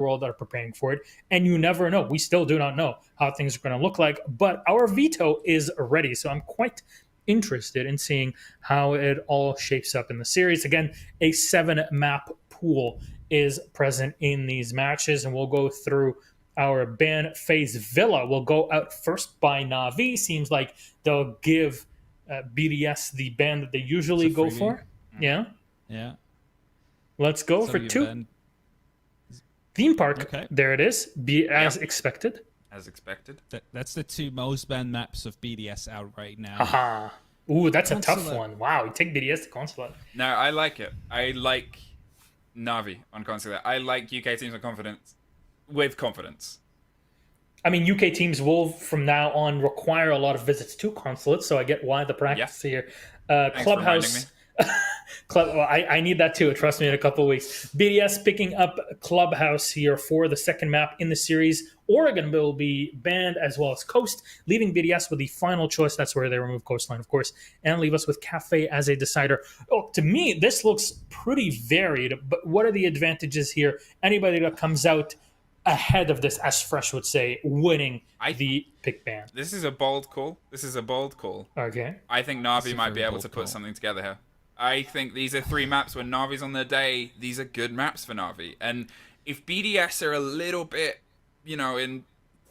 world that are preparing for it. And you never know. We still do not know how things are going to look like, but our veto is ready. So I'm quite interested in seeing how it all shapes up in the series. Again, a 7-map pool is present in these matches, and we'll go through our ban phase. Villa will go out first by Na'Vi. Seems like they'll give BDS the ban that they usually go for. Yeah. Let's go for 2. Theme Park. Okay. There it is. As expected. As expected. That's the 2 most banned maps of BDS out right now. Haha. Ooh, that's Consulate. A tough one. Wow, you take BDS to Consulate. No, I like it. I like Na'Vi on Consulate. I like UK teams with confidence. I mean, UK teams will, from now on, require a lot of visits to Consulate, so I get why the practice here. Clubhouse. I need that too. Trust me, in a couple of weeks. BDS picking up Clubhouse here for the second map in the series. Oregon will be banned, as well as Coast, leaving BDS with the final choice. That's where they remove Coastline, of course, and leave us with Kafe as a decider. Oh, to me, this looks pretty varied, but what are the advantages here? Anybody that comes out ahead of this, as Fresh would say, winning the pick ban. This is a bold call. Okay. I think Na'Vi might be able to put something together here. I think these are 3 maps when Na'Vi's on their day. These are good maps for Na'Vi. And if BDS are a little bit, in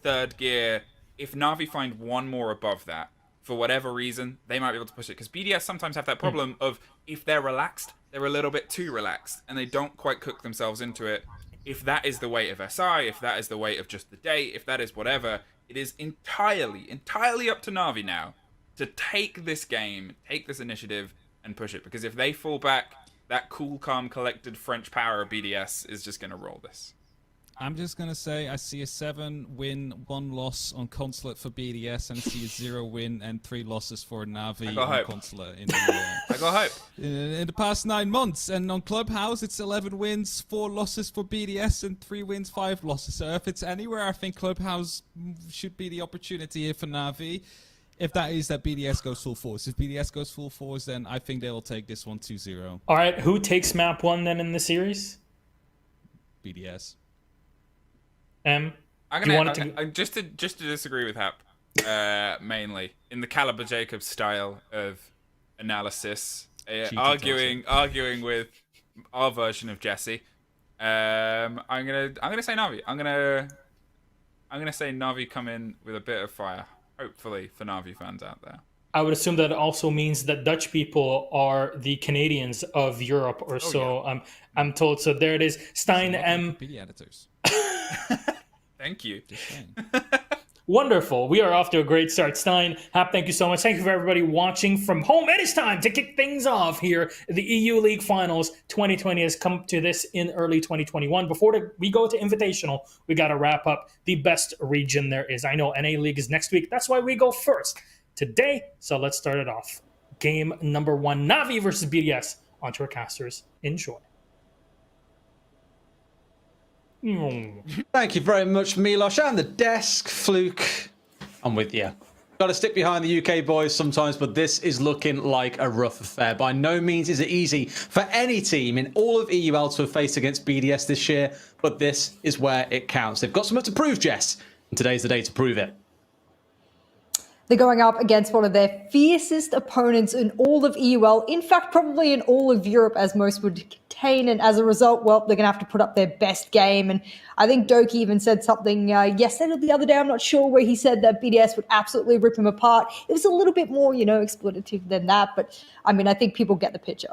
3rd gear, if Na'Vi find 1 more above that, for whatever reason, they might be able to push it. Because BDS sometimes have that problem of, if they're relaxed, they're a little bit too relaxed, and they don't quite cook themselves into it. If that is the weight of SI, if that is the weight of just the day, if that is whatever, it is entirely up to Na'Vi now to take this game, take this initiative, and push it. Because if they fall back, that cool, calm, collected French power of BDS is just going to roll this. I'm just going to say I see a 7-win, 1 loss on Consulate for BDS, and I see a 0-win and 3 losses for Na'Vi on Consulate. I got hope. In the past 9 months. And on Clubhouse, it's 11 wins, 4 losses for BDS, and 3 wins, 5 losses. So if it's anywhere, I think Clubhouse should be the opportunity here for Na'Vi. If that is that BDS goes full force. If BDS goes full force, then I think they will take this one 2-0. All right, who takes map 1 then in the series? BDS. Just to disagree with Hap, mainly in the Caliber Jacobs style of analysis, arguing with our version of Jesse. I'm gonna say Na'Vi. I'm gonna say Na'Vi come in with a bit of fire, hopefully, for Na'Vi fans out there. I would assume that also means that Dutch people are the Canadians of Europe, or so. Yeah. I'm told. So there it is. Stein M. editors. Thank you. Wonderful. We are off to a great start. Stein, Hap, thank you so much. Thank you for everybody watching from home. It is time to kick things off here. The EU League Finals 2020 has come to this in early 2021. Before we go to Invitational, we got to wrap up the best region there is. I know NA League is next week. That's why we go first today. So let's start it off. Game number 1, Na'Vi versus BDS on Tourcasters. Enjoy. Thank you very much, Milos, and the desk. Fluke, I'm with you. Got to stick behind the UK boys sometimes, but this is looking like a rough affair. By no means is it easy for any team in all of EUL to have faced against BDS this year, but this is where it counts. They've got something to prove, Jess, and today's the day to prove it. They're going up against one of their fiercest opponents in all of EUL, in fact, probably in all of Europe, as most would contain. And as a result, well, they're going to have to put up their best game. And I think Doki even said something yesterday or the other day, I'm not sure, where he said that BDS would absolutely rip him apart. It was a little bit more, expletive than that. But, I mean, I think people get the picture.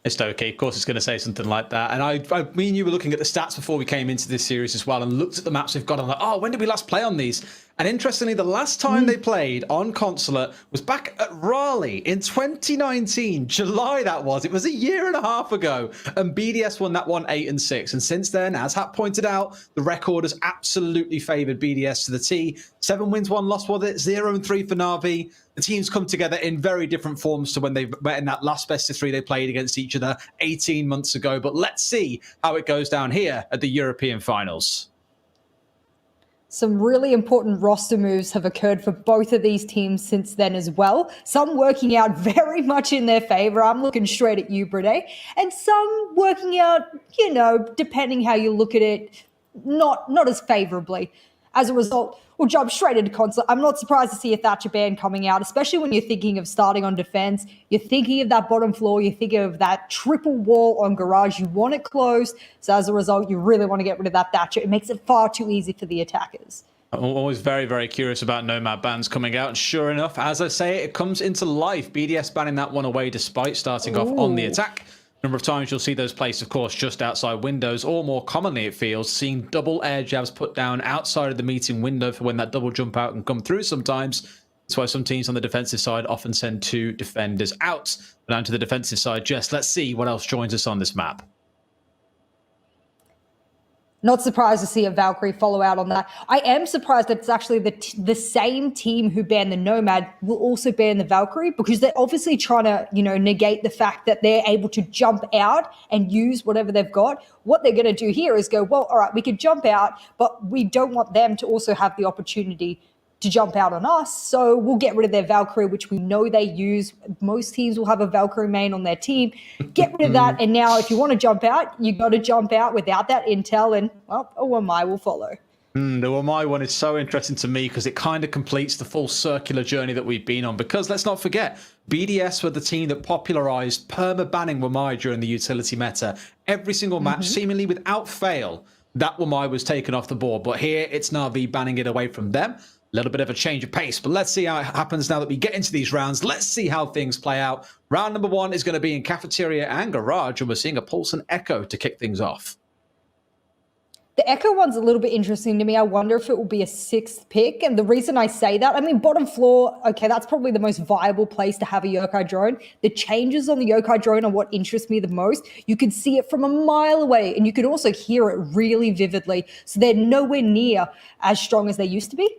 It's Doki. Of course, it's going to say something like that. And me and you were looking at the stats before we came into this series as well, and looked at the maps we've got and like, oh, when did we last play on these? And interestingly, the last time they played on Consulate was back at Raleigh in 2019, July that was. It was a year and a half ago, and BDS won that one 8-6. And since then, as Hap pointed out, the record has absolutely favoured BDS to the T. 7 wins, 1 loss, was it? 0-3 for Na'Vi. The teams come together in very different forms to when they met in that last best of 3 they played against each other 18 months ago. But let's see how it goes down here at the European Finals. Some really important roster moves have occurred for both of these teams since then as well. Some working out very much in their favor. I'm looking straight at you, Brede. And some working out, depending how you look at it, not as favorably. As a result, we'll jump straight into Consulate. I'm not surprised to see a Thatcher ban coming out, especially when you're thinking of starting on defense. You're thinking of that bottom floor. You're thinking of that triple wall on Garage. You want it closed. So as a result, you really want to get rid of that Thatcher. It makes it far too easy for the attackers. I'm always very, very curious about Nomad bans coming out. And sure enough, as I say, it comes into life. BDS banning that one away despite starting off on the attack. Number of times you'll see those placed, of course, just outside windows, or more commonly it feels, seeing double air jabs put down outside of the meeting window for when that double jump out can come through sometimes. That's why some teams on the defensive side often send 2 defenders out. But down to the defensive side, Jess, let's see what else joins us on this map. Not surprised to see a Valkyrie follow out on that. I am surprised that it's actually the same team who banned the Nomad will also ban the Valkyrie, because they're obviously trying to, negate the fact that they're able to jump out and use whatever they've got. What they're going to do here is go, well, all right, we could jump out, but we don't want them to also have the opportunity to jump out on us. So we'll get rid of their Valkyrie, which we know they use. Most teams will have a Valkyrie main on their team. Get rid of that. And now if you want to jump out, you got to jump out without that intel, and well, a Wamai will follow. The Wamai one is so interesting to me because it kind of completes the full circular journey that we've been on. Because let's not forget, BDS were the team that popularized perma-banning Wamai during the utility meta. Every single match, seemingly without fail, that Wamai was taken off the board. But here, it's Na'Vi banning it away from them. A little bit of a change of pace, but let's see how it happens now that we get into these rounds. Let's see how things play out. Round number 1 is going to be in Cafeteria and Garage, and we're seeing a Pulse and Echo to kick things off. The Echo one's a little bit interesting to me. I wonder if it will be a 6th pick. And the reason I say that, I mean, bottom floor, okay, that's probably the most viable place to have a yokai drone. The changes on the yokai drone are what interests me the most. You can see it from a mile away, and you can also hear it really vividly. So they're nowhere near as strong as they used to be.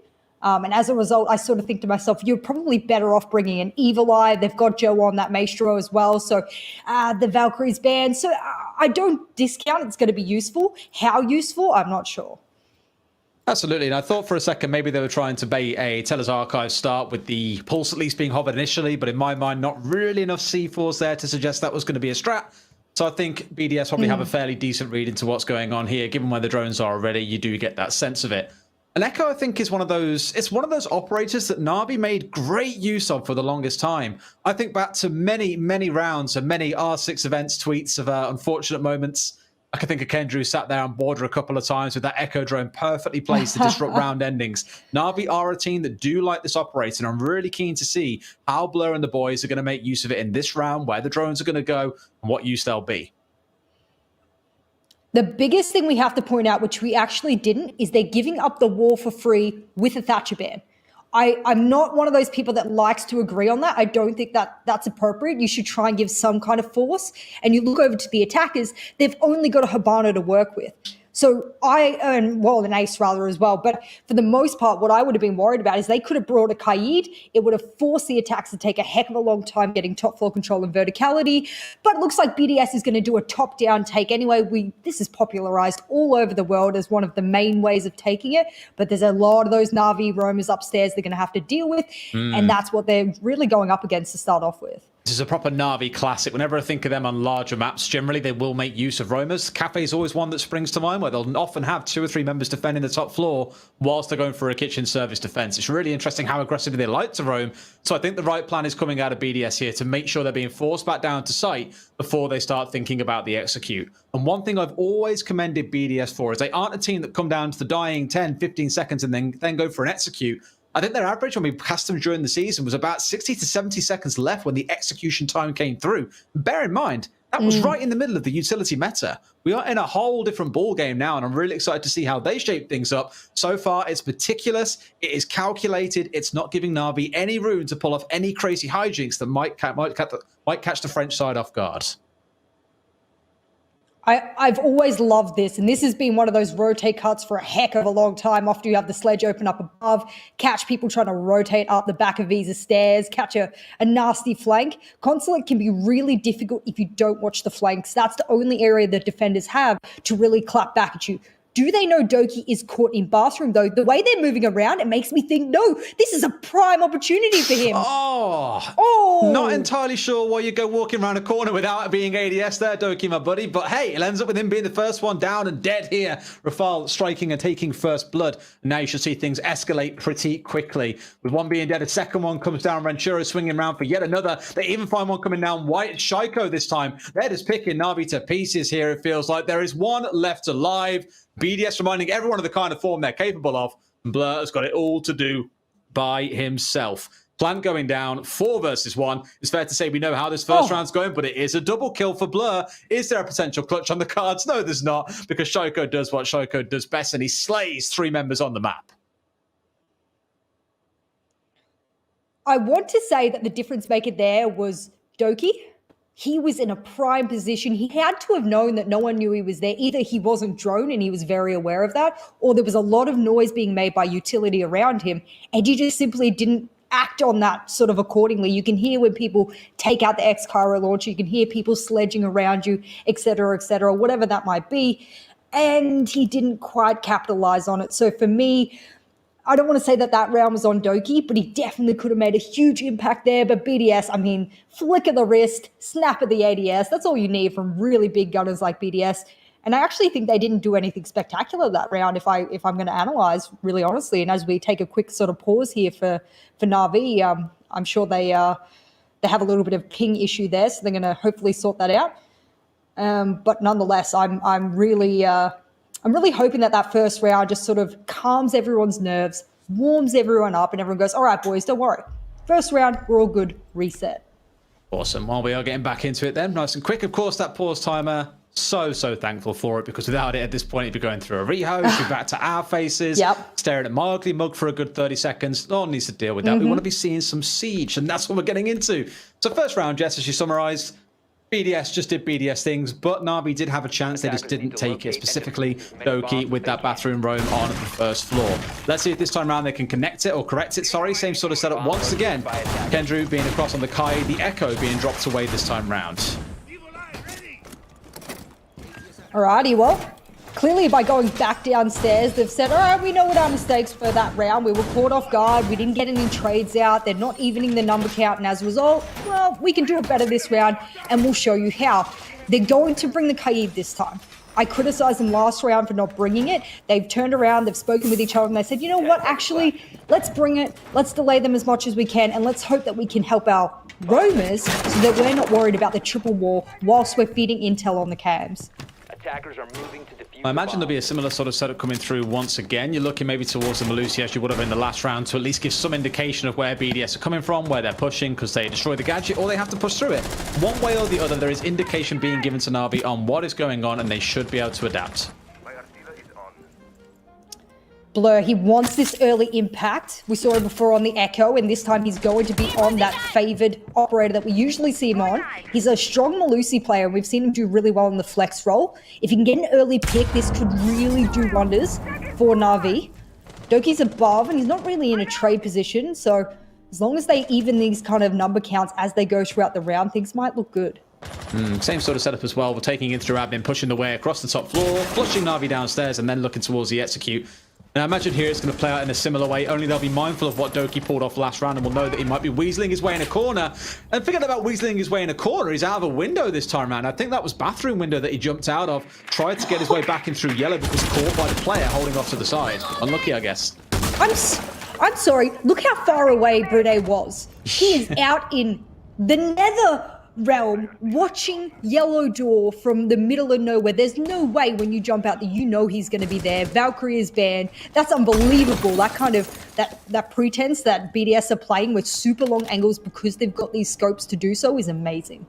And as a result, I sort of think to myself, you're probably better off bringing an Evil Eye. They've got Joe on that Maestro as well. So the Valkyrie's banned. So I don't discount it's going to be useful. How useful, I'm not sure. Absolutely. And I thought for a second maybe they were trying to bait a Teller's Archive start with the Pulse at least being hovered initially. But in my mind, not really enough C4s there to suggest that was going to be a strat. So I think BDS probably have a fairly decent read into what's going on here. Given where the drones are already, you do get that sense of it. And Echo, I think, is one of those operators that Na'Vi made great use of for the longest time. I think back to many, many rounds and many R6 events tweets of unfortunate moments. I can think of Kendra who sat there on border a couple of times with that Echo drone perfectly placed to disrupt round endings. Na'Vi are a team that do like this operator, and I'm really keen to see how Blur and the boys are going to make use of it in this round, where the drones are going to go, and what use they'll be. The biggest thing we have to point out, which we actually didn't, is they're giving up the wall for free with a Thatcher ban. I'm not one of those people that likes to agree on that. I don't think that that's appropriate. You should try and give some kind of force. And you look over to the attackers, they've only got a Habano to work with. So an ace rather as well. But for the most part, what I would have been worried about is they could have brought a Kaid. It would have forced the attacks to take a heck of a long time getting top floor control and verticality. But it looks like BDS is going to do a top-down take anyway. This is popularized all over the world as one of the main ways of taking it. But there's a lot of those Na'Vi roamers upstairs they're going to have to deal with. And that's what they're really going up against to start off with. This is a proper Na'Vi classic. Whenever I think of them on larger maps, generally they will make use of roamers. Cafe is always one that springs to mind, where they'll often have 2 or 3 members defending the top floor whilst they're going for a kitchen service defense. It's really interesting how aggressively they like to roam. So I think the right plan is coming out of BDS here to make sure they're being forced back down to site before they start thinking about the execute. And one thing I've always commended BDS for is they aren't a team that come down to the dying 10, 15 seconds and then go for an execute. I think their average when we cast them during the season was about 60 to 70 seconds left when the execution time came through. Bear in mind, that was right in the middle of the utility meta. We are in a whole different ball game now, and I'm really excited to see how they shape things up. So far, it's meticulous, it is calculated, it's not giving Na'Vi any room to pull off any crazy hijinks that might catch the French side off guard. I've always loved this, and this has been one of those rotate cuts for a heck of a long time after you have the sledge open up above, catch people trying to rotate up the back of Visa stairs, catch a nasty flank. Consulate can be really difficult if you don't watch the flanks. That's the only area that defenders have to really clap back at you. Do they know Doki is caught in bathroom, though? The way they're moving around, it makes me think, no, this is a prime opportunity for him. Oh, not entirely sure why you go walking around a corner without being ADS there, Doki, my buddy. But hey, it ends up with him being the first one down and dead here. Rafal striking and taking first blood. And now you should see things escalate pretty quickly. With one being dead, a second one comes down. Ranchero swinging around for yet another. They even find one coming down white. It's Shaiko this time. They're just picking Na'Vi to pieces here, it feels like. There is one left alive. BDS reminding everyone of the kind of form they're capable of. And Blur has got it all to do by himself. Plant going down, 4 versus 1. It's fair to say we know how this first round's going, but it is a double kill for Blur. Is there a potential clutch on the cards? No, there's not, because Shaiko does what Shaiko does best, and he slays 3 members on the map. I want to say that the difference maker there was Doki. He was in a prime position. He had to have known that no one knew he was there. Either he wasn't drone and he was very aware of that, or there was a lot of noise being made by utility around him, and he just simply didn't act on that sort of accordingly. You can hear when people take out the X-Cairo launcher, you can hear people sledging around you, et cetera, whatever that might be, and he didn't quite capitalize on it. So for me, I don't want to say that that round was on Doki, but he definitely could have made a huge impact there. But BDS, I mean, flick of the wrist, snap of the ADS, that's all you need from really big gunners like BDS. And I actually think they didn't do anything spectacular that round, if I'm going to analyze really honestly. And as we take a quick sort of pause here for Na'Vi, I'm sure they have a little bit of ping issue there, so they're going to hopefully sort that out. But nonetheless, I'm really hoping that first round just sort of calms everyone's nerves, warms everyone up, and everyone goes, all right, boys, don't worry. First round, we're all good. Reset. Awesome. Well, we are getting back into it then. Nice and quick. Of course, that pause timer, so thankful for it, because without it at this point, you'd be going through a rehost, be back to our faces, staring at my ugly mug for a good 30 seconds. No one needs to deal with that. We want to be seeing some siege, and that's what we're getting into. So first round, Jess, as you summarized, BDS just did BDS things, but Na'Vi did have a chance. They just didn't take it, specifically Doki with that bathroom roam on the first floor. Let's see if this time around they can connect it, or correct it, sorry. Same sort of setup once again. Kendrew being across on the Kai, the Echo being dropped away this time round. Alrighty, well, clearly by going back downstairs, they've said, all right, we know what our mistakes for that round. We were caught off guard. We didn't get any trades out. They're not evening the number count. And as a result, well, we can do it better this round, and we'll show you how. They're going to bring the Kaib this time. I criticized them last round for not bringing it. They've turned around, they've spoken with each other, and they said, you know what, actually, let's bring it. Let's delay them as much as we can, and let's hope that we can help our roamers so that we're not worried about the triple war whilst we're feeding intel on the cams. Attackers are moving to defuse. I imagine there'll be a similar sort of setup coming through once again. You're looking maybe towards the Malusi as you would have in the last round, to at least give some indication of where BDS are coming from, where they're pushing because they destroy the gadget, or they have to push through it. One way or the other, there is indication being given to Na'Vi on what is going on, and they should be able to adapt. Blur, he wants this early impact. We saw him before on the Echo, and this time he's going to be on that favored operator that we usually see him on. He's a strong Malusi player, and we've seen him do really well in the flex role. If he can get an early pick, this could really do wonders for Na'Vi. Doki's above, and he's not really in a trade position, so as long as they even these kind of number counts as they go throughout the round, things might look good. Same sort of setup as well. We're taking it through admin, pushing the way across the top floor, flushing Na'Vi downstairs, and then looking towards the execute. And I imagine here it's going to play out in a similar way, only they'll be mindful of what Doki pulled off last round, and will know that he might be weaseling his way in a corner. And forget about weaseling his way in a corner, he's out of a window this time around. I think that was bathroom window that he jumped out of, tried to get his way back in through yellow, but was caught by the player holding off to the side. Unlucky, I guess. I'm sorry, look how far away Brune was. He is out in the nether realm watching Yellow Door from the middle of nowhere. There's no way when you jump out that you know he's going to be there. Valkyrie is banned. That's unbelievable. That kind of that pretense that BDS are playing with super long angles because they've got these scopes to do so is amazing.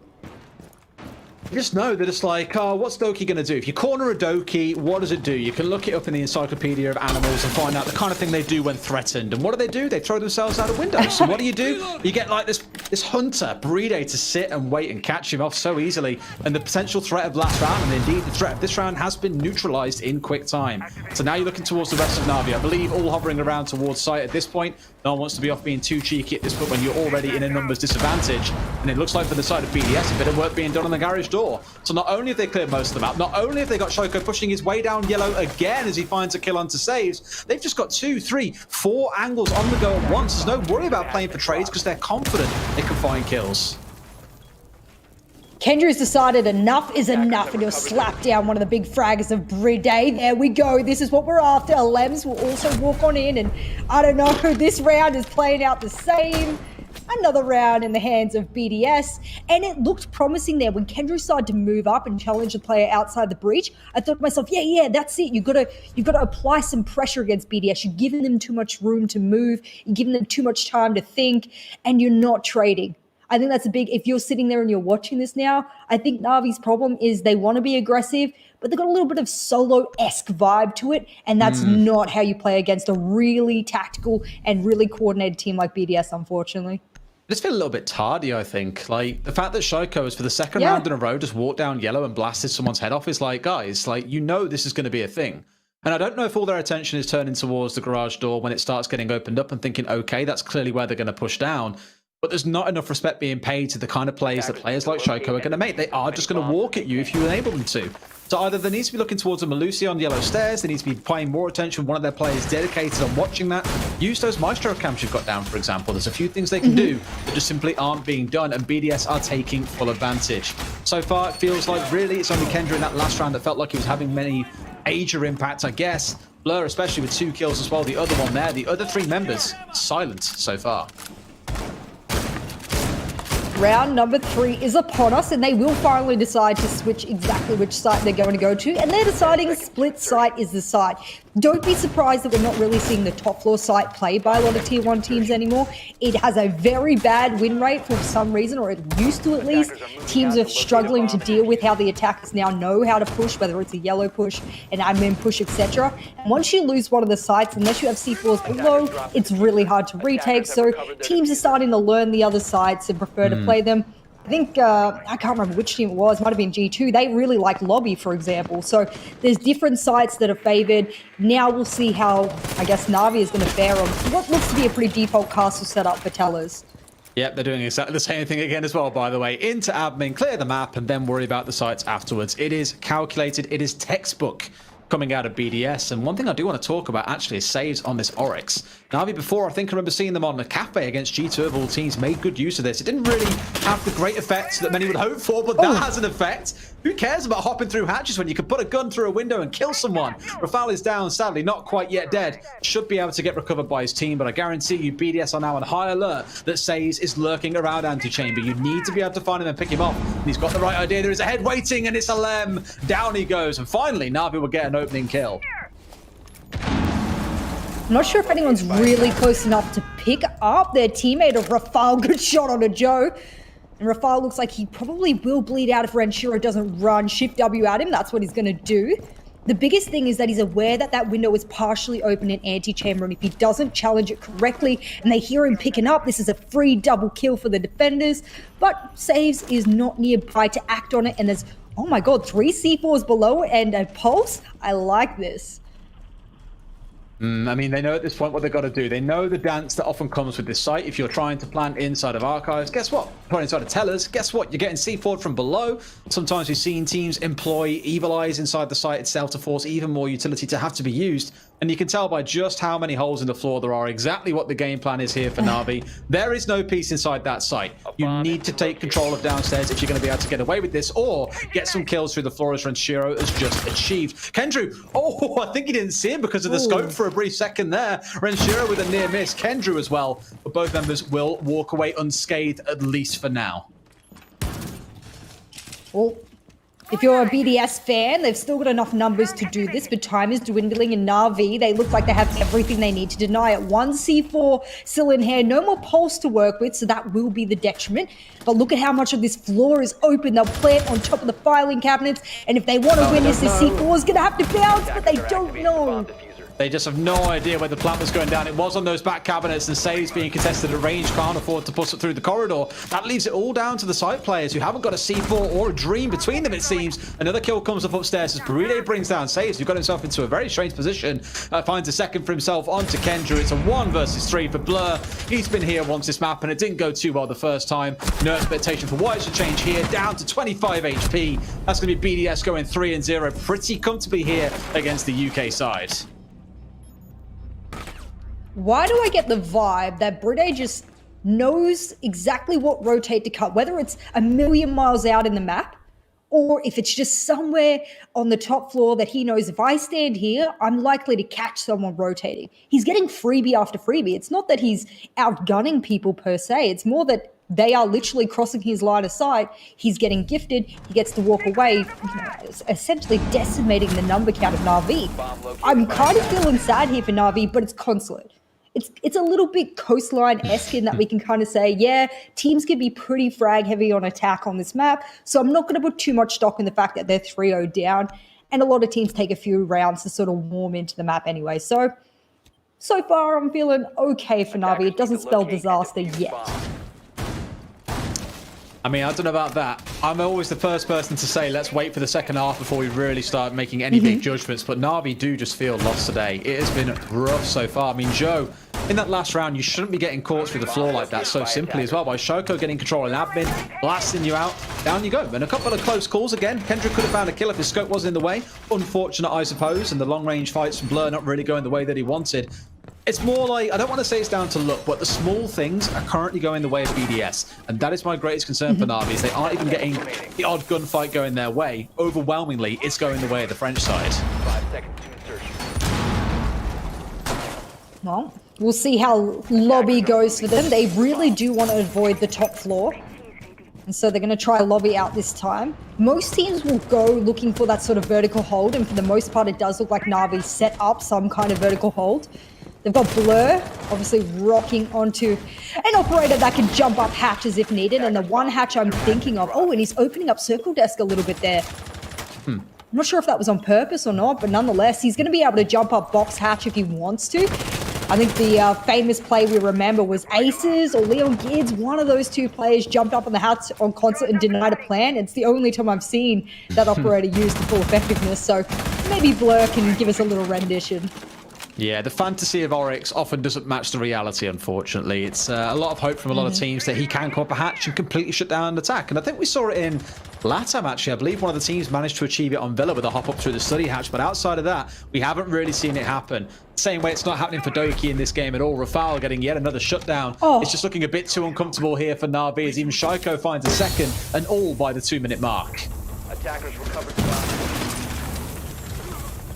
You just know that it's like, oh, what's Doki going to do? If you corner a Doki, what does it do? You can look it up in the Encyclopedia of Animals and find out the kind of thing they do when threatened. And what do? They throw themselves out of windows. So what do? You get like this hunter, Bride, to sit and wait and catch him off so easily. And the potential threat of last round, and indeed the threat of this round, has been neutralized in quick time. So now you're looking towards the rest of Na'Vi. I believe all hovering around towards site at this point. No one wants to be off being too cheeky at this point when you're already in a numbers disadvantage. And it looks like for the side of BDS, a bit of work being done on the garage door. door. So not only have they cleared most of the map, not only have they got Shoko pushing his way down yellow again as he finds a kill onto saves, they've just got 2, 3, 4 angles on the go at once. There's no worry about playing for trades because they're confident they can find kills. Kendrew's decided enough is enough, and he'll slap down one of the big fraggers of Bride. There we go. This is what we're after. Lems will also walk on in, and I don't know, this round is playing out the same. Another round in the hands of BDS, and it looked promising there when Kendrew started to move up and challenge the player outside the breach. I thought to myself, yeah, that's it. You've got to apply some pressure against BDS. You're giving them too much room to move. You're giving them too much time to think, and you're not trading. I think that's a big, if you're sitting there and you're watching this now, I think Navi's problem is they want to be aggressive, but they've got a little bit of solo-esque vibe to it, and that's not how you play against a really tactical and really coordinated team like BDS, unfortunately. I just feel a little bit tardy, I think. Like, the fact that Shoko has, for the second round in a row, just walked down yellow and blasted someone's head off is like, guys, like, you know this is going to be a thing. And I don't know if all their attention is turning towards the garage door when it starts getting opened up and thinking, okay, that's clearly where they're going to push down. But there's not enough respect being paid to the kind of plays that players like Shoko are going to make. They are just going to walk at you if you enable them to. So either there needs to be looking towards a Malusi on yellow stairs, they need to be paying more attention, one of their players dedicated on watching that. Use those Maestro camps you've got down, for example. There's a few things they can do that just simply aren't being done, and BDS are taking full advantage. So far, it feels like really it's only Kendra in that last round that felt like he was having many major impacts, I guess. Blur, especially with 2 kills as well, the other one there. The other 3 members, silent so far. Round number 3 is upon us, and they will finally decide to switch exactly which site they're going to go to, and they're deciding split site is the site. Don't be surprised that we're not really seeing the top floor site played by a lot of tier 1 teams anymore. It has a very bad win rate for some reason, or it used to at least. Teams are struggling to deal with how the attackers now know how to push, whether it's a yellow push, an admin push, etc. And once you lose one of the sites, unless you have C4s below, it's really hard to retake. So teams are starting to learn the other sites and prefer to play them. I think, I can't remember which team it was, might have been G2. They really like Lobby, for example. So there's different sites that are favored. Now we'll see how, I guess, Navi is going to fare on what looks to be a pretty default castle setup for Tellers. Yep, they're doing exactly the same thing again as well, by the way. Into admin, clear the map, and then worry about the sites afterwards. It is calculated. It is textbook coming out of BDS. And one thing I do want to talk about actually is saves on this Oryx. Navi before, I think I remember seeing them on the Kafe against G2 of all teams, made good use of this. It didn't really have the great effect that many would hope for, but that has an effect. Who cares about hopping through hatches when you can put a gun through a window and kill someone? Rafal is down, sadly, not quite yet dead. Should be able to get recovered by his team, but I guarantee you BDS are now on high alert that Saves is lurking around Antechamber. You need to be able to find him and pick him up. And he's got the right idea. There is a head waiting, and it's a Lem. Down he goes. And finally, Navi will get an opening kill. I'm not sure if anyone's really close enough to pick up their teammate of Rafal. Good shot on a Joe. And Rafal looks like he probably will bleed out if Renshiro doesn't run Shift W at him. That's what he's going to do. The biggest thing is that he's aware that that window is partially open in Antechamber, and if he doesn't challenge it correctly and they hear him picking up, this is a free double kill for the defenders. But Saves is not nearby to act on it, and there's, oh my god, 3 C4s below and a pulse. I like this. I mean, they know at this point what they've got to do. They know the dance that often comes with this site. If you're trying to plant inside of archives, guess what? Or inside of tellers, guess what? You're getting C4'd from below. Sometimes we've seen teams employ evil eyes inside the site itself to force even more utility to have to be used. And you can tell by just how many holes in the floor there are exactly what the game plan is here for Navi. There is no peace inside that site. You need to take control of downstairs if you're going to be able to get away with this, or get some kills through the floor as Renshiro has just achieved. Kendrew, oh, I think he didn't see him because of the scope for a brief second there. Renshiro with a near miss. Kendrew as well. But both members will walk away unscathed, at least for now. Well, if you're a BDS fan, they've still got enough numbers to do this, but time is dwindling in Navi. They look like they have everything they need to deny it. 1 C4 still in hand, no more pulse to work with, so that will be the detriment. But look at how much of this floor is open. They'll plant on top of the filing cabinets, and if they want to win this, the C4 is going to have to bounce, but they don't know. They just have no idea where the plant was going down. It was on those back cabinets, and Saves being contested at range can't afford to push it through the corridor. That leaves it all down to the side players who haven't got a C4 or a Dream between them, it seems. Another kill comes up upstairs as Buride brings down Saves, who got himself into a very strange position. Finds a second for himself onto Kendra. It's a 1 versus 3 for Blur. He's been here once this map, and it didn't go too well the first time. No expectation for what it should change here. Down to 25 HP. That's going to be BDS going 3-0 pretty comfortably here against the UK side. Why do I get the vibe that Bride just knows exactly what rotate to cut, whether it's a million miles out in the map, or if it's just somewhere on the top floor that he knows if I stand here, I'm likely to catch someone rotating. He's getting freebie after freebie. It's not that he's outgunning people per se. It's more that they are literally crossing his line of sight. He's getting gifted. He gets to walk away, essentially decimating the number count of Na'Vi. I'm kind of feeling sad here for Na'Vi, but it's Consulate. It's a little bit coastline-esque in that we can kind of say, yeah, teams can be pretty frag-heavy on attack on this map, so I'm not going to put too much stock in the fact that they're 3-0 down, and a lot of teams take a few rounds to sort of warm into the map anyway. So far, I'm feeling okay for Na'Vi. It doesn't spell disaster yet. I mean, I don't know about that. I'm always the first person to say, let's wait for the second half before we really start making any big judgments. But Na'Vi do just feel lost today. It has been rough so far. I mean, Joe, in that last round, you shouldn't be getting caught through the floor like that so simply as well. By Shoko getting control and admin, blasting you out, down you go. And a couple of close calls again. Kendrick could have found a kill if his scope wasn't in the way. Unfortunate, I suppose. And the long-range fights from Blur not really going the way that he wanted. It's more like, I don't want to say it's down to luck, but the small things are currently going the way of BDS. And that is my greatest concern for Na'Vi, is they aren't even getting the odd gunfight going their way. Overwhelmingly, it's going the way of the French side. 5 seconds to insertion. Well, we'll see how lobby goes for them. They really do want to avoid the top floor. And so they're going to try lobby out this time. Most teams will go looking for that sort of vertical hold. And for the most part, it does look like Na'Vi set up some kind of vertical hold. They've got Blur, obviously rocking onto an operator that can jump up hatches if needed. And the one hatch I'm thinking of, and he's opening up circle desk a little bit there. I'm not sure if that was on purpose or not, but nonetheless, he's going to be able to jump up box hatch if he wants to. I think the famous play we remember was Aces or Leon Gids. One of those two players jumped up on the hatch on Consulate and denied a plan. It's the only time I've seen that operator use the full effectiveness. So maybe Blur can give us a little rendition. Yeah, the fantasy of Oryx often doesn't match the reality, unfortunately. It's a lot of hope from a lot of teams that he can come up a hatch and completely shut down an attack. And I think we saw it in LATAM, actually. I believe one of the teams managed to achieve it on Villa with a hop up through the study hatch. But outside of that, we haven't really seen it happen. Same way it's not happening for Doki in this game at all. Rafal getting yet another shutdown. It's just looking a bit too uncomfortable here for Na'Vi, as even Shiko finds a second, and all by the 2-minute mark. Attackers recovered the bomb.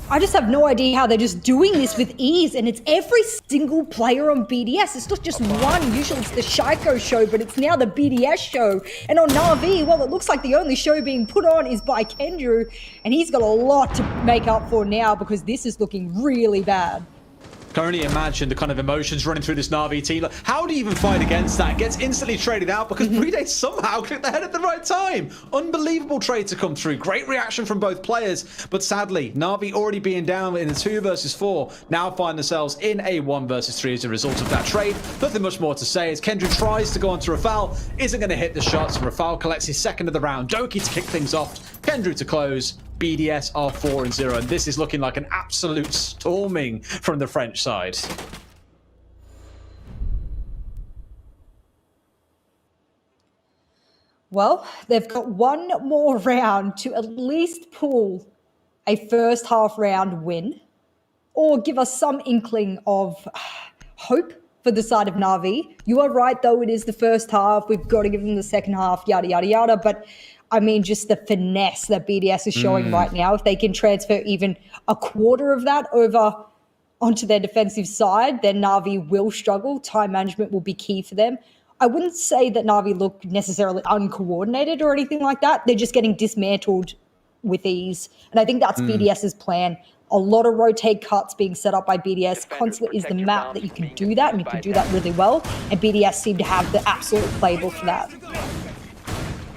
I just have no idea how they're just doing this with ease, and it's every single player on BDS. It's not just one. Usually it's the Shiko show, but it's now the BDS show. And on Na'Vi, well, it looks like the only show being put on is by Kendra, and he's got a lot to make up for now because this is looking really bad. Can only imagine the kind of emotions running through this Na'Vi team. Like, how do you even fight against that? Gets instantly traded out because Bride somehow clicked the head at the right time. Unbelievable trade to come through. Great reaction from both players. But sadly, Na'Vi already being down in a 2 versus 4 now find themselves in a 1 versus 3 as a result of that trade. Nothing much more to say as Kendra tries to go onto Rafal. Isn't going to hit the shots. Rafal collects his second of the round. Doki to kick things off. Kendra to close. BDS are 4-0, and this is looking like an absolute storming from the French side. Well, they've got one more round to at least pull a first half round win, or give us some inkling of hope for the side of Na'Vi. You are right, though, it is the first half. We've got to give them the second half, yada, yada, yada, but I mean, just the finesse that BDS is showing right now. If they can transfer even a quarter of that over onto their defensive side, then Na'Vi will struggle. Time management will be key for them. I wouldn't say that Na'Vi look necessarily uncoordinated or anything like that. They're just getting dismantled with ease. And I think that's BDS's plan. A lot of rotate cuts being set up by BDS. Consulate is the map that you can do that, and you can do that really well. And BDS seem to have the absolute playbook for that.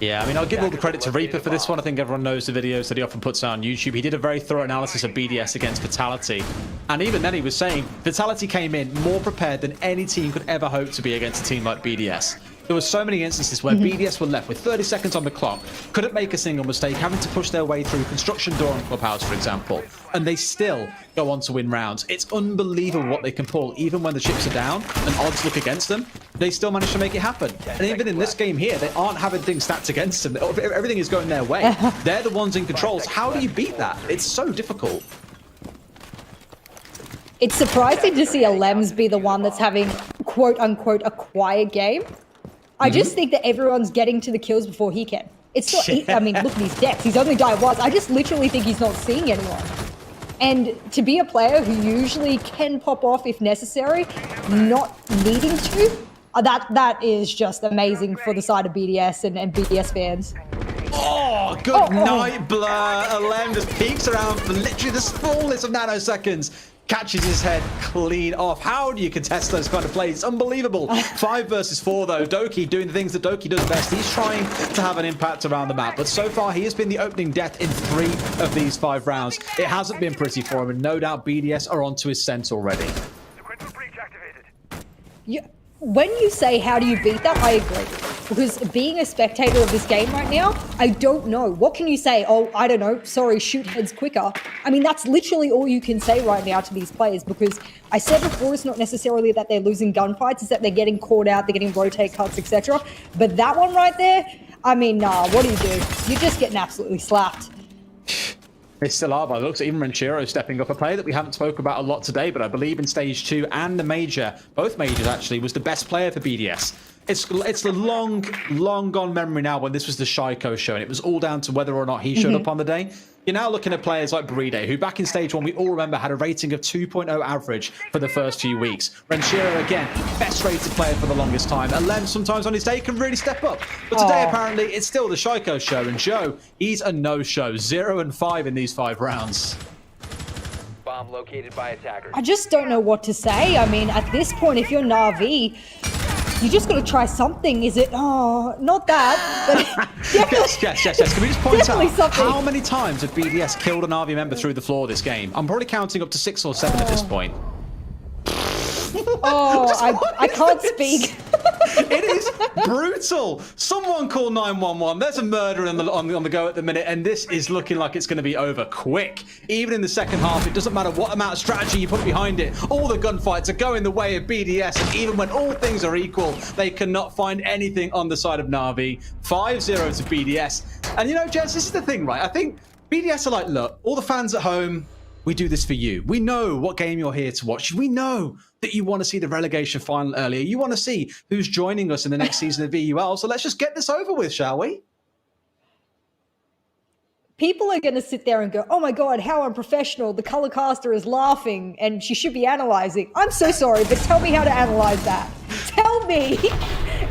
Yeah, I mean, I'll give all the credit to Reaper for this one. I think everyone knows the videos that he often puts out on YouTube. He did a very thorough analysis of BDS against Vitality. And even then he was saying Vitality came in more prepared than any team could ever hope to be against a team like BDS. There were so many instances where BDS were left with 30 seconds on the clock, couldn't make a single mistake, having to push their way through construction door on Clubhouse, for example, and they still go on to win rounds. It's unbelievable what they can pull, even when the chips are down and odds look against them. They still manage to make it happen. And even in this game here, they aren't having things stacked against them. Everything is going their way. They're the ones in control. So how do you beat that? It's so difficult. It's surprising to see a Lems be the one that's having quote-unquote a quiet game. I just think that everyone's getting to the kills before he can. It's not, I mean, look at his decks. He's only died once. I just literally think he's not seeing anyone. And to be a player who usually can pop off if necessary, not needing to, that is just amazing for the side of BDS and BDS fans. Oh, good night, Blur. Alem just peeks around for literally the smallest of nanoseconds. Catches his head clean off. How do you contest those kind of plays? It's unbelievable. 5 versus 4, though. Doki doing the things that Doki does best. He's trying to have an impact around the map. But so far, he has been the opening death in 3 of these 5 rounds. It hasn't been pretty for him. And no doubt BDS are onto his scent already. Yeah. When you say, how do you beat that? I agree. Because being a spectator of this game right now, I don't know. What can you say? Oh, I don't know. Sorry, shoot heads quicker. I mean, that's literally all you can say right now to these players, because I said before, it's not necessarily that they're losing gunfights, it's that they're getting caught out, they're getting rotate cuts, etc. But that one right there, I mean, nah, what do? You're just getting absolutely slapped. They still are by the looks. Even Vincere stepping up, a player that we haven't spoken about a lot today, but I believe in stage 2 and the major, both majors actually, was the best player for BDS. It's the long gone memory now when this was the Shaiko show, and it was all down to whether or not he showed up on the day. You're now looking at players like Buride, who back in stage 1, we all remember, had a rating of 2.0 average for the first few weeks. Vincere, again, best rated player for the longest time. And Lem, sometimes on his day, can really step up. But today, apparently, it's still the Shaiko show. And Joe, he's a no-show. 0 and 5 in these 5 rounds. Bomb located by attackers. I just don't know what to say. I mean, at this point, if you're Na'Vi, you just got to try something. Is it? Oh, not that. But yes. Can we just point out something. How many times have BDS killed an RV member through the floor this game? I'm probably counting up to 6 or 7 at this point. I can't speak. It is brutal. Someone call 911. There's a murder on the go at the minute, and this is looking like it's going to be over quick. Even in the second half, it doesn't matter what amount of strategy you put behind it. All the gunfights are going the way of BDS, and even when all things are equal, they cannot find anything on the side of Na'Vi. 5-0 to BDS. And you know, Jess, this is the thing, right? I think BDS are like, look, all the fans at home, we do this for you. We know what game you're here to watch. We know that you want to see the relegation final earlier. You want to see who's joining us in the next season of VUL. So let's just get this over with, shall we? People are going to sit there and go, oh my God, how unprofessional. The color caster is laughing and she should be analyzing. I'm so sorry, but tell me how to analyze that. Tell me,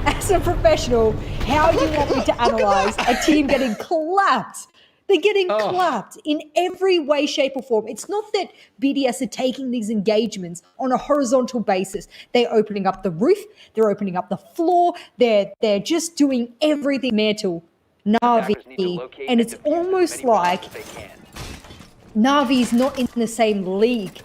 as a professional, how you want me to analyze a team getting clapped. They're getting clapped in every way, shape, or form. It's not that BDS are taking these engagements on a horizontal basis. They're opening up the roof. They're opening up the floor. They're just doing everything to Na'Vi. And it's almost like Na'Vi's not in the same league.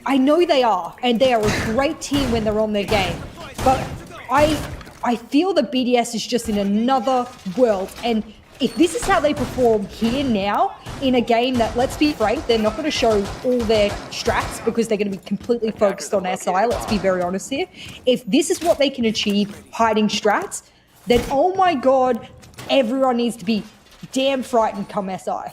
I know they are, and they are a great team when they're on their game. But I feel that BDS is just in another world. And if this is how they perform here now in a game that, let's be frank, they're not going to show all their strats because they're going to be completely focused on SI, let's be very honest here. If this is what they can achieve hiding strats, then oh my God, everyone needs to be damn frightened come SI.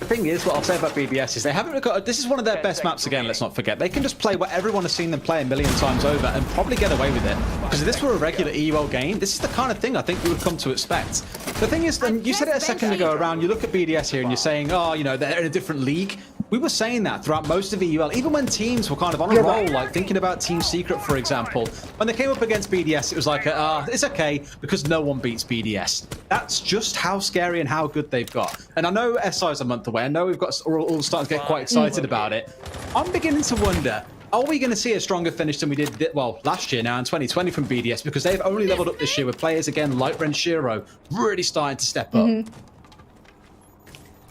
The thing is, what I'll say about BDS is they haven't got. This is one of their best maps again, let's not forget. They can just play what everyone has seen them play a million times over and probably get away with it. Because if this were a regular EUL game, this is the kind of thing I think you would come to expect. The thing is, you said it a second ago around, you look at BDS here and you're saying, oh, you know, they're in a different league. We were saying that throughout most of EUL, even when teams were kind of on a roll, like thinking about Team Secret, for example. When they came up against BDS, it was like, it's okay, because no one beats BDS. That's just how scary and how good they've got. And I know SI is a month away. I know we've got all starting to get quite excited about it. I'm beginning to wonder, Are we going to see a stronger finish than we did, well, last year now in 2020 from BDS? Because they've only leveled up this year with players, again, like Vincere, really starting to step up.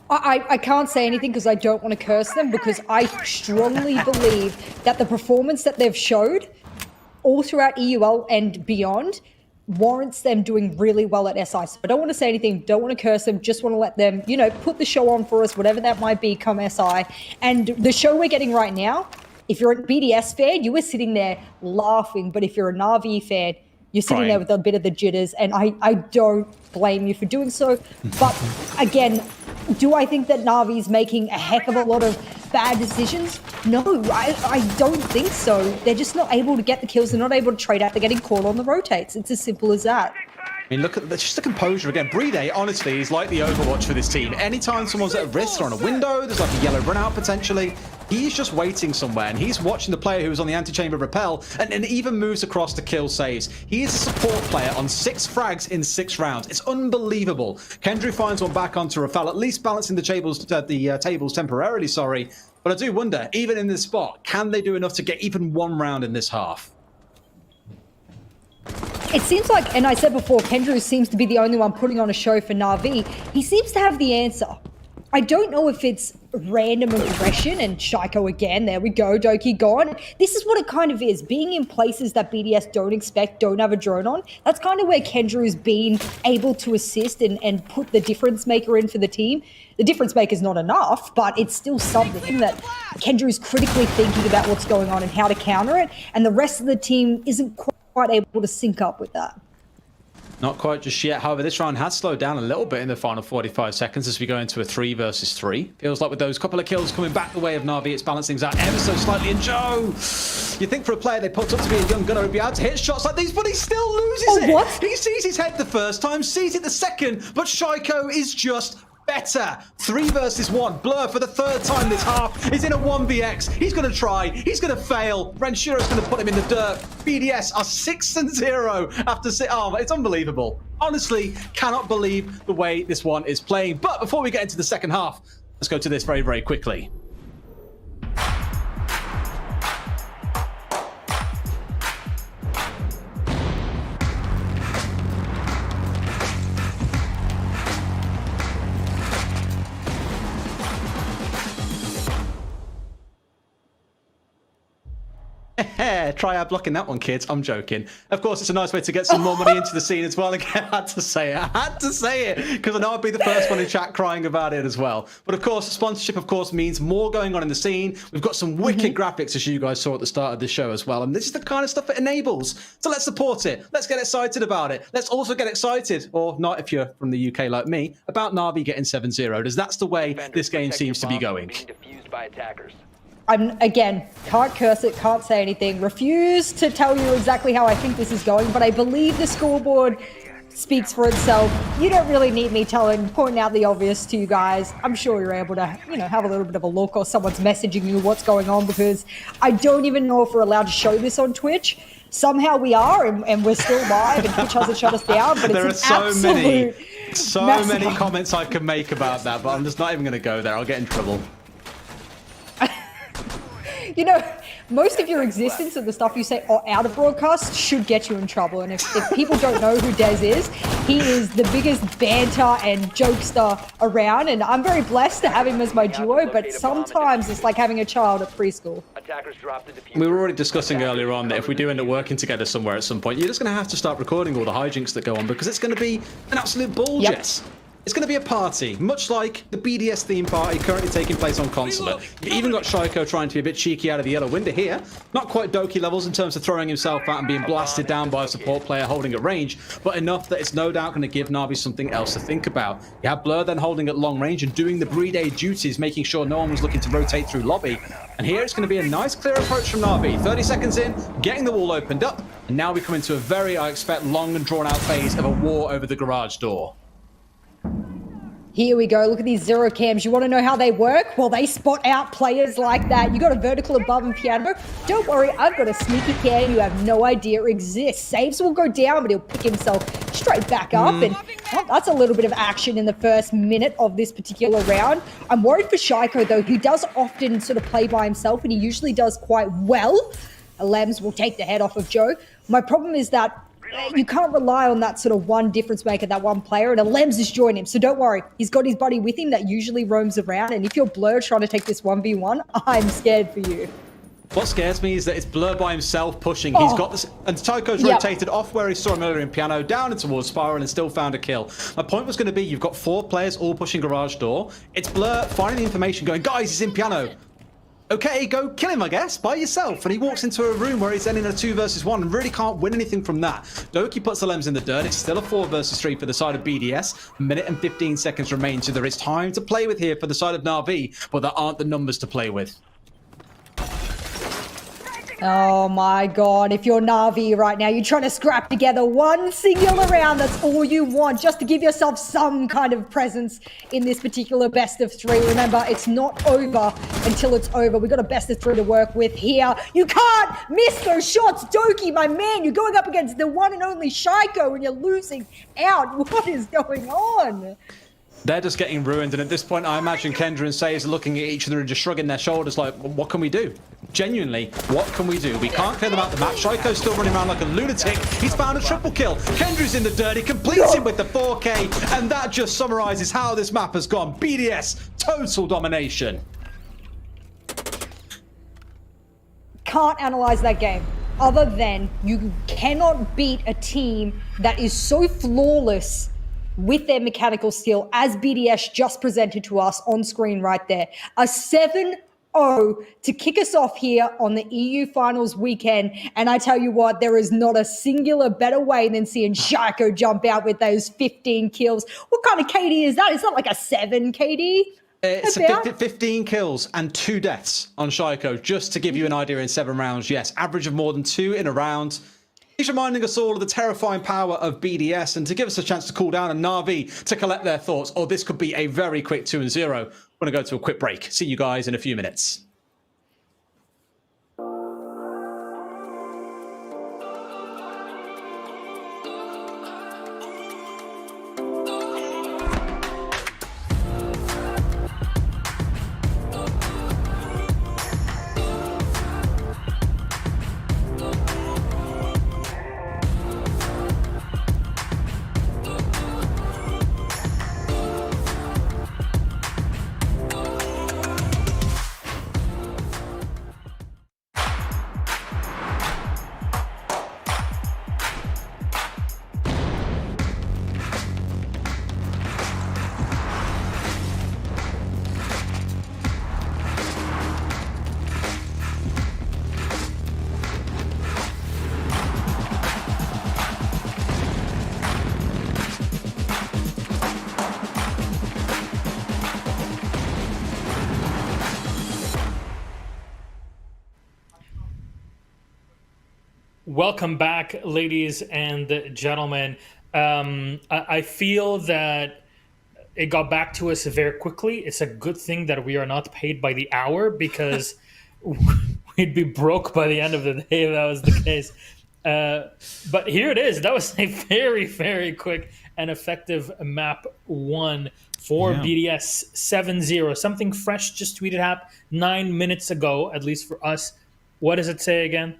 I can't say anything because I don't want to curse them, because I strongly believe that the performance that they've showed all throughout EUL and beyond warrants them doing really well at SI. So I don't want to say anything, don't want to curse them, just want to let them, you know, put the show on for us, whatever that might be, come SI. And the show we're getting right now, if you're a BDS fan, you were sitting there laughing, but if you're a Na'Vi fan, you're sitting there with a bit of the jitters, and I don't blame you for doing so. But again, do I think that Na'Vi's making a heck of a lot of bad decisions? No, I don't think so. They're just not able to get the kills. They're not able to trade out. They're getting caught on the rotates. It's as simple as that. I mean, look at just the composure again. BDS, honestly, is like the Overwatch for this team. Anytime someone's at a wrist or on a window, there's like a yellow run out potentially. He's just waiting somewhere, and he's watching the player who's on the anti-chamber repel, and even moves across to kill saves. He is a support player on 6 frags in 6 rounds. It's unbelievable. Kendry finds one back onto Rafael, at least balancing the tables temporarily, sorry. But I do wonder, even in this spot, can they do enough to get even 1 round in this half? It seems like, and I said before, Kendry seems to be the only one putting on a show for Na'Vi. He seems to have the answer. I don't know if it's random aggression, and Shaiko again, there we go, Doki gone. This is what it kind of is, being in places that BDS don't expect, don't have a drone on. That's kind of where Kendry's been able to assist and put the difference maker in for the team. The difference maker's not enough, but it's still something that Kendry's critically thinking about what's going on and how to counter it, and the rest of the team isn't quite able to sync up with that. Not quite just yet. However, this round has slowed down a little bit in the final 45 seconds as we go into a 3 versus 3. Feels like with those couple of kills coming back the way of Na'Vi, it's balanced things out ever so slightly. And Joe, you think for a player they put up to be a young gunner, he'd be able to hit shots like these, but he still loses it. What? He sees his head the first time, sees it the second, but Shaiko is just better. 3 versus 1. Blur for the 3rd time this half is in a 1vx. He's going to try. He's going to fail. Renshira's going to put him in the dirt. BDS are 6-0 after oh, it's unbelievable. Honestly, cannot believe the way this one is playing. But before we get into the second half, let's go to this very, very quickly. Try out blocking that one, kids. I'm joking. Of course, it's a nice way to get some more money into the scene as well. Again, I had to say it because I know I'd be the first one in chat crying about it as well. But of course, sponsorship, of course, means more going on in the scene. We've got some wicked graphics, as you guys saw at the start of this show as well. And this is the kind of stuff it enables. So let's support it. Let's get excited about it. Let's also get excited, or not if you're from the UK like me, about Na'Vi getting 7-0, as that's the way this game seems to be going. Being defused by attackers. Again, can't curse it, can't say anything, refuse to tell you exactly how I think this is going, but I believe the scoreboard speaks for itself. You don't really need me pointing out the obvious to you guys. I'm sure you're able to, you know, have a little bit of a look, or someone's messaging you what's going on, because I don't even know if we're allowed to show this on Twitch. Somehow we are, and we're still live, and Twitch hasn't shut us down, but there it's are so many comments I can make about that, but I'm just not even going to go there. I'll get in trouble. You know, most of your existence and the stuff you say out of broadcast should get you in trouble. And if people don't know who Des is, he is the biggest banter and jokester around. And I'm very blessed to have him as my duo, but sometimes it's like having a child at preschool. Attackers dropped the diffuser. We were already discussing earlier on that if we do end up working together somewhere at some point, you're just going to have to start recording all the hijinks that go on, because it's going to be an absolute ball, Jess. It's going to be a party, much like the BDS theme party currently taking place on Consulate. You've even got Shaiko trying to be a bit cheeky out of the yellow window here. Not quite Doki levels in terms of throwing himself out and being blasted down by a support player holding at range, but enough that it's no doubt going to give Na'Vi something else to think about. You have Blur then holding at long range and doing the BDS duties, making sure no one was looking to rotate through lobby. And here it's going to be a nice clear approach from Na'Vi. 30 seconds in, getting the wall opened up, and now we come into a very, I expect, long and drawn out phase of a war over the garage door. Here we go. Look at these zero cams. You want to know how they work? Well, they spot out players like that. You got a vertical above and piano. Don't worry, I've got a sneaky cam you have no idea exists. Saves will go down, but he'll pick himself straight back up. And well, that's a little bit of action in the first minute of this particular round. I'm worried for Shaiko, though. He does often sort of play by himself, and he usually does quite well. Lems will take the head off of Joe. My problem is that you can't rely on that sort of one difference maker, that one player, and Lems is joining him. So don't worry. He's got his buddy with him that usually roams around. And if you're Blur trying to take this 1v1, I'm scared for you. What scares me is that it's Blur by himself pushing. He's got this, and Tycho's rotated off where he saw him earlier in piano, down and towards Spiral, and still found a kill. My point was going to be, you've got 4 players all pushing garage door. It's Blur finding the information, going, guys, he's in piano. Okay, go kill him, I guess, by yourself. And he walks into a room where he's then in a 2 versus 1 and really can't win anything from that. Doki puts the Lems in the dirt. It's still a 4 versus 3 for the side of BDS. A minute and 15 seconds remain, so there is time to play with here for the side of Na'Vi, but there aren't the numbers to play with. Oh my god, if you're Na'Vi right now, you're trying to scrap together one singular round, that's all you want, just to give yourself some kind of presence in this particular best of 3. Remember, it's not over until it's over. We've got a best of 3 to work with here. You can't miss those shots, Doki, my man. You're going up against the one and only Shaiko and you're losing out. What is going on? They're just getting ruined, and at this point, I imagine Kendra and Sayers are looking at each other and just shrugging their shoulders like, what can we do? Genuinely, what can we do? We can't clear them out the map. Shaiko's still running around like a lunatic. He's found a triple kill. Kendra's in the dirt. He completes it with the 4K, and that just summarizes how this map has gone. BDS, total domination. Can't analyze that game other than you cannot beat a team that is so flawless with their mechanical skill as BDS just presented to us on screen right there. A 7-0 to kick us off here on the EU Finals weekend. And I tell you what, there is not a singular better way than seeing Shaiko jump out with those 15 kills. What kind of KD is that? Is that like a 7 KD? It's a 15 kills and 2 deaths on Shaiko, just to give you an idea in 7 rounds. Yes, average of more than 2 in a round. He's reminding us all of the terrifying power of BDS, and to give us a chance to cool down and Na'Vi to collect their thoughts, or this could be a very quick 2-0. We're going to go to a quick break. See you guys in a few minutes. Welcome back, ladies and gentlemen. I feel that it got back to us very quickly. It's a good thing that we are not paid by the hour, because we'd be broke by the end of the day if that was the case. But here it is. That was a very, very quick and effective map 1 for BDS 7-0. Something fresh just tweeted out 9 minutes ago, at least for us. What does it say again?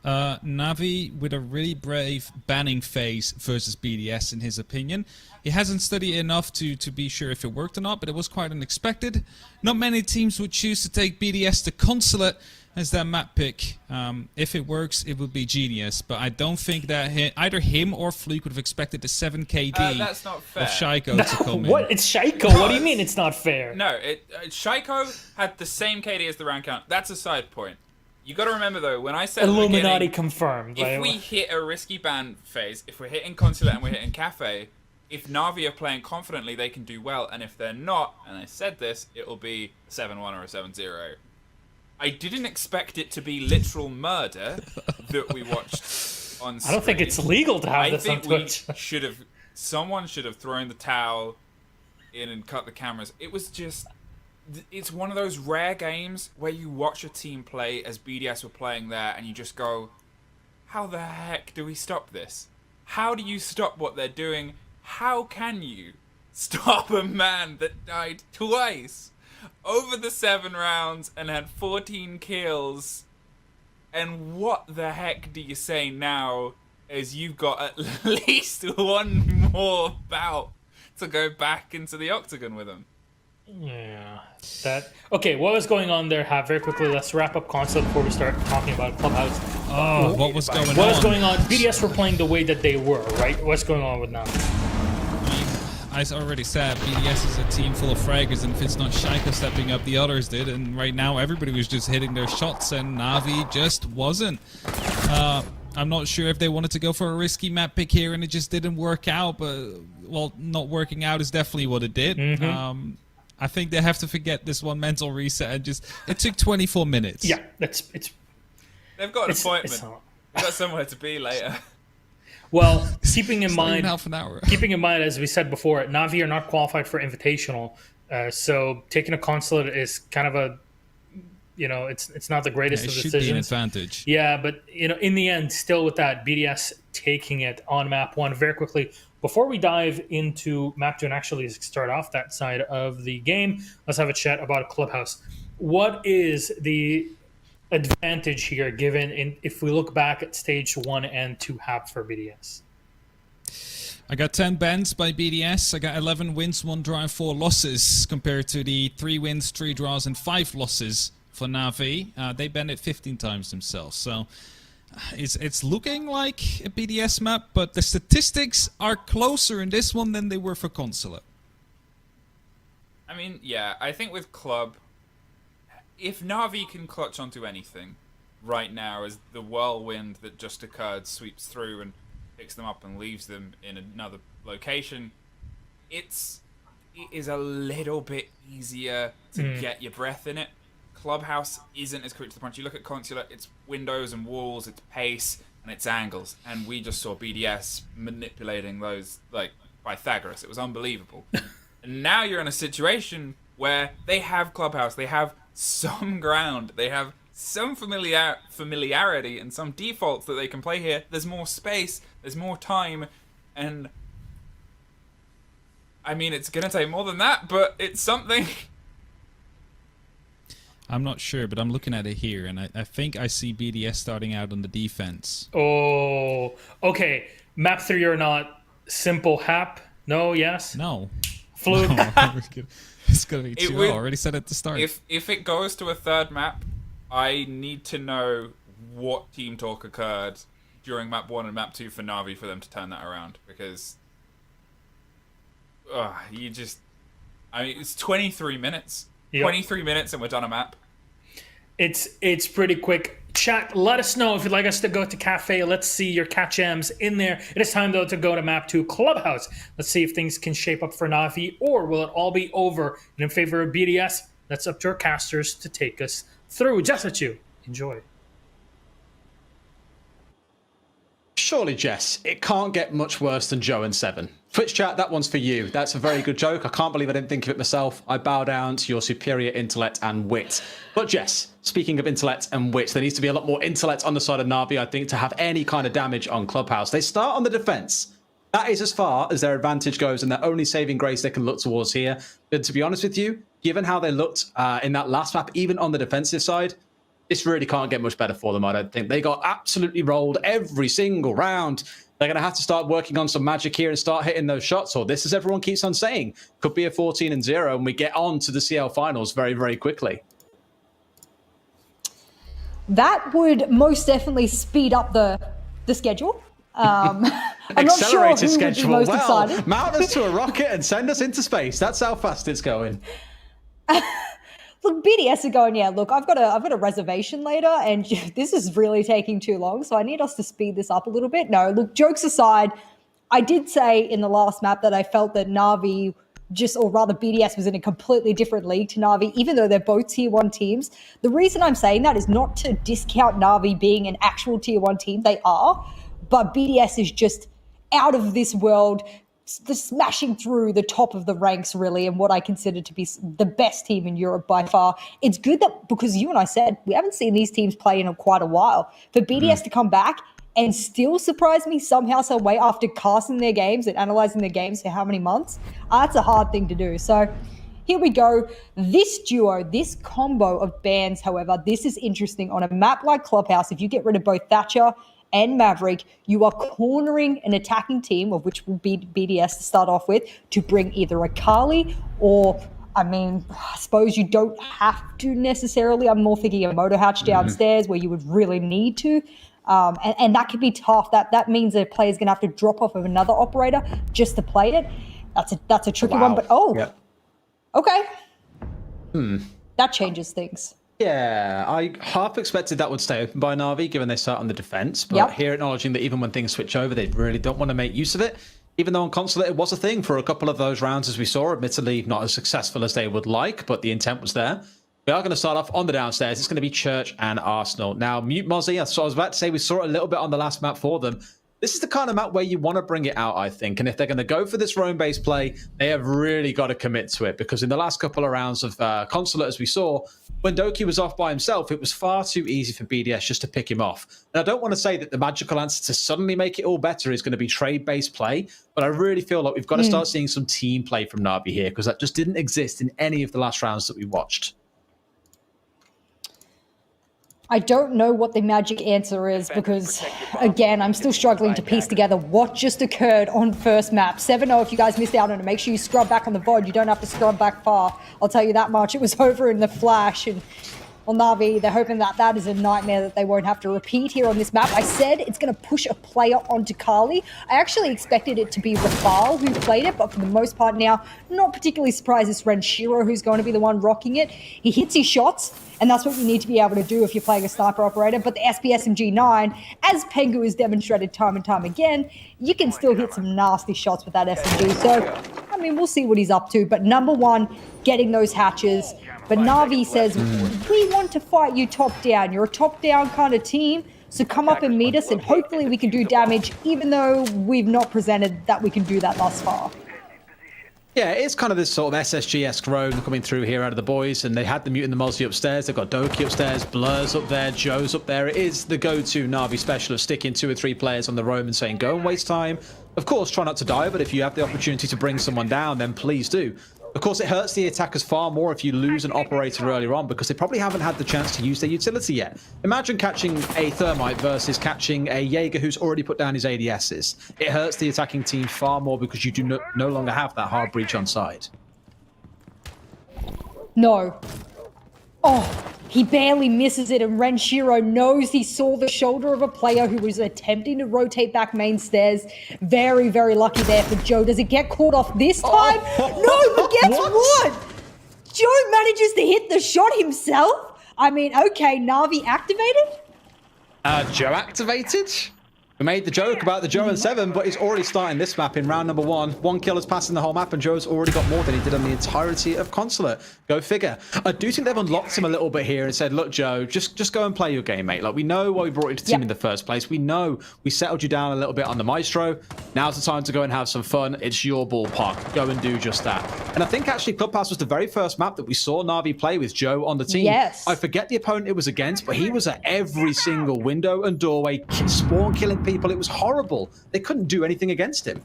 Navi with a really brave banning phase versus BDS, in his opinion. He hasn't studied enough to be sure if it worked or not, but it was quite unexpected. Not many teams would choose to take BDS to Consulate as their map pick. If it works, it would be genius, but I don't think that either him or Fluke would have expected the 7 KD that's not fair. of Shaiko to come in. What? It's Shaiko. What do you mean it's not fair? No, Shaiko had the same KD as the round count. That's a side point. You got to remember, though, when I said Illuminati confirmed. If we hit a risky ban phase, if we're hitting Consulate and we're hitting Kafe, if Na'Vi are playing confidently, they can do well. And if they're not, and I said this, it will be a 7-1 or a 7-0. I didn't expect it to be literal murder that we watched on screen. I don't think it's legal to have this on Twitch. Someone should have thrown the towel in and cut the cameras. It was just, it's one of those rare games where you watch a team play as BDS were playing there and you just go, how the heck do we stop this? How do you stop what they're doing? How can you stop a man that died twice over the 7 rounds and had 14 kills? And what the heck do you say now as you've got at least one more bout to go back into the octagon with him? Yeah. Okay, what was going on there, Hap? Very quickly, let's wrap up Consulate before we start talking about Clubhouse. Oh, what was going on? What was going on? BDS were playing the way that they were, right? What's going on with Navi? I already said, BDS is a team full of fraggers, and if it's not Shaika stepping up, the others did, and right now everybody was just hitting their shots, and Navi just wasn't. I'm not sure if they wanted to go for a risky map pick here, and it just didn't work out, but, well, not working out is definitely what it did. Mm-hmm. I think they have to forget this one mental reset, and just, it took 24 minutes. Yeah, they've got an appointment. They've got somewhere to be later. Well, keeping in mind, half an hour. Keeping in mind, as we said before, Navi are not qualified for Invitational, so taking a Consulate is kind of a, it's not the greatest of decisions. It should be an advantage. Yeah, but in the end, still with that, BDS taking it on map 1 very quickly. Before we dive into map 2 and actually start off that side of the game, let's have a chat about Clubhouse. What is the advantage here, given if we look back at stage 1 and 2 Hap for BDS? I got 10 bans by BDS. I got 11 wins, 1 draw, and 4 losses, compared to the 3 wins, 3 draws, and 5 losses for Navi. They banned it 15 times themselves. So it's looking like a BDS map, but the statistics are closer in this one than they were for Consulate. I mean, yeah, I think with Club, if Navi can clutch onto anything right now as the whirlwind that just occurred sweeps through and picks them up and leaves them in another location, it is a little bit easier to get your breath in it. Clubhouse isn't as quick to the punch. You look at Consulate, it's windows and walls, it's pace, and it's angles. And we just saw BDS manipulating those like Pythagoras. It was unbelievable. And now you're in a situation where they have Clubhouse, they have some ground, they have some familiarity and some defaults that they can play here. There's more space, there's more time, and I mean, it's going to take more than that, but it's something. I'm not sure, but I'm looking at it here, and I think I see BDS starting out on the defense. Oh, okay. Map 3 or not, simple Hap? No, yes? No. Fluke? No, it's going to be too low. I already said at the start. If it goes to a 3rd map, I need to know what team talk occurred during map 1 and map 2 for Navi for them to turn that around, because I mean, it's 23 minutes. Yep. 23 minutes and we're done a map. It's pretty quick. Chat, let us know if you'd like us to go to Kafe. Let's see your catch-ams in there. It is time, though, to go to map 2 Clubhouse. Let's see if things can shape up for Navi, or will it all be over and in favor of BDS? That's up to our casters to take us through. Just at you. Enjoy. Surely, Jess, it can't get much worse than Joe and 7. Twitch chat, that one's for you. That's a very good joke. I can't believe I didn't think of it myself. I bow down to your superior intellect and wit. But Jess, speaking of intellect and wit, there needs to be a lot more intellect on the side of Navi, I think, to have any kind of damage on Clubhouse. They start on the defense. That is as far as their advantage goes, and their only saving grace they can look towards here. But to be honest with you, given how they looked in that last map, even on the defensive side, this really can't get much better for them, I don't think. They got absolutely rolled every single round. They're going to have to start working on some magic here and start hitting those shots, or this, as everyone keeps on saying, could be a 14-0, and we get on to the CL finals very, very quickly. That would most definitely speed up the schedule. I'm not sure who would be most excited. Mount us to a rocket and send us into space. That's how fast it's going. Look, BDS are going, yeah, look, I've got a reservation later, and this is really taking too long, so I need us to speed this up a little bit. No, look, jokes aside, I did say in the last map that I felt that Navi or rather BDS was in a completely different league to Navi, even though they're both tier 1 teams. The reason I'm saying that is not to discount Navi being an actual tier 1 team. They are, but BDS is just out of this world, smashing through the top of the ranks, really, and what I consider to be the best team in Europe by far. It's good that, because you and I said we haven't seen these teams play in quite a while, for BDS to come back and still surprise me somehow, some way, after casting their games and analyzing their games for how many months, that's a hard thing to do. So here we go. This duo, this combo of bans, however, this is interesting. On a map like Clubhouse, if you get rid of both Thatcher and Maverick, you are cornering an attacking team, of which will be BDS to start off with, to bring either a Kali or, I mean, I suppose you don't have to necessarily. I'm more thinking a motor hatch downstairs where you would really need to. And that could be tough. That means a player's going to have to drop off of another operator just to play it. That's a tricky one. But okay. That changes things. Yeah, I half expected that would stay open by Na'Vi, given they start on the defense. But here acknowledging that even when things switch over, they really don't want to make use of it. Even though on Consulate it was a thing for a couple of those rounds, as we saw, admittedly not as successful as they would like, but the intent was there. We are going to start off on the downstairs. It's going to be Church and Arsenal. Now, Mute Mozzie, so I was about to say we saw it a little bit on the last map for them. This is the kind of map where you want to bring it out, I think. And if they're going to go for this roam-based play, they have really got to commit to it. Because in the last couple of rounds of Consulate, as we saw, when Doki was off by himself, it was far too easy for BDS just to pick him off. And I don't want to say that the magical answer to suddenly make it all better is going to be trade-based play, but I really feel like we've got to start seeing some team play from Na'Vi here, because that just didn't exist in any of the last rounds that we watched. I don't know what the magic answer is because, again, I'm still struggling to piece together what just occurred on first map. 7-0, if you guys missed out on it, make sure you scrub back on the VOD. You don't have to scrub back far. I'll tell you that much. It was over in the flash. And on Na'Vi, they're hoping that that is a nightmare that they won't have to repeat here on this map. I said it's going to push a player onto Kali. I actually expected it to be Rafal who played it, but for the most part now, not particularly surprised it's Renshiro who's going to be the one rocking it. He hits his shots, and that's what you need to be able to do if you're playing a sniper operator. But the SPS MG9, as Pengu has demonstrated time and time again, you can still hit some nasty shots with that SMG. So, I mean, we'll see what he's up to. But number one, getting those hatches. But Na'Vi says, we want to fight you top down. You're a top down kind of team. So come up and meet us, and hopefully we can do damage, even though we've not presented that we can do that thus far. Yeah, it's kind of this sort of SSG-esque roam coming through here out of the boys, and they had the Mute and the Mozzie upstairs. They've got Doki upstairs, Blur's up there, Joe's up there. It is the go-to Na'Vi special of sticking 2 or 3 players on the roam and saying, go and waste time. Of course, try not to die, but if you have the opportunity to bring someone down, then please do. Of course, it hurts the attackers far more if you lose an operator earlier on, because they probably haven't had the chance to use their utility yet. Imagine catching a Thermite versus catching a Jaeger who's already put down his ADSs. It hurts the attacking team far more because you do no longer have that hard breach on side. No. Oh, he barely misses it, and Renshiro knows he saw the shoulder of a player who was attempting to rotate back main stairs. Very, very lucky there for Joe. Does it get caught off this time? No, but guess what? Joe manages to hit the shot himself. I mean, okay, Na'Vi activated? Joe activated? We made the joke about the Joe and 7, but he's already starting this map in round number 1. 1 kill has passed in the whole map, and Joe's already got more than he did on the entirety of Consulate. Go figure. I do think they've unlocked him a little bit here and said, look, Joe, just go and play your game, mate. Like, we know why we brought you to the team in the first place. We know we settled you down a little bit on the Maestro. Now's the time to go and have some fun. It's your ballpark. Go and do just that. And I think, actually, Clubhouse was the very first map that we saw Na'Vi play with Joe on the team. Yes. I forget the opponent it was against, but he was at every single window and doorway, spawn killing people. It was horrible. They couldn't do anything against him.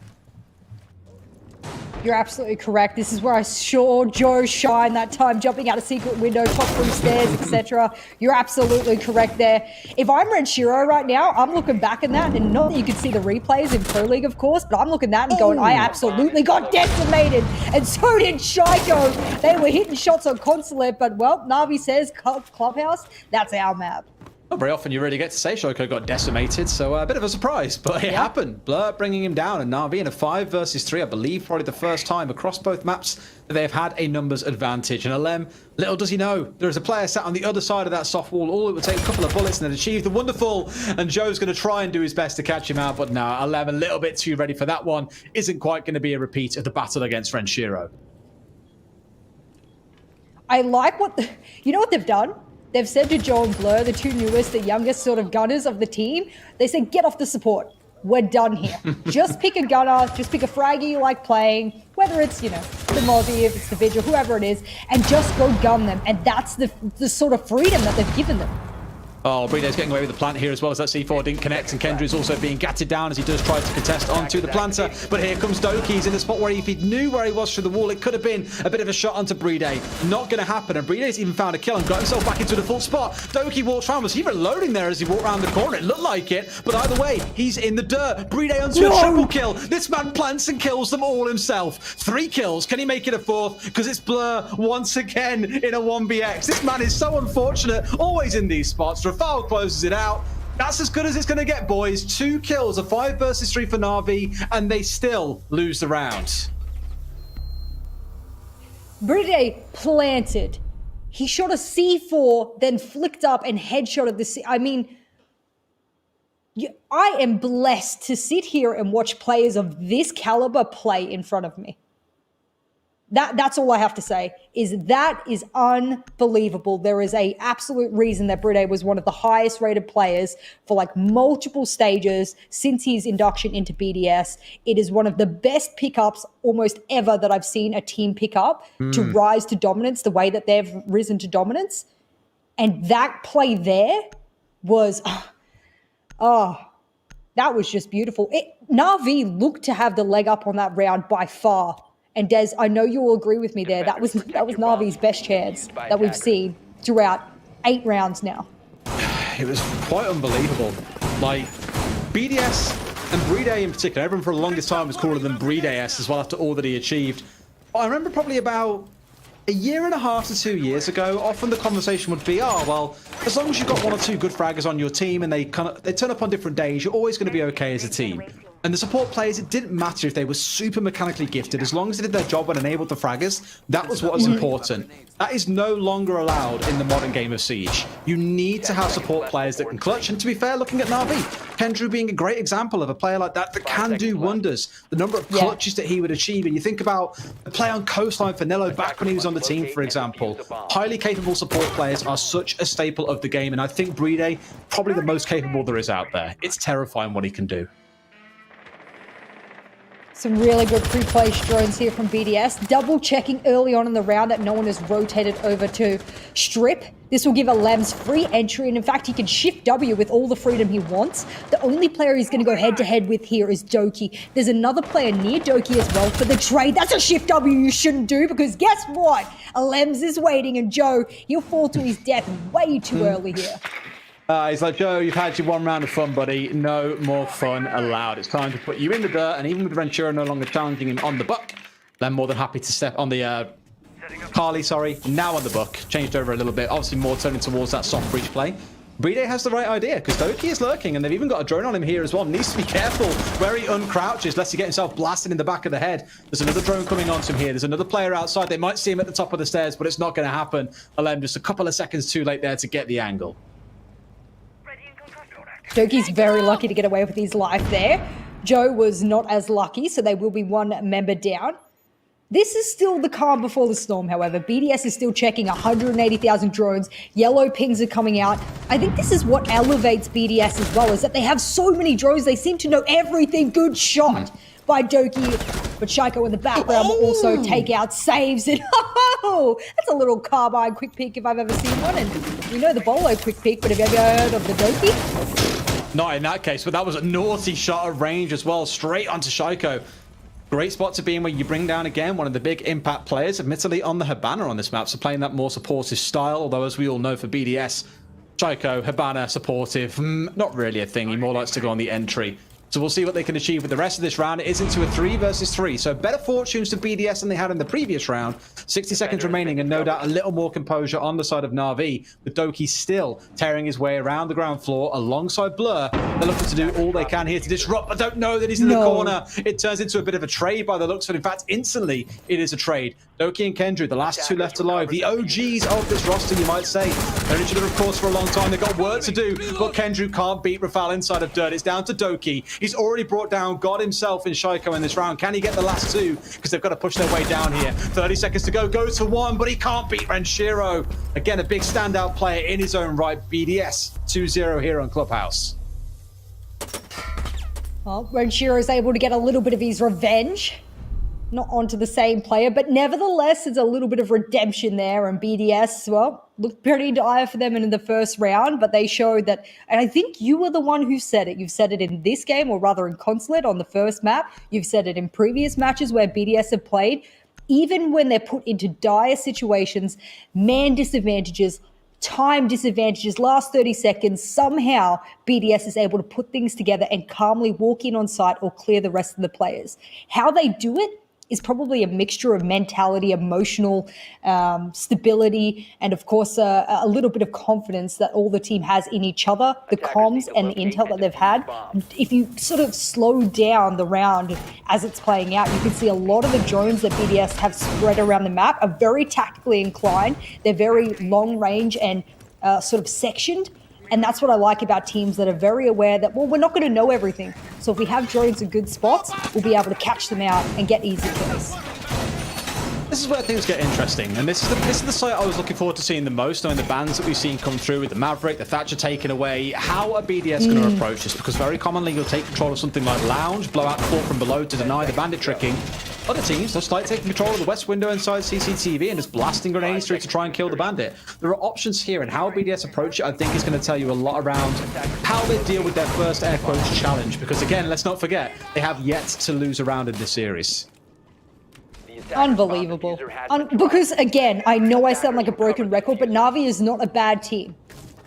You're absolutely correct. This is where I saw Joe shine that time, jumping out a secret window, top 3 stairs, etc. You're absolutely correct there. If I'm Renshiro right now, I'm looking back at that, and not that you can see the replays in Pro League, of course, but I'm looking at that and going, I absolutely got decimated. And so did Shiko. They were hitting shots on Consulate, but, well, Na'Vi says, Clubhouse, that's our map. Not very often you really get to say Shoko got decimated, so a bit of a surprise, but it happened. Blur bringing him down, and Na'Vi in a 5 versus 3, I believe probably the first time across both maps that they've had a numbers advantage. And Alem, little does he know, there is a player sat on the other side of that soft wall. All it would take a couple of bullets and then achieve the wonderful, and Joe's going to try and do his best to catch him out, but no, Alem a little bit too ready for that one. Isn't quite going to be a repeat of the battle against Renshiro. I like you know what they've done? They've said to Joe and Blur, the 2 newest, the youngest sort of gunners of the team, they said, get off the support. we're done here. Just pick a gunner, just pick a fragger you like playing, whether it's, the Mozzie, if it's the Vigil, whoever it is, and just go gun them. And that's the sort of freedom that they've given them. Oh, Bride's getting away with the plant here as well as that C4 didn't connect, and Kendry's also being gatted down as he does try to contest onto the planter. But here comes Doki. He's in a spot where if he knew where he was through the wall, it could have been a bit of a shot onto Bride. Not going to happen, and Bride's even found a kill and got himself back into the full spot. Doki walks around. Was he reloading there as he walked around the corner? It looked like it, but either way, he's in the dirt. Bride onto a triple kill. This man plants and kills them all himself. 3 kills. Can he make it a 4th? Because it's Blur once again in a 1vx. This man is so unfortunate. Always in these spots. Rafal closes it out. That's as good as it's going to get, boys. 2 kills, a 5 versus 3 for Na'Vi, and they still lose the round. Bride planted. He shot a C4, then flicked up and headshotted the C. I mean, I am blessed to sit here and watch players of this caliber play in front of me. That's all I have to say, is that is unbelievable. There is a absolute reason that Bride was one of the highest rated players for like multiple stages since his induction into BDS. It is one of the best pickups almost ever that I've seen a team pick up to rise to dominance the way that they've risen to dominance. And that play there was, that was just beautiful. Na'Vi looked to have the leg up on that round by far. And Des, I know you will agree with me there. That was Na'Vi's best chance that we've seen throughout 8 rounds now. It was quite unbelievable. Like, BDS and Bride in particular, everyone for the longest time was calling them Bride-S as well after all that he achieved. But I remember probably about a year and a half to 2 years ago, often the conversation would be, well, as long as you've got 1 or 2 good fraggers on your team and they turn up on different days, you're always going to be okay as a team. And the support players, it didn't matter if they were super mechanically gifted. As long as they did their job and enabled the fraggers, that was what was important. That is no longer allowed in the modern game of Siege. You need to have support players that can clutch. And to be fair, looking at Na'Vi, Kendry being a great example of a player like that can do wonders. The number of clutches that he would achieve. And you think about the play on Coastline for Nilo back when he was on the team, for example. Highly capable support players are such a staple of the game. And I think Bride, probably the most capable there is out there. It's terrifying what he can do. Some really good pre-play drones here from BDS. Double checking early on in the round that no one has rotated over to strip. This will give a Lems free entry, and in fact, he can shift W with all the freedom he wants. The only player he's going to go head-to-head with here is Doki. There's another player near Doki as well for the trade. That's a shift W you shouldn't do, because guess what? A Lems is waiting, and Joe, he'll fall to his death way too early here. He's like, Joe, you've had your 1 round of fun, buddy. No more fun allowed. It's time to put you in the dirt, and even with Vincere no longer challenging him on the buck, they're more than happy to step on the Carly, now on the buck. Changed over a little bit. Obviously more turning towards that soft breach play. Bride has the right idea, because Doki is lurking, and they've even got a drone on him here as well. Needs to be careful where he uncrouches, lest he get himself blasted in the back of the head. There's another drone coming onto him here. There's another player outside. They might see him at the top of the stairs, but it's not going to happen. Alem just a couple of seconds too late there to get the angle. Doki's very lucky to get away with his life there. Joe was not as lucky, so they will be 1 member down. This is still the calm before the storm, however. BDS is still checking 180,000 drones. Yellow pings are coming out. I think this is what elevates BDS as well, is that they have so many drones, they seem to know everything. Good shot by Doki. But Shaiko in the background will also take out saves. And that's a little carbine quick peek if I've ever seen one. And we know the Bolo quick peek, but have you ever heard of the Doki? Not in that case, but that was a naughty shot of range as well, straight onto Shaiko. Great spot to be in where you bring down again one of the big impact players, admittedly on the Hibana on this map, so playing that more supportive style, although as we all know for BDS, Shaiko, Hibana, supportive, not really a thing. He more likes to go on the entry. So we'll see what they can achieve with the rest of this round. It is into a 3 versus 3. So better fortunes to BDS than they had in the previous round. 60 seconds remaining and no doubt a little more composure on the side of Na'Vi. With Doki still tearing his way around the ground floor alongside Blur. They're looking to do all they can here to disrupt. I don't know that he's in the corner. It turns into a bit of a trade by the looks of it. In fact, instantly it is a trade. Doki and Kendry, the last 2 left alive. The OGs of this roster, you might say. Known each other, of course, for a long time. They've got work to do, but Kendry can't beat Rafal inside of dirt. It's down to Doki. He's already brought down God himself in Shaiko in this round. Can he get the last 2? Because they've got to push their way down here. 30 seconds to go. Goes to 1, but he can't beat Vincere. Again, a big standout player in his own right. BDS 2-0 here on Clubhouse. Well, Vincere is able to get a little bit of his revenge. Not onto the same player, but nevertheless, there's a little bit of redemption there. And BDS, well, looked pretty dire for them in the first round, but they showed that, and I think you were the one who said it. You've said it in this game, or rather in Consulate on the first map. You've said it in previous matches where BDS have played. Even when they're put into dire situations, man disadvantages, time disadvantages, last 30 seconds, somehow BDS is able to put things together and calmly walk in on site or clear the rest of the players. How they do it is probably a mixture of mentality, emotional stability, and of course a little bit of confidence that all the team has in each other, the comms and the intel that they've had. If you sort of slow down the round as it's playing out, you can see a lot of the drones that BDS have spread around the map are very tactically inclined. They're very long range and sort of sectioned. And that's what I like about teams that are very aware that, well, we're not going to know everything. So if we have drones in good spots, we'll be able to catch them out and get easy kills. This is where things get interesting, and this is the site I was looking forward to seeing the most, knowing the bans that we've seen come through with the Maverick, the Thatcher taken away. How are BDS going to approach this? Because very commonly you'll take control of something like Lounge, blow out the floor from below to deny the bandit tricking. Other teams just like taking control of the west window inside CCTV and just blasting grenades through to try and kill the bandit. There are options here, and how BDS approach it, I think, is going to tell you a lot around how they deal with their first air quotes challenge. Because again, let's not forget, they have yet to lose a round in this series. Unbelievable. Because again, I know I sound like a broken record, but Na'Vi is not a bad team.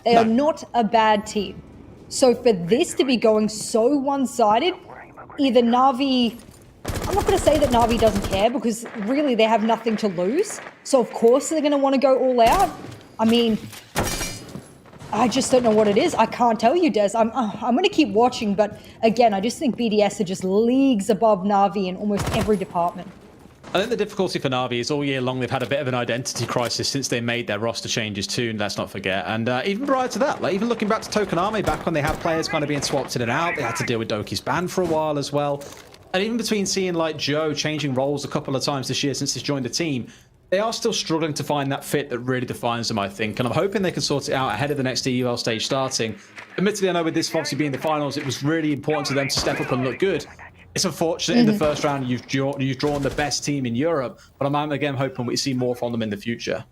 They are not a bad team. So for this to be going so one-sided, either Na'Vi... I'm not going to say that Na'Vi doesn't care, because really they have nothing to lose. So of course they're going to want to go all out. I mean, I just don't know what it is. I can't tell you, Des. I'm going to keep watching, but again, I just think BDS are just leagues above Na'Vi in almost every department. I think the difficulty for Na'Vi is all year long they've had a bit of an identity crisis since they made their roster changes too, let's not forget. And even prior to that, like even looking back to Tokonami, back when they had players kind of being swapped in and out, they had to deal with Doki's ban for a while as well. And even between seeing like Joe changing roles a couple of times this year since he's joined the team, they are still struggling to find that fit that really defines them, I think. And I'm hoping they can sort it out ahead of the next EUL stage starting. Admittedly, I know with this obviously being the finals, it was really important to them to step up and look good. It's unfortunate in the first round you've drawn the best team in Europe, but I'm again hoping we see more from them in the future.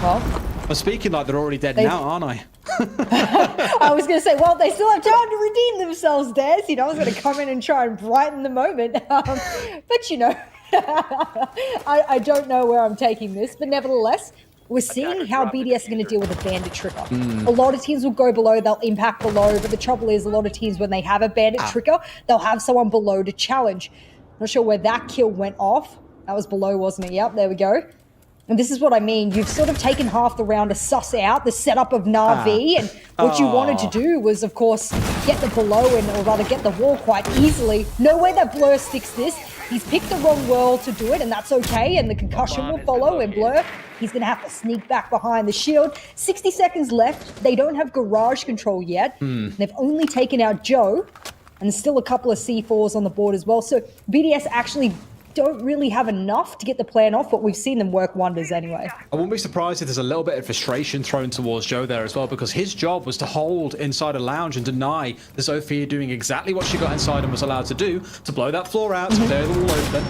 Well, I'm speaking like they're already dead now, aren't I? I was going to say, well, they still have time to redeem themselves, Des. You know, I was going to come in and try and brighten the moment. But, you know, I don't know where I'm taking this. But nevertheless, we're seeing how BDS are going to deal with a bandit trigger. A lot of teams will go below, they'll impact below. But the trouble is, a lot of teams, when they have a bandit trigger, they'll have someone below to challenge. Not sure where that kill went off. That was below, wasn't it? Yep, there we go. And this is what I mean. You've sort of taken half the round to suss out the setup of Na'Vi, and what you wanted to do was, of course, get the below in, or rather get the wall quite easily. No way that Blur sticks this. He's picked the wrong world to do it, and that's okay, and the concussion will follow, and Blur, he's going to have to sneak back behind the shield. 60 seconds left. They don't have garage control yet. They've only taken out Joe, and there's still a couple of C4s on the board as well. So BDS actually don't really have enough to get the plan off, but we've seen them work wonders anyway. I wouldn't be surprised if there's a little bit of frustration thrown towards Joe there as well, because his job was to hold inside a lounge and deny the Zofia doing exactly what she got inside and was allowed to do, to blow that floor out, to clear the wall open.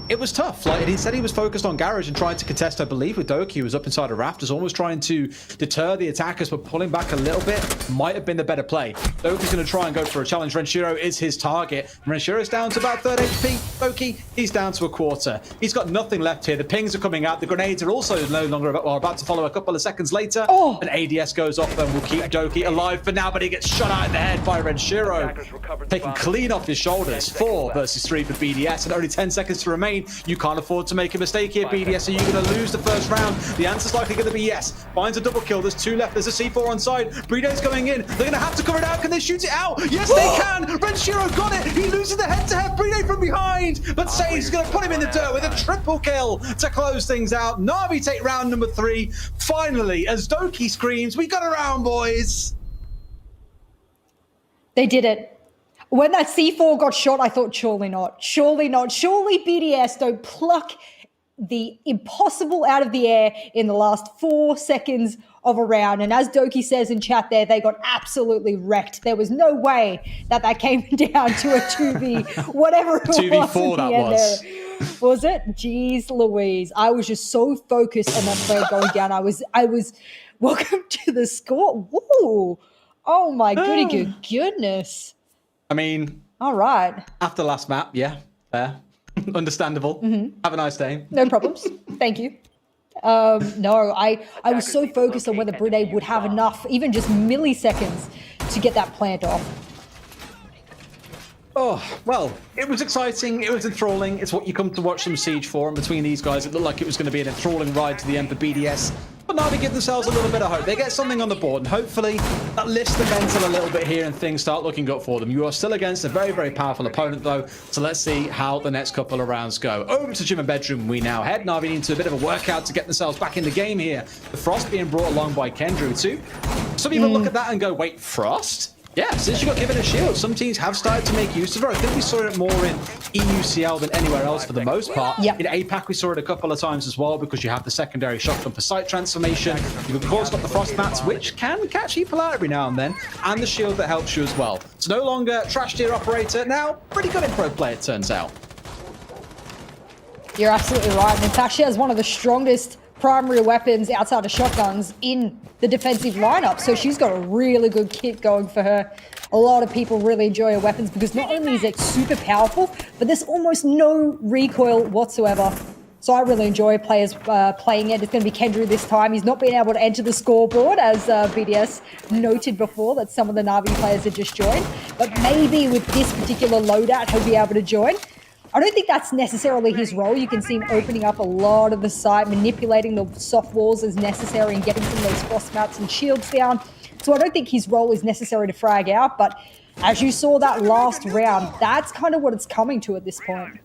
It was tough. Like, he said he was focused on garage and trying to contest, I believe, with Doki, who was up inside a rafters, almost trying to deter the attackers, but pulling back a little bit might have been the better play. Doki's going to try and go for a challenge. Renshiro is his target. Renshiro's down to about 3rd HP. Doki, he's down to a quarter. He's got nothing left here. The pings are coming out. The grenades are also no longer about to follow a couple of seconds later. An ADS goes off and will keep Doki alive for now, but he gets shot out in the head by Renshiro. Taken clean off his shoulders. 4 versus 3 for BDS, and only 10 seconds to remain. You can't afford to make a mistake here, BDS. Are you going to lose the first round? The answer's likely going to be yes. Finds a double kill. There's 2 left. There's a C4 on side. Bride's going in. They're going to have to cover it out. Can they shoot it out? Yes, they can. Renshiro got it. He loses the head-to-head. Bride from behind. But Sage's going to put him in the dirt with a triple kill to close things out. Na'Vi take round number 3. Finally, as Doki screams, we got a round, boys. They did it. When that C4 got shot, I thought, surely not. Surely not. Surely BDS don't pluck the impossible out of the air in the last 4 seconds of a round. And as Doki says in chat there, they got absolutely wrecked. There was no way that came down to a 2v, whatever it was. 2v4 that was. Was it? Jeez Louise. I was just so focused on that play going down. I was, welcome to the score. Woo. Oh my goodness. I mean. All right. After last map, yeah, fair. Understandable. Have a nice day. No problems. Thank you. No, I was so focused on whether Brunei would have enough, even just milliseconds, to get that plant off. Oh, well, it was exciting. It was enthralling. It's what you come to watch some Siege for. And between these guys, it looked like it was going to be an enthralling ride to the end for BDS. But now they give themselves a little bit of hope. They get something on the board, and hopefully that lifts the mental a little bit here and things start looking up for them. You are still against a very, very powerful opponent, though. So let's see how the next couple of rounds go. Over to gym and bedroom we now head. Navi into a bit of a workout to get themselves back in the game here. The Frost being brought along by Kendrew, too. Some people look at that and go, wait, Frost? Yeah, since you got given a shield, some teams have started to make use of her. I think we saw it more in EUCL than anywhere else for the most part. Yep. In APAC, we saw it a couple of times as well because you have the secondary shotgun for sight transformation. You've, of course, got the frost mats, which can catch people out every now and then, and the shield that helps you as well. It's no longer trash tier operator, now pretty good in pro play, it turns out. You're absolutely right. And in fact, she has one of the strongest primary weapons outside of shotguns in the defensive lineup. So she's got a really good kit going for her. A lot of people really enjoy her weapons because not only is it super powerful, but there's almost no recoil whatsoever. So I really enjoy players playing it. It's going to be Kendrew this time. He's not been able to enter the scoreboard, as BDS noted before, that some of the Na'Vi players had just joined. But maybe with this particular loadout, he'll be able to join. I don't think that's necessarily his role. You can see him opening up a lot of the site, manipulating the soft walls as necessary and getting some of those frost mats and shields down. So I don't think his role is necessary to frag out, but as you saw that last round, that's kind of what it's coming to at this point.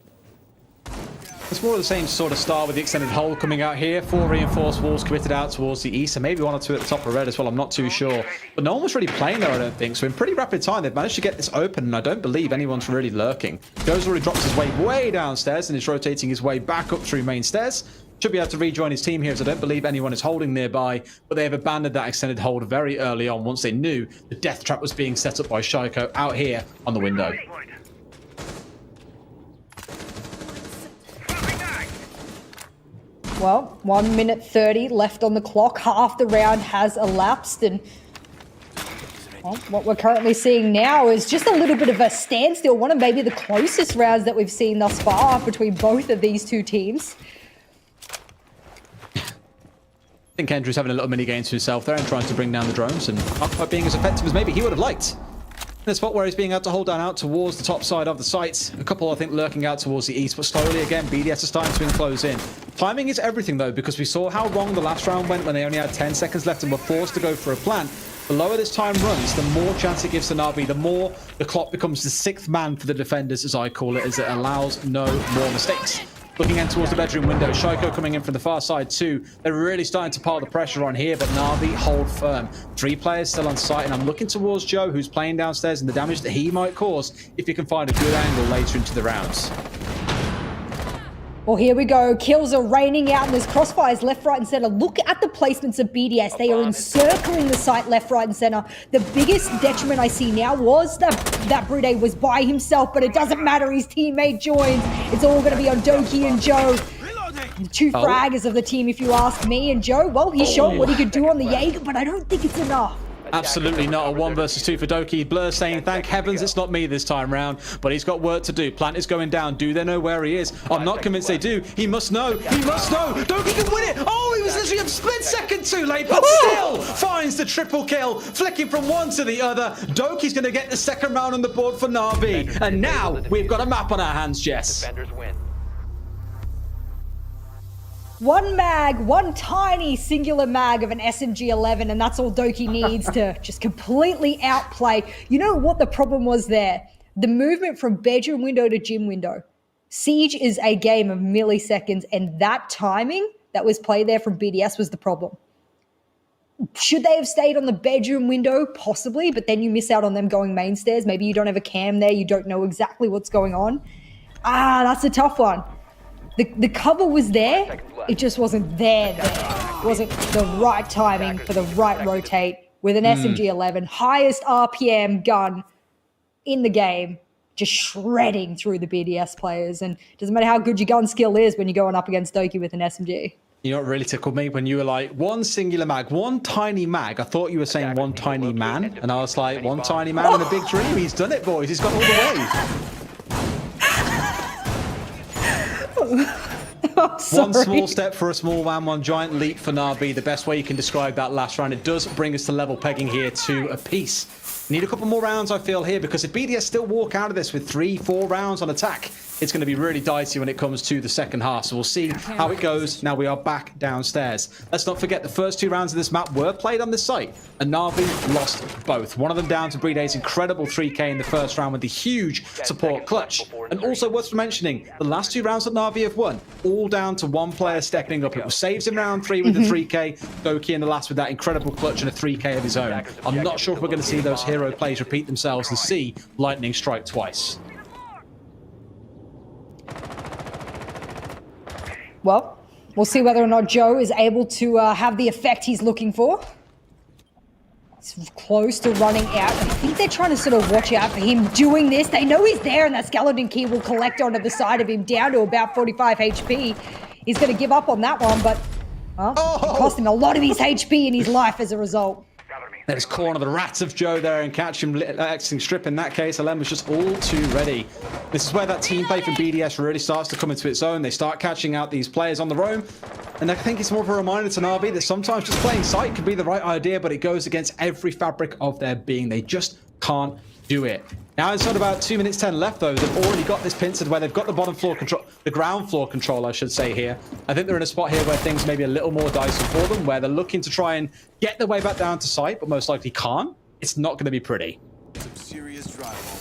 It's more of the same sort of style with the extended hold coming out here. 4 reinforced walls committed out towards the east, and maybe 1 or 2 at the top of red as well. I'm not too sure. But no one was really playing there, I don't think. So in pretty rapid time, they've managed to get this open, and I don't believe anyone's really lurking. Goes already drops his way downstairs and is rotating his way back up through main stairs. Should be able to rejoin his team here, as I don't believe anyone is holding nearby, but they have abandoned that extended hold very early on once they knew the death trap was being set up by Shaiko out here on the window. Well, 1 minute 30 left on the clock. Half the round has elapsed, and well, what we're currently seeing now is just a little bit of a standstill. One of maybe the closest rounds that we've seen thus far between both of these two teams. I think Kendrew's having a little mini game to himself there and trying to bring down the drones and not quite being as effective as maybe he would have liked. In a spot where he's being able to hold down out towards the top side of the site. A couple, I think, lurking out towards the east, but slowly again, BDS is starting to enclose in. Timing is everything, though, because we saw how wrong the last round went when they only had 10 seconds left and were forced to go for a plant. The lower this time runs, the more chance it gives to Na'Vi, the more the clock becomes the 6th man for the defenders, as I call it, as it allows no more mistakes. Looking in towards the bedroom window, Shaiko coming in from the far side too. They're really starting to pile the pressure on here, but Na'Vi hold firm. 3 players still on site, and I'm looking towards Joe, who's playing downstairs, and the damage that he might cause if he can find a good angle later into the rounds. Well, here we go. Kills are raining out, and there's crossfires left, right, and center. Look at the placements of BDS. They are encircling the site left, right, and center. The biggest detriment I see now was that Brunei was by himself, but it doesn't matter. His teammate joins. It's all going to be on Doki and Joe. The 2 fraggers of the team, if you ask me. And Joe, well, he's shown what he could do on the Jaeger, but I don't think it's enough. Absolutely not. A 1 versus 2 for Doki. Blur saying, thank heavens it's not me this time round, but he's got work to do. Plant is going down. Do they know where he is? I'm not convinced they do. He must know. He must know. Doki can win it. Oh, he was literally a split second too late, but still finds the triple kill, flicking from one to the other. Doki's going to get the second round on the board for Na'Vi. And now we've got a map on our hands, Jess. Defenders win. 1 mag, 1 tiny singular mag of an SMG-11, and that's all Doki needs to just completely outplay. You know what the problem was there? The movement from bedroom window to gym window. Siege is a game of milliseconds, and that timing that was played there from BDS was the problem. Should they have stayed on the bedroom window? Possibly, but then you miss out on them going main stairs. Maybe you don't have a cam there. You don't know exactly what's going on. That's a tough one. The cover was there, it just wasn't there. It wasn't the right timing for the right rotate with an SMG-11, highest RPM gun in the game, just shredding through the BDS players. And it doesn't matter how good your gun skill is when you're going up against Doki with an SMG. You know what really tickled me? When you were like, one singular mag, one tiny mag. I thought you were saying one tiny man. And I was like, one tiny man and a big dream. He's done it, boys. He's gone all the way. One small step for a small man, one giant leap for Na'Vi. The best way you can describe that last round. It does bring us to level pegging here to a piece. Need a couple more rounds, I feel, here, because if BDS still walk out of this with 3-4 rounds on attack, it's going to be really dicey when it comes to the second half. So we'll see how it goes. Now we are back downstairs. Let's not forget the first 2 rounds of this map were played on this site, and Na'Vi lost both. One of them down to BDS incredible 3K in the first round with the huge support clutch. And also worth mentioning, the last 2 rounds that Na'Vi have won, all down to one player stepping up. It was Saves in round 3 with the 3K, Doki in the last with that incredible clutch and a 3K of his own. I'm not sure if we're going to see those hero plays repeat themselves and see lightning strike twice. Well, we'll see whether or not Joe is able to have the effect he's looking for. He's close to running out. I think they're trying to sort of watch out for him doing this. They know he's there, and that skeleton key will collect onto the side of him down to about 45 HP. He's going to give up on that one, but well, it cost him a lot of his HP in his life as a result. There's corner the rats of Joe there and catch him exiting strip. In that case, Alem was just all too ready. This is where that team play from BDS really starts to come into its own. They start catching out these players on the roam. And I think it's more of a reminder to Na'Vi that sometimes just playing sight can be the right idea, but it goes against every fabric of their being. They just can't do it. Now it's about 2 minutes 10 left though. They've already got this pincered where they've got the bottom floor control, the ground floor control, I should say here. I think they're in a spot here where things may be a little more dicey for them, where they're looking to try and get their way back down to sight, but most likely can't. It's not going to be pretty. Some serious drywall.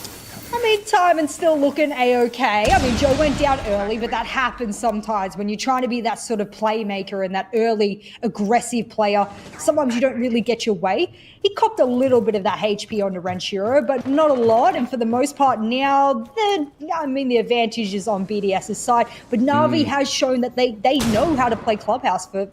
I mean, Tymon's still looking A-okay. I mean, Joe went down early, but that happens sometimes when you're trying to be that sort of playmaker and that early aggressive player. Sometimes you don't really get your way. He copped a little bit of that HP onto Vincere, but not a lot. And for the most part now, the advantage is on BDS's side. But Na'Vi has shown that they know how to play Clubhouse for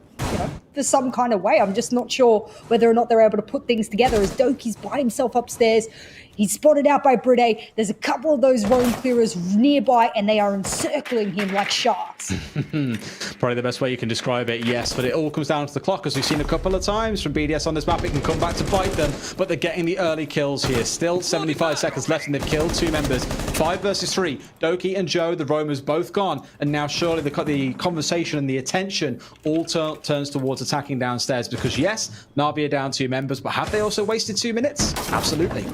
some kind of way. I'm just not sure whether or not they're able to put things together as Doki's by himself upstairs. He's spotted out by Bride. There's a couple of those roam clearers nearby, and they are encircling him like sharks. Probably the best way you can describe it, yes. But it all comes down to the clock, as we've seen a couple of times from BDS on this map. It can come back to bite them, but they're getting the early kills here. Still 75 seconds left, and they've killed 2 members. 5 versus 3. Doki and Joe, the roamers, both gone. And now surely the conversation and the attention all turns towards attacking downstairs. Because yes, Na'Vi are down 2 members, but have they also wasted 2 minutes? Absolutely.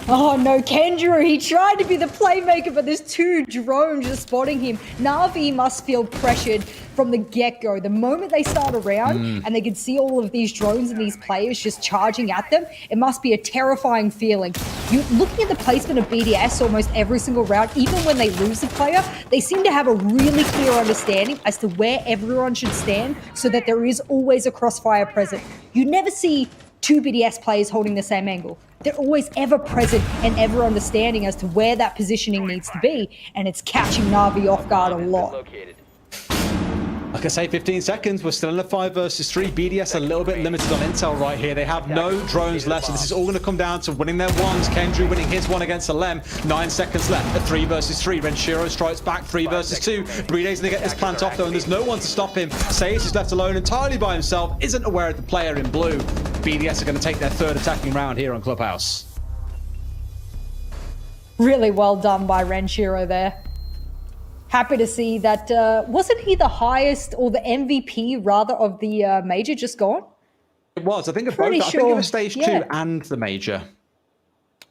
Oh no, Kendra, he tried to be the playmaker, but there's 2 drones just spotting him. Na'Vi must feel pressured from the get-go. The moment they start around and they can see all of these drones and these players just charging at them, it must be a terrifying feeling. You looking at the placement of BDS almost every single round, even when they lose a player, they seem to have a really clear understanding as to where everyone should stand so that there is always a crossfire present. You never see 2 BDS players holding the same angle. They're always ever present and ever understanding as to where that positioning needs to be, and it's catching Na'Vi off guard a lot. Like I say, 15 seconds. We're still in a 5 versus 3. BDS a little bit limited on intel right here. They have no drones left, so this is all going to come down to winning their ones. Kendry winning his one against Alem. 9 seconds left. A 3 versus 3. Vincere strikes back. 3 versus 2. Bride's going to get this plant off, though, and there's no one to stop him. Sage is left alone entirely by himself. Isn't aware of the player in blue. BDS are going to take their 3rd attacking round here on Clubhouse. Really well done by Vincere there. Happy to see that. Wasn't he the highest or the MVP rather of the major just gone? It was. I think of Pretty both. sure. I think it was stage 2 and the major.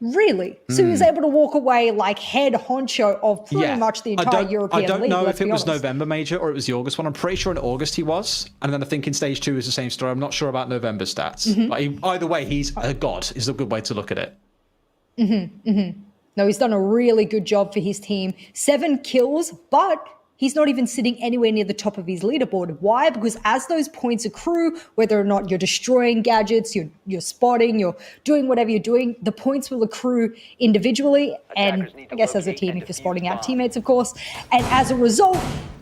Really? So he was able to walk away like head honcho of pretty much the entire European League. I don't know let's if it be was honest. November major or it was the August one. I'm pretty sure in August he was. And then I think in stage 2 is the same story. I'm not sure about November stats. But either way, he's a god is a good way to look at it. No, he's done a really good job for his team. 7 kills, but he's not even sitting anywhere near the top of his leaderboard. Why? Because as those points accrue, whether or not you're destroying gadgets, you're spotting, you're doing whatever you're doing, the points will accrue individually, and I guess as a team if you're spotting out teammates, of course. And as a result,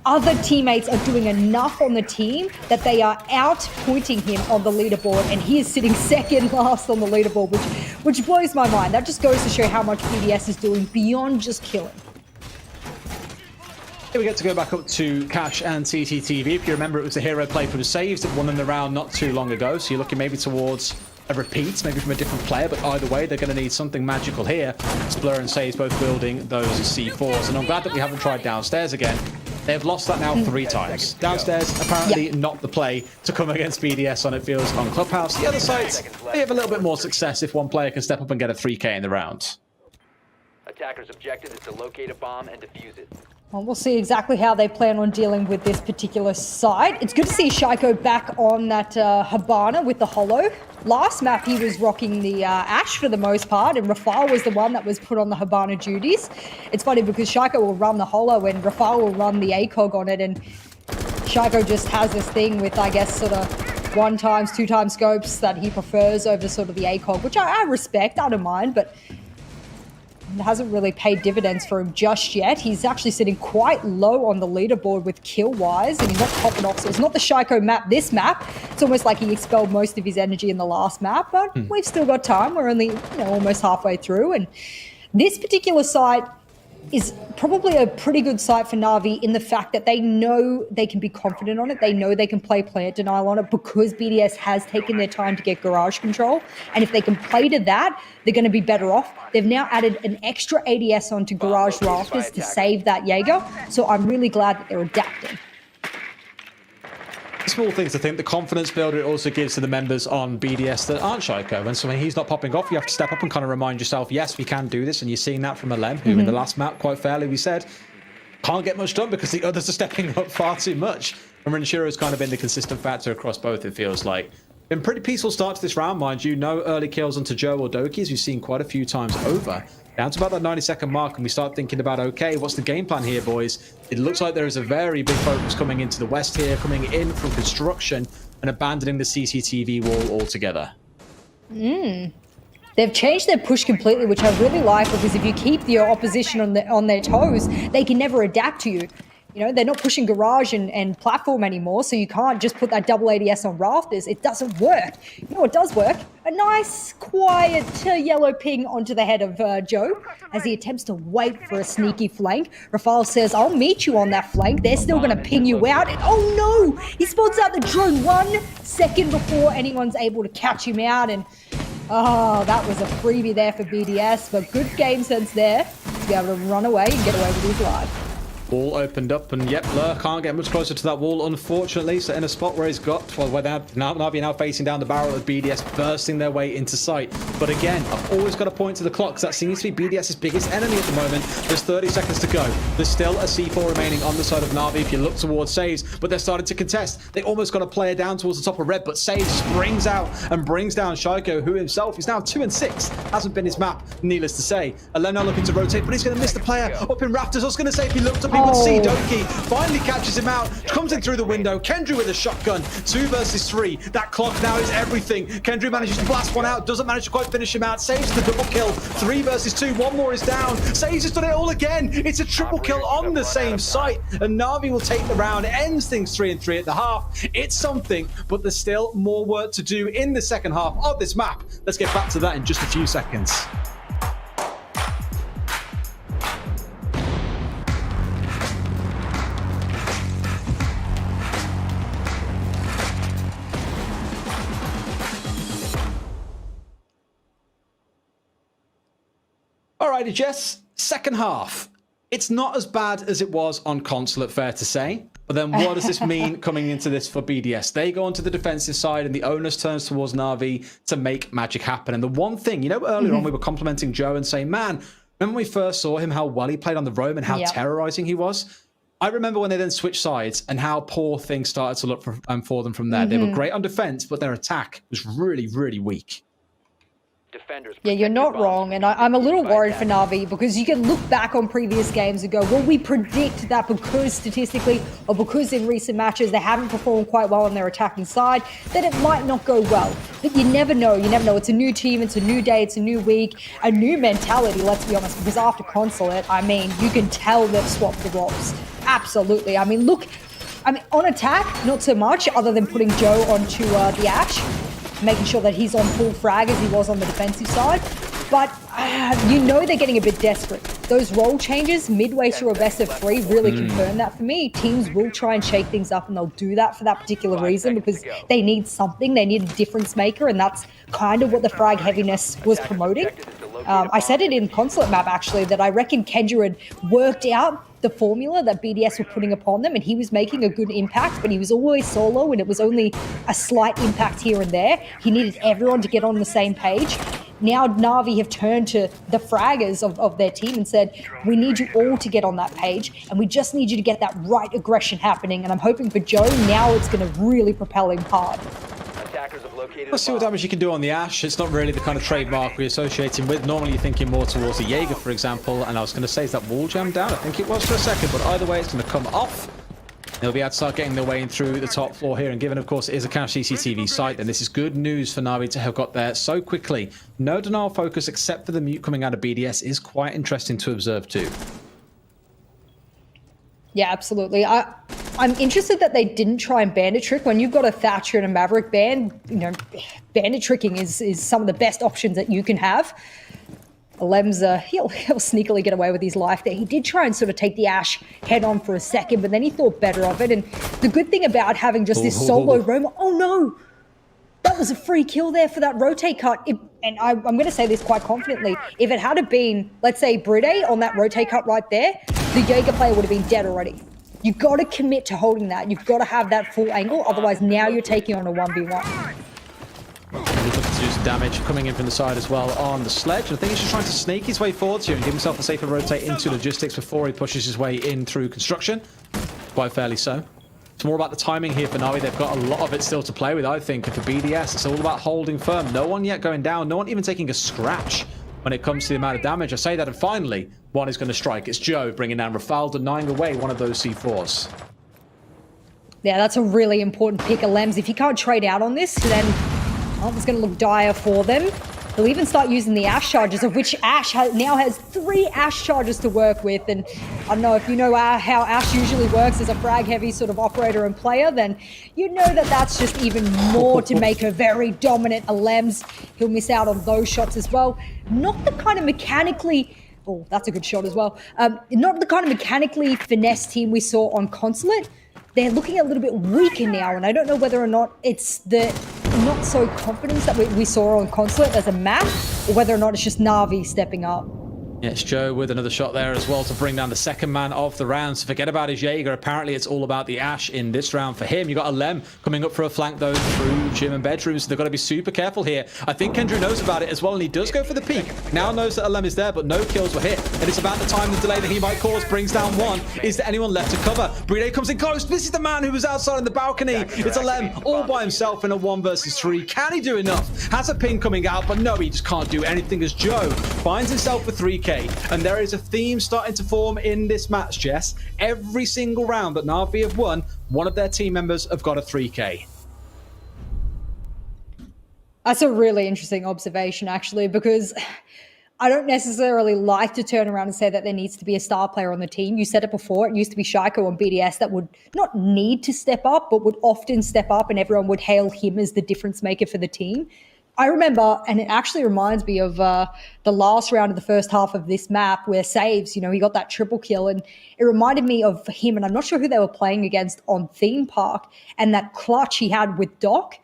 other teammates are doing enough on the team that they are out-pointing him on the leaderboard, and he is sitting second last on the leaderboard, which blows my mind. That just goes to show how much BDS is doing beyond just killing. Here we get to go back up to Cash and CCTV. If you remember, it was the hero play from saves that won in the round not too long ago. So you're looking maybe towards a repeat, maybe from a different player. But either way, they're going to need something magical here. Blur and Saves both building those C4s. And I'm glad that we haven't tried downstairs again. They've lost that now 3 times. Downstairs, apparently not the play to come against BDS on, it feels, on Clubhouse. The other sites, they have a little bit more success if one player can step up and get a 3K in the round. Attackers' objective is to locate a bomb and defuse it. Well, we'll see exactly how they plan on dealing with this particular site. It's good to see Shaiko back on that Habana with the Holo. Last map, he was rocking the Ash for the most part, and Rafal was the one that was put on the Habana duties. It's funny because Shaiko will run the Holo and Rafal will run the ACOG on it, and Shaiko just has this thing with, I guess, sort of 1x, 2x scopes that he prefers over sort of the ACOG, which I respect, I don't mind, but it hasn't really paid dividends for him just yet. He's actually sitting quite low on the leaderboard with kill-wise, and he's not popping off. So it's not the Shaiko map, this map. It's almost like he expelled most of his energy in the last map, but we've still got time. We're only almost halfway through, and this particular site is probably a pretty good site for Na'Vi in the fact that they know they can be confident on it. They know they can play plant denial on it because BDS has taken their time to get garage control. And if they can play to that, they're going to be better off. They've now added an extra ADS onto garage rafters to save that Jaeger. So I'm really glad that they're adapting. Small things to think. The confidence builder it also gives to the members on BDS that aren't Shaiko. And so when he's not popping off, you have to step up and kind of remind yourself, yes, we can do this. And you're seeing that from Alem, who in the last map, quite fairly, we said, can't get much done because the others are stepping up far too much. And Vincire's kind of been the consistent factor across both, it feels like. Been pretty peaceful start to this round, mind you. No early kills onto Joe or Doki, as we've seen quite a few times over. Down to about that 90-second mark, and we start thinking about, okay, what's the game plan here, boys? It looks like there is a very big focus coming into the west here, coming in from construction and abandoning the CCTV wall altogether. They've changed their push completely, which I really like, because if you keep your opposition on their toes, they can never adapt to you. You know, they're not pushing garage and platform anymore, so you can't just put that double ADS on rafters. It doesn't work. You know what does work? A nice, quiet yellow ping onto the head of Joe as he attempts to wait for a sneaky flank. Rafal says, I'll meet you on that flank. They're still going to ping you out. And oh no! He spots out the drone 1 second before anyone's able to catch him out. And oh, that was a freebie there for BDS, but good game sense there to be able to run away and get away with his life. Wall opened up, and yep, Blur can't get much closer to that wall, unfortunately. So in a spot where he's got, well, where Na'Vi now facing down the barrel of BDS, bursting their way into sight. But again, I've always got to point to the clock, because that seems to be BDS's biggest enemy at the moment. There's 30 seconds to go. There's still a C4 remaining on the side of Na'Vi if you look towards Saves, but they're starting to contest. They almost got a player down towards the top of red, but Saves springs out and brings down Shaiko, who himself is now 2 and 6. Hasn't been his map, needless to say. Alem now looking to rotate, but he's going to miss the player up in Rafters. I was going to say, if he looked up, he would see Doki. Finally catches him out, comes in through the window. Kendry with a shotgun, 2 versus 3. That clock now is everything. Kendry manages to blast one out, doesn't manage to quite finish him out. Saves the double kill, 3 versus 2. One more is down. Saves has done it all again. It's a triple kill on the same site, and Na'Vi will take the round. Ends things 3 and 3 at the half. It's something, but there's still more work to do in the second half of this map. Let's get back to that in just a few seconds. Alrighty, Jess, second half. It's not as bad as it was on Consulate, fair to say. But then what does this mean coming into this for BDS? They go onto the defensive side and the onus turns towards Na'Vi to make magic happen. And the one thing, you know, earlier on we were complimenting Joe and saying, man, remember when we first saw him, how well he played on the roam and how terrorizing he was? I remember when they then switched sides and how poor things started to look for them from there. They were great on defense, but their attack was really, really weak. Defenders. Yeah, you're not wrong, and I'm a little worried for Na'Vi because you can look back on previous games and go, well, we predict that because statistically or because in recent matches they haven't performed quite well on their attacking side, that it might not go well. But you never know. You never know. It's a new team, it's a new day, it's a new week, a new mentality, let's be honest, because after Consulate, I mean, you can tell they've swapped the roles. Absolutely. I mean, look, on attack, not so much, other than putting Joe onto the Ash, making sure that he's on full frag as he was on the defensive side. But you know they're getting a bit desperate. Those role changes midway through a best of 3 really confirm that for me. Teams will try and shake things up, and they'll do that for that particular reason because they need something. They need a difference maker, and that's kind of what the frag heaviness was promoting. I said it in Consulate map, actually, that I reckon Kendra had worked out the formula that BDS were putting upon them, and he was making a good impact, but he was always solo, and it was only a slight impact here and there. He needed everyone to get on the same page. Now Na'Vi have turned to the fraggers of their team and said, we need you all to get on that page, and we just need you to get that right aggression happening. And I'm hoping for Joe, now it's going to really propel him hard. Let's see what damage you can do on the Ash. It's not really the kind of trademark we're associating with. Normally you're thinking more towards the Jaeger, for example, and I was going to say, is that wall jam down? I think it was for a second, but either way, it's going to come off. They'll be able to start getting their way in through the top floor here, and given, of course, it is a cache CCTV site, then this is good news for Na'Vi to have got there so quickly. No denial focus except for the mute coming out of BDS is quite interesting to observe too. Yeah, absolutely. I'm interested that they didn't try and bandit trick. When you've got a Thatcher and a Maverick band, you know, bandit tricking is some of the best options that you can have. Lem's, he'll sneakily get away with his life there. He did try and sort of take the Ash head on for a second, but then he thought better of it. And the good thing about having just this solo roamer, oh no, that was a free kill there for that rotate cut. And I'm going to say this quite confidently. If it had been, let's say, Bride on that rotate cut right there, the Jaeger player would have been dead already. You've got to commit to holding that. You've got to have that full angle. Otherwise, now you're taking on a 1v1. He's looking to do some damage coming in from the side as well on the sledge. I think he's just trying to snake his way forwards here and give himself a safer rotate into logistics before he pushes his way in through construction. Quite fairly so. It's more about the timing here for Na'Vi. They've got a lot of it still to play with, I think. And for BDS, it's all about holding firm. No one yet going down. No one even taking a scratch when it comes to the amount of damage. I say that, and finally, one is going to strike. It's Joe bringing down Rafal, denying away one of those C4s. Yeah, that's a really important pick of Lems. If you can't trade out on this, then it's going to look dire for them. They'll even start using the Ash charges, of which Ash now has 3 Ash charges to work with. And I don't know if you know how Ash usually works as a frag-heavy sort of operator and player, then you know that that's just even more to make her very dominant. Lems, he'll miss out on those shots as well. Not the kind of mechanically... Oh, that's a good shot as well. Not the kind of mechanically finesse team we saw on Consulate. They're looking a little bit weaker now, and I don't know whether or not it's the not so confidence that we saw on Consulate as a map, or whether or not it's just Na'Vi stepping up. Yeah, it's Joe with another shot there as well to bring down the second man of the round. So forget about his Jaeger. Apparently, it's all about the Ash in this round for him. You got a Lem coming up for a flank, though, through gym and bedrooms. So they've got to be super careful here. I think Kendra knows about it as well, and he does go for the peek. Now knows that a Lem is there, but no kills were hit. And it's about the time the delay that he might cause brings down one. Is there anyone left to cover? Bride comes in close. This is the man who was outside in the balcony. It's a Lem all by himself in a 1 versus 3. Can he do enough? Has a ping coming out, but no, he just can't do anything as Joe finds himself for 3K. And there is a theme starting to form in this match, Jess. Every single round that Na'Vi have won, one of their team members have got a 3K. That's a really interesting observation, actually, because I don't necessarily like to turn around and say that there needs to be a star player on the team. You said it before. It used to be Shaiko on BDS that would not need to step up, but would often step up, and everyone would hail him as the difference maker for the team. I remember, and it actually reminds me of the last round of the first half of this map where Saves, he got that triple kill, and it reminded me of him, and I'm not sure who they were playing against on Theme Park, and that clutch he had with Doc.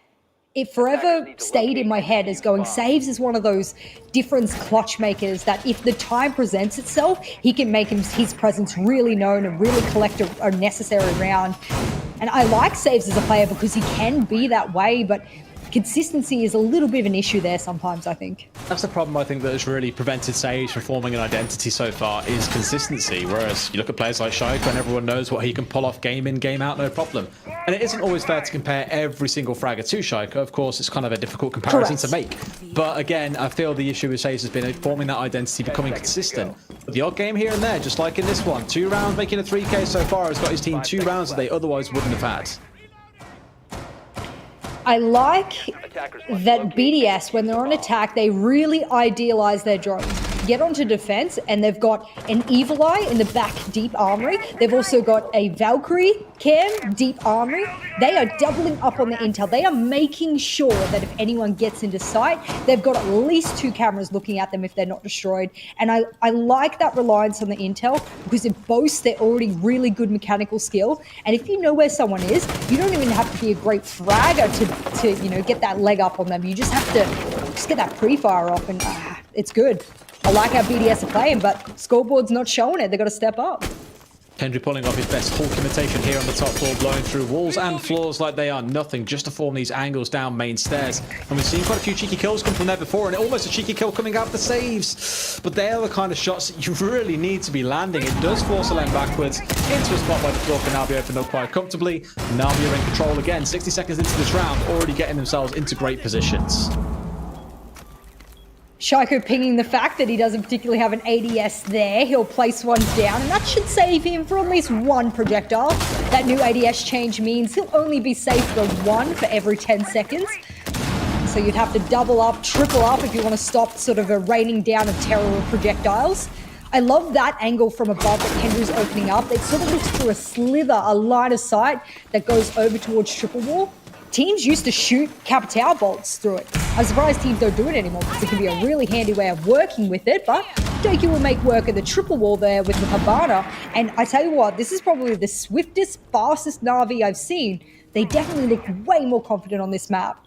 It forever stayed in my head as going, Saves is one of those difference clutch makers that if the time presents itself, he can make his presence really known and really collect a necessary round. And I like Saves as a player because he can be that way, but consistency is a little bit of an issue there sometimes, I think. That's the problem, I think, that has really prevented Sage from forming an identity so far, is consistency. Whereas you look at players like Shaiko and everyone knows what he can pull off game in, game out, no problem. And it isn't always fair to compare every single fragger to Shaiko. Of course, it's kind of a difficult comparison to make. But again, I feel the issue with Sage has been forming that identity, becoming consistent. But the odd game here and there, just like in this one, 2 rounds making a 3K so far, has got his team 2 rounds that they otherwise wouldn't have had. I like that BDS, when they're on attack, they really idealize their drones. Get onto defense, and they've got an Evil Eye in the back deep armory. They've also got a Valkyrie cam deep armory. They are doubling up on the intel. They are making sure that if anyone gets into sight, they've got at least 2 cameras looking at them if they're not destroyed. And I like that reliance on the intel because it boasts their already really good mechanical skill. And if you know where someone is, you don't even have to be a great fragger to you know, get that leg up on them. You just have to get that pre-fire off, and it's good. I like how BDS are playing, but scoreboard's not showing it. They've got to step up. Kendry pulling off his best Hulk imitation here on the top floor, blowing through walls and floors like they are nothing, just to form these angles down main stairs. And we've seen quite a few cheeky kills come from there before, and almost a cheeky kill coming out of the saves. But they are the kind of shots that you really need to be landing. It does force a lane backwards into a spot by the floor for Navi opened up quite comfortably. Navi are in control again. 60 seconds into this round, already getting themselves into great positions. Shaiko pinging the fact that he doesn't particularly have an ADS there. He'll place one down, and that should save him for at least 1 projectile. That new ADS change means he'll only be safe for 1 for every 10 seconds. So you'd have to double up, triple up if you want to stop sort of a raining down of terror of projectiles. I love that angle from above that Kendry's opening up. It sort of looks through a slither, a line of sight that goes over towards triple wall. Teams used to shoot Capitao bolts through it. I'm surprised teams don't do it anymore because it can be a really handy way of working with it, but Doki will make work of the triple wall there with the Habana. And I tell you what, this is probably the swiftest, fastest Na'Vi I've seen. They definitely look way more confident on this map.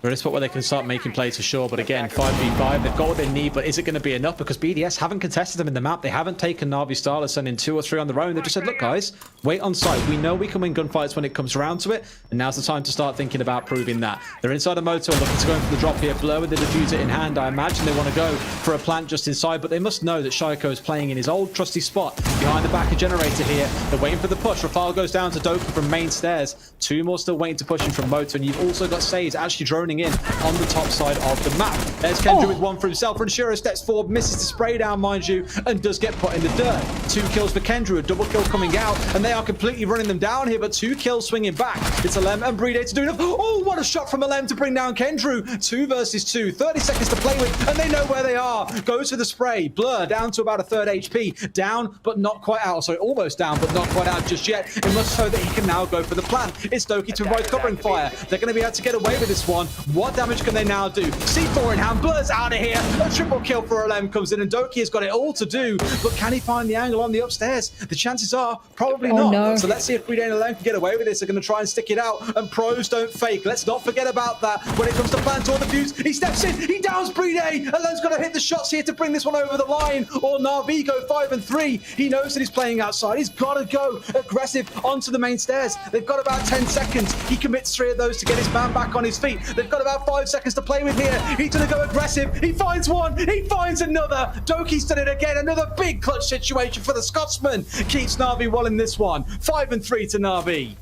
We're in a spot where they can start making plays for sure, but again, 5v5, they've got what they need, but is it going to be enough? Because BDS haven't contested them in the map. They haven't taken Na'Vi Starless and in 2 or 3 on their own. They've just said, look guys, wait on site. We know we can win gunfights when it comes around to it, and now's the time to start thinking about proving that. They're inside a motor, looking to go in for the drop here. Blur with the diffuser in hand. I imagine they want to go for a plant just inside, but they must know that Shaiko is playing in his old trusty spot behind the back of generator here. They're waiting for the push. Rafale goes down to Doki from main stairs. 2 more still waiting to push him from motor, and you've also got Sage actually droning in on the top side of the map. There's Kendry with one for himself. Renshiro steps forward, misses the spray down, mind you, and does get put in the dirt. 2 kills for Kendry, a double kill coming out, and they are completely running them down here, but 2 kills swinging back. It's Alem and BDS to do enough. Oh, what a shot from Alem to bring down Kendry. 2 versus 2, 30 seconds to play with, and they know where they are. Goes for the spray. Blur down to about a 3rd HP. Down, but not quite out. So almost down, but not quite out just yet. It must show that he can now go for the plant. It's Doki to provide covering fire. They're going to be able to get away with this one. What damage can they now do? C4 in hand, Blur's out of here. A triple kill for Alem comes in, and Doki has got it all to do. But can he find the angle on the upstairs? The chances are probably not. No. So let's see if BDS and Alem can get away with this. They're going to try and stick it out, and pros don't fake. Let's not forget about that. When it comes to plant or the fuse, he steps in, he downs BDS. Alem's got to hit the shots here to bring this one over the line, or Na'Vi go 5 and 3. He knows that he's playing outside. He's got to go aggressive onto the main stairs. They've got about 10 seconds. He commits 3 of those to get his man back on his feet. They've got about 5 seconds to play with here. He's going to go aggressive. He finds one. He finds another. Doki's done it again. Another big clutch situation for the Scotsman. Keeps Na'Vi well in this one. 5 and 3 to Na'Vi.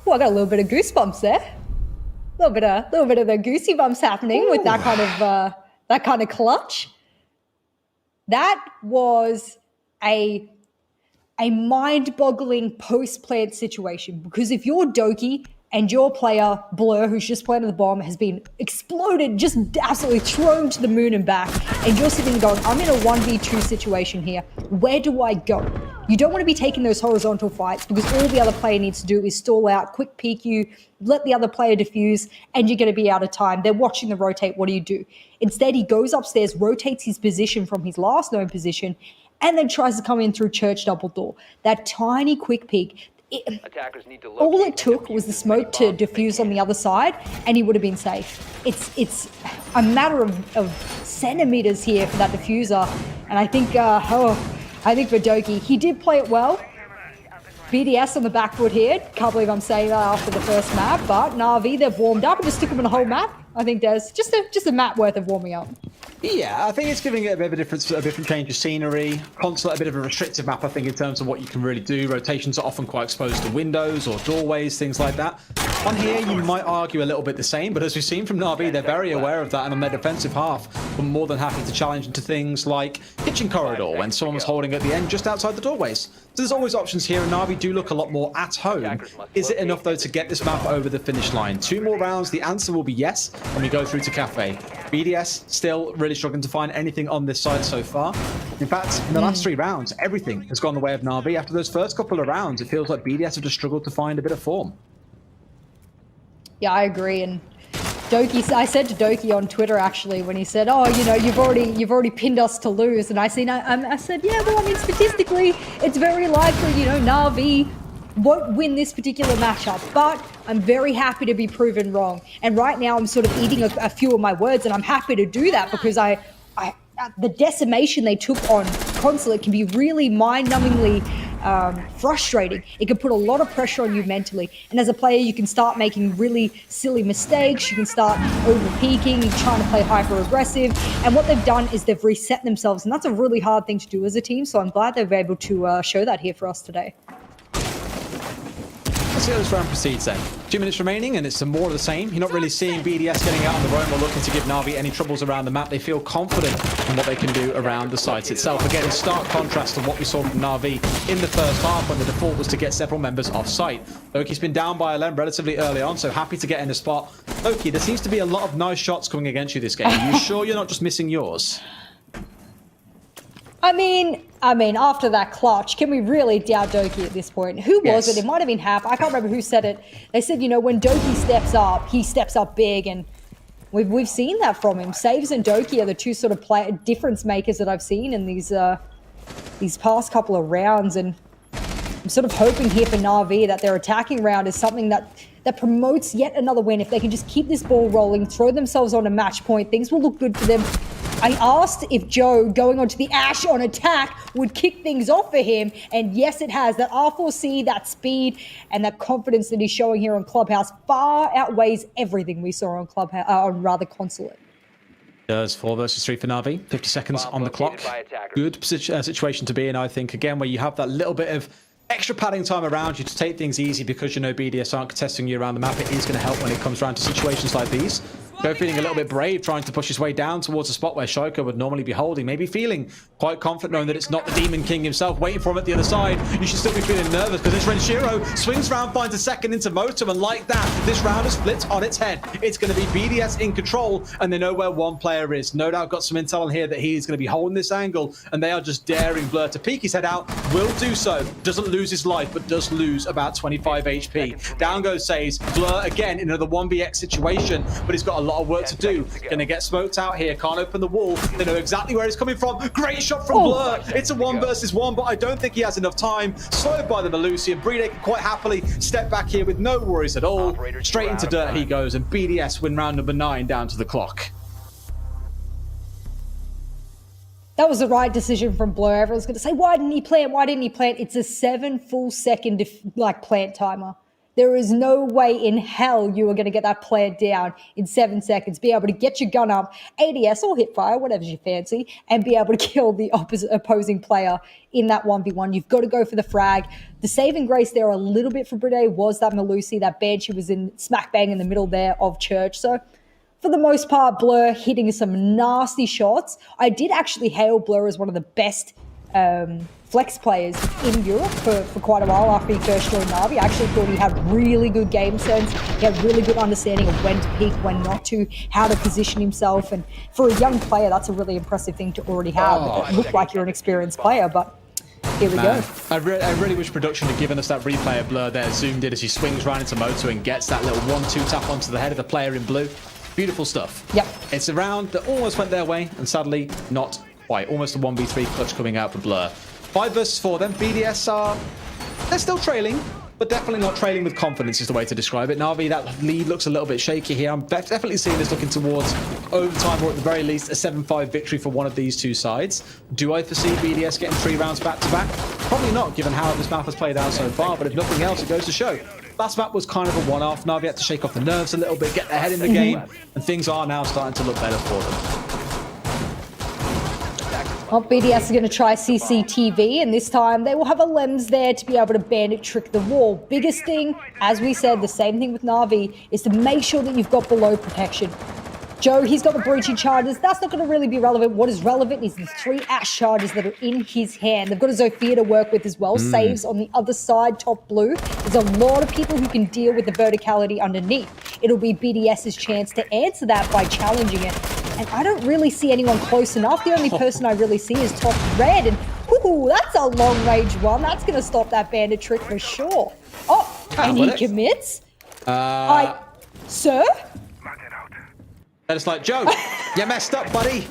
Oh, I got a little bit of goosebumps there. A little bit of the goosey bumps happening with that kind of clutch. That was a mind-boggling post-plant situation, because if you're Doki and your player, Blur, who's just planted the bomb, has been exploded, just absolutely thrown to the moon and back, and you're sitting going, I'm in a 1v2 situation here. Where do I go? You don't want to be taking those horizontal fights, because all the other player needs to do is stall out, quick peek you, let the other player defuse, and you're going to be out of time. They're watching the rotate. What do? Instead, he goes upstairs, rotates his position from his last known position, and then tries to come in through church double door. That tiny quick peek. All it took was the smoke to diffuse on the other side, and he would have been safe. It's a matter of centimeters here for that diffuser, and I think for Doki, he did play it well. BDS on the back foot here. Can't believe I'm saying that after the first map, but Na'Vi, they've warmed up and just took them in a whole map. I think there's just a map worth of warming up. Yeah, I think it's giving it a bit of a different change of scenery. Consulate, a bit of a restrictive map, I think, in terms of what you can really do. Rotations are often quite exposed to windows or doorways, things like that. On here, you might argue a little bit the same, but as we've seen from Na'Vi, they're very aware of that, and on their defensive half, we're more than happy to challenge into things like kitchen corridor when someone was holding at the end just outside the doorways. So there's always options here, and Na'Vi do look a lot more at home. Is it enough, though, to get this map over the finish line? 2 more rounds, the answer will be yes, when we go through to Kafe. BDS still really struggling to find anything on this side so far. In fact, in the last 3 rounds, everything has gone the way of Na'Vi. After those first couple of rounds, it feels like BDS have just struggled to find a bit of form. Yeah, I agree. And Doki, I said to Doki on Twitter actually when he said, "Oh, you know, you've already pinned us to lose," and I said, "Yeah, well, I mean, statistically, it's very likely, you know, Na'Vi won't win this particular matchup, but I'm very happy to be proven wrong." And right now, I'm sort of eating a few of my words, and I'm happy to do that because the decimation they took on Consulate can be really mind-numbingly frustrating. It can put a lot of pressure on you mentally, and as a player you can start making really silly mistakes, you can start over-peaking, you're trying to play hyper-aggressive, and what they've done is they've reset themselves, and that's a really hard thing to do as a team, so I'm glad they've been able to show that here for us today. Let's see how this round proceeds then. 2 minutes remaining, and it's some more of the same. You're not really seeing BDS getting out on the roam or looking to give Na'Vi any troubles around the map. They feel confident in what they can do around the site itself. Again, in stark contrast to what we saw from Na'Vi in the first half, when the default was to get several members off site. Loki's been down by 11 relatively early on, so happy to get in a spot. Loki, there seems to be a lot of nice shots coming against you this game. Are you sure you're not just missing yours? I mean, after that clutch, can we really doubt Doki at this point? Who was it? It might have been Hap. I can't remember who said it. They said, you know, when Doki steps up, he steps up big, and we've seen that from him. Saves and Doki are the two sort of difference makers that I've seen in these past couple of rounds, and I'm sort of hoping here for Na'Vi that their attacking round is something that promotes yet another win. If they can just keep this ball rolling, throw themselves on a match point, things will look good for them. I asked if Joe going onto the Ash on attack would kick things off for him, and yes, it has. That R4C, that speed, and that confidence that he's showing here on Clubhouse far outweighs everything we saw on Clubhouse, Consulate. Does 4 versus 3 for Na'Vi. 50 seconds on the clock. Good situation to be in, I think. Again, where you have that little bit of extra padding time around you to take things easy because you know BDS aren't contesting you around the map. It is going to help when it comes around to situations like these. Go feeling a little bit brave, trying to push his way down towards a spot where Shoiko would normally be holding. Maybe feeling quite confident knowing that it's not the Demon King himself waiting for him at the other side. You should still be feeling nervous because this Renshiro swings round, finds a second into Moto, and like that, this round is flipped on its head. It's going to be BDS in control, and they know where one player is. No doubt got some intel on here that he's going to be holding this angle, and they are just daring Blur to peek his head out. Will do so. Doesn't lose his life, but does lose about 25 HP. Down goes Says. Blur again in another 1vx situation, but he's got a lot of work to do. Gonna get smoked out here, can't open the wall. They know exactly where he's coming from. Great shot from Blur. It's a 1 versus 1, but I don't think he has enough time. Slowed by the Melusi, and Brede can quite happily step back here with no worries at all. Straight into dirt he goes, and BDS win round number 9 down to the clock. That was the right decision from Blur. Everyone's going to say, why didn't he plant? Why didn't he plant? It's a 7 full second plant timer. There is no way in hell you are going to get that plant down in 7 seconds, be able to get your gun up, ADS or hipfire, whatever's your fancy, and be able to kill the opposing player in that 1v1. You've got to go for the frag. The saving grace there a little bit for Brede was that Melusi, that Banshee was in smack bang in the middle there of Church. So for the most part, Blur hitting some nasty shots. I did actually hail Blur as one of the best flex players in Europe for quite a while after he first joined Na'Vi. I actually thought he had really good game sense. He had really good understanding of when to peek, when not to, how to position himself. And for a young player, that's a really impressive thing to already have. It looked like you're an experienced player, but here we go. I really wish production had given us that replay of Blur there, zoomed in as he swings right into Moto and gets that little 1-2 tap onto the head of the player in blue. Beautiful stuff. Yep. It's a round that almost went their way, and sadly, not quite. Almost a 1v3 clutch coming out for Blur. 5 versus 4 then. BDS they're still trailing. but definitely not trailing with confidence is the way to describe it. Na'Vi, that lead looks a little bit shaky here. I'm definitely seeing this looking towards overtime, or at the very least a 7-5 victory for one of these two sides. Do I foresee BDS getting 3 rounds back-to-back? Probably not, given how this map has played out so far, but if nothing else, it goes to show. Last map was kind of a one-off. Na'Vi had to shake off the nerves a little bit, get their head in the game, and things are now starting to look better for them. Well, BDS is going to try CCTV, and this time they will have a lens there to be able to bandit trick the wall. Biggest thing, as we said, the same thing with Na'Vi, is to make sure that you've got below protection. Joe, he's got the breaching charges. That's not going to really be relevant. What is relevant is the 3 Ash charges that are in his hand. They've got a Zofia to work with as well. Saves on the other side, top blue. There's a lot of people who can deal with the verticality underneath. It'll be BDS's chance to answer that by challenging it. And I don't really see anyone close enough. The only person I really see is top red. And ooh, that's a long range one. That's going to stop that bandit trick for sure. Oh, and he commits. Sir? And it's like, Joe, you messed up, buddy.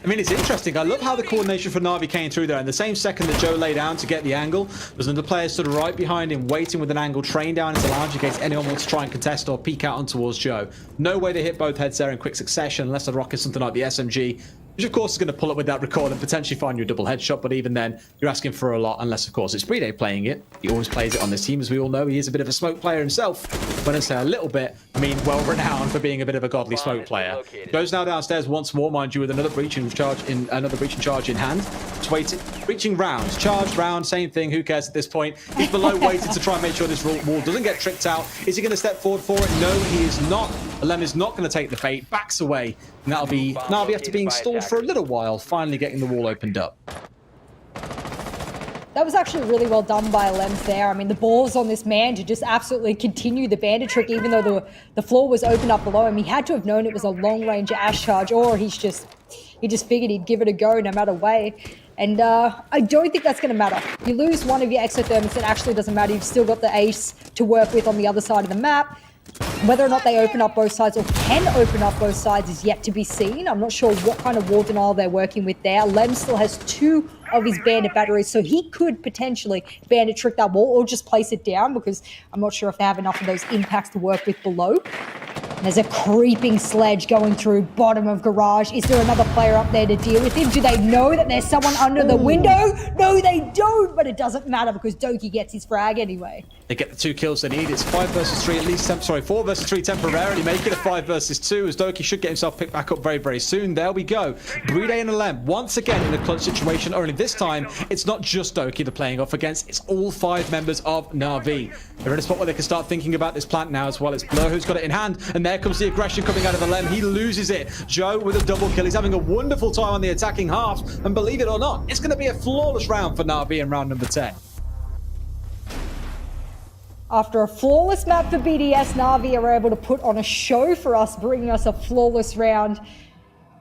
I mean, it's interesting. I love how the coordination for Na'Vi came through there. In the same second that Joe lay down to get the angle, there's another player stood right behind him, waiting with an angle, trained down his lounge in case anyone wants to try and contest or peek out on towards Joe. No way they hit both heads there in quick succession, unless the rock is something like the SMG, which of course is going to pull up with that record and potentially find you a double headshot, but even then, you're asking for a lot, unless of course it's BD playing it. He always plays it on this team, as we all know. He is a bit of a smoke player himself. When I say a little bit, I mean well-renowned for being a bit of a godly smoke player. Goes now downstairs once more, mind you, with another breaching charge in hand. Just waiting, breaching round, charged round, same thing. Who cares at this point? He's below, waiting to try and make sure this wall doesn't get tricked out. Is he going to step forward for it? No, he is not. Alem is not going to take the bait. Backs away, and that'll be Na'Vi after being stalled for a little while, finally getting the wall opened up. That was actually really well done by Lems there. I mean, the balls on this man to just absolutely continue the bandit trick, even though the floor was open up below him. He had to have known it was a long-range Ash charge, or he just figured he'd give it a go no matter way. And I don't think that's going to matter. You lose one of your exothermics, it actually doesn't matter. You've still got the ace to work with on the other side of the map. Whether or not they open up both sides or can open up both sides is yet to be seen. I'm not sure what kind of wall denial they're working with there. Lem still has 2 of his bandit batteries, so he could potentially bandit trick that wall or just place it down, because I'm not sure if they have enough of those impacts to work with below. There's a creeping sledge going through bottom of garage. Is there another player up there to deal with him? Do they know that there's someone under the window? No, they don't, but it doesn't matter because Doki gets his frag anyway. They get the 2 kills they need. It's 5 versus 3 at least. 4 versus 3 temporarily. Make it a 5 versus 2 as Doki should get himself picked back up very, very soon. There we go. Bride and Alem once again in a clutch situation. Only this time, it's not just Doki they're playing off against. It's all 5 members of Na'Vi. They're in a spot where they can start thinking about this plant now as well. It's Blur who's got it in hand. And there comes the aggression coming out of Alem. He loses it. Joe with a double kill. He's having a wonderful time on the attacking half. And believe it or not, it's going to be a flawless round for Na'Vi in round number 10. After a flawless map for BDS, Na'Vi are able to put on a show for us, bringing us a flawless round.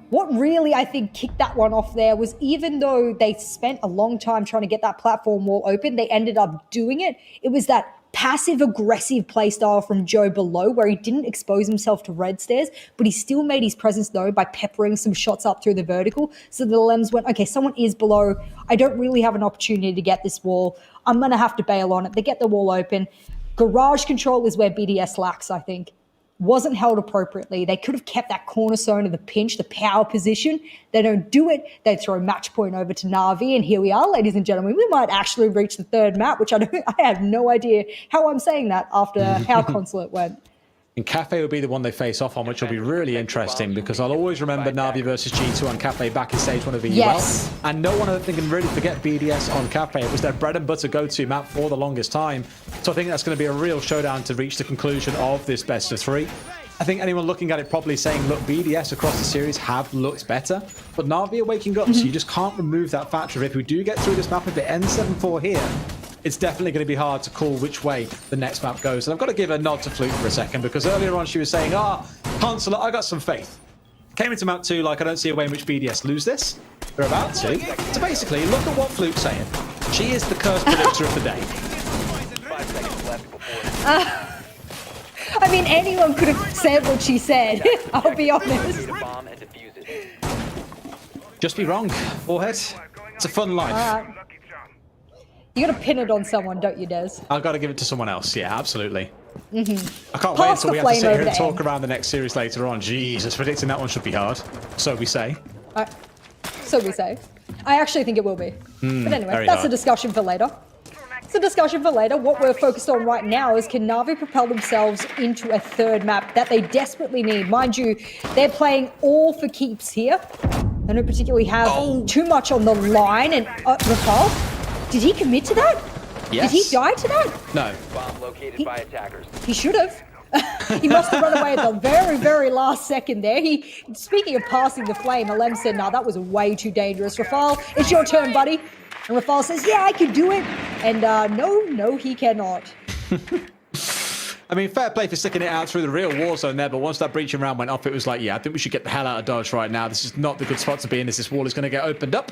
What really, I think, kicked that one off there was, even though they spent a long time trying to get that platform wall open, they ended up doing it. It was that passive-aggressive playstyle from Joe below, where he didn't expose himself to red stairs, but he still made his presence known by peppering some shots up through the vertical. So the Lems went, okay, someone is below. I don't really have an opportunity to get this wall. I'm going to have to bail on it. They get the wall open. Garage control is where BDS lacks, I think. Wasn't held appropriately. They could have kept that cornerstone of the pinch, the power position. They don't do it. They throw match point over to Na'Vi, and here we are, ladies and gentlemen. We might actually reach the 3rd map, which I have no idea how I'm saying that after how Consulate went. And Kafe will be the one they face off on, which will be really interesting, because I'll always remember Na'Vi versus G2 on Kafe back in stage 1 of VUL. Yes. And no one, I think, can really forget BDS on Kafe. It was their bread and butter go-to map for the longest time. So I think that's going to be a real showdown to reach the conclusion of this best of 3. I think anyone looking at it probably saying, look, BDS across the series have looked better, but Na'Vi are waking up, so you just can't remove that factor. If we do get through this map, if it ends 7-4 here, it's definitely going to be hard to call which way the next map goes. And I've got to give a nod to Flute for a second, because earlier on she was saying, Consulate, I got some faith. Came into map 2 like, I don't see a way in which BDS lose this. They're about to. So basically, look at what Flute's saying. She is the cursed predictor of the day. 5 seconds left before. I mean, anyone could have said what she said. I'll be honest. Bomb and defuse it. Just be wrong, Forehead. It's a fun life. You gotta pin it on someone, don't you, Des? I gotta give it to someone else. Yeah, absolutely. I can't Pass wait until the we have to flame sit here over and to talk M. around the next series later on. Jesus, predicting that one should be hard. So we say. So we say. I actually think it will be. But anyway, very that's hard. a discussion for later. It's a discussion for later. What we're focused on right now is can Na'Vi propel themselves into a third map that they desperately need. Mind you, they're playing all for keeps here. They don't particularly have too much on the line. And Rafal, did he commit to that? Yes. Did he die to that? No. Bomb located by attackers. He should have. He must have run away at the very, very last second there. Speaking of passing the flame, Alem said, "No, that was way too dangerous." Rafal, it's your turn, buddy. And Rafal says, "Yeah, I can do it." And no, he cannot. I mean, fair play for sticking it out through the real war zone there, but once that breaching round went off, it was like, yeah, I think we should get the hell out of Dodge right now. This is not the good spot to be in as this wall is going to get opened up.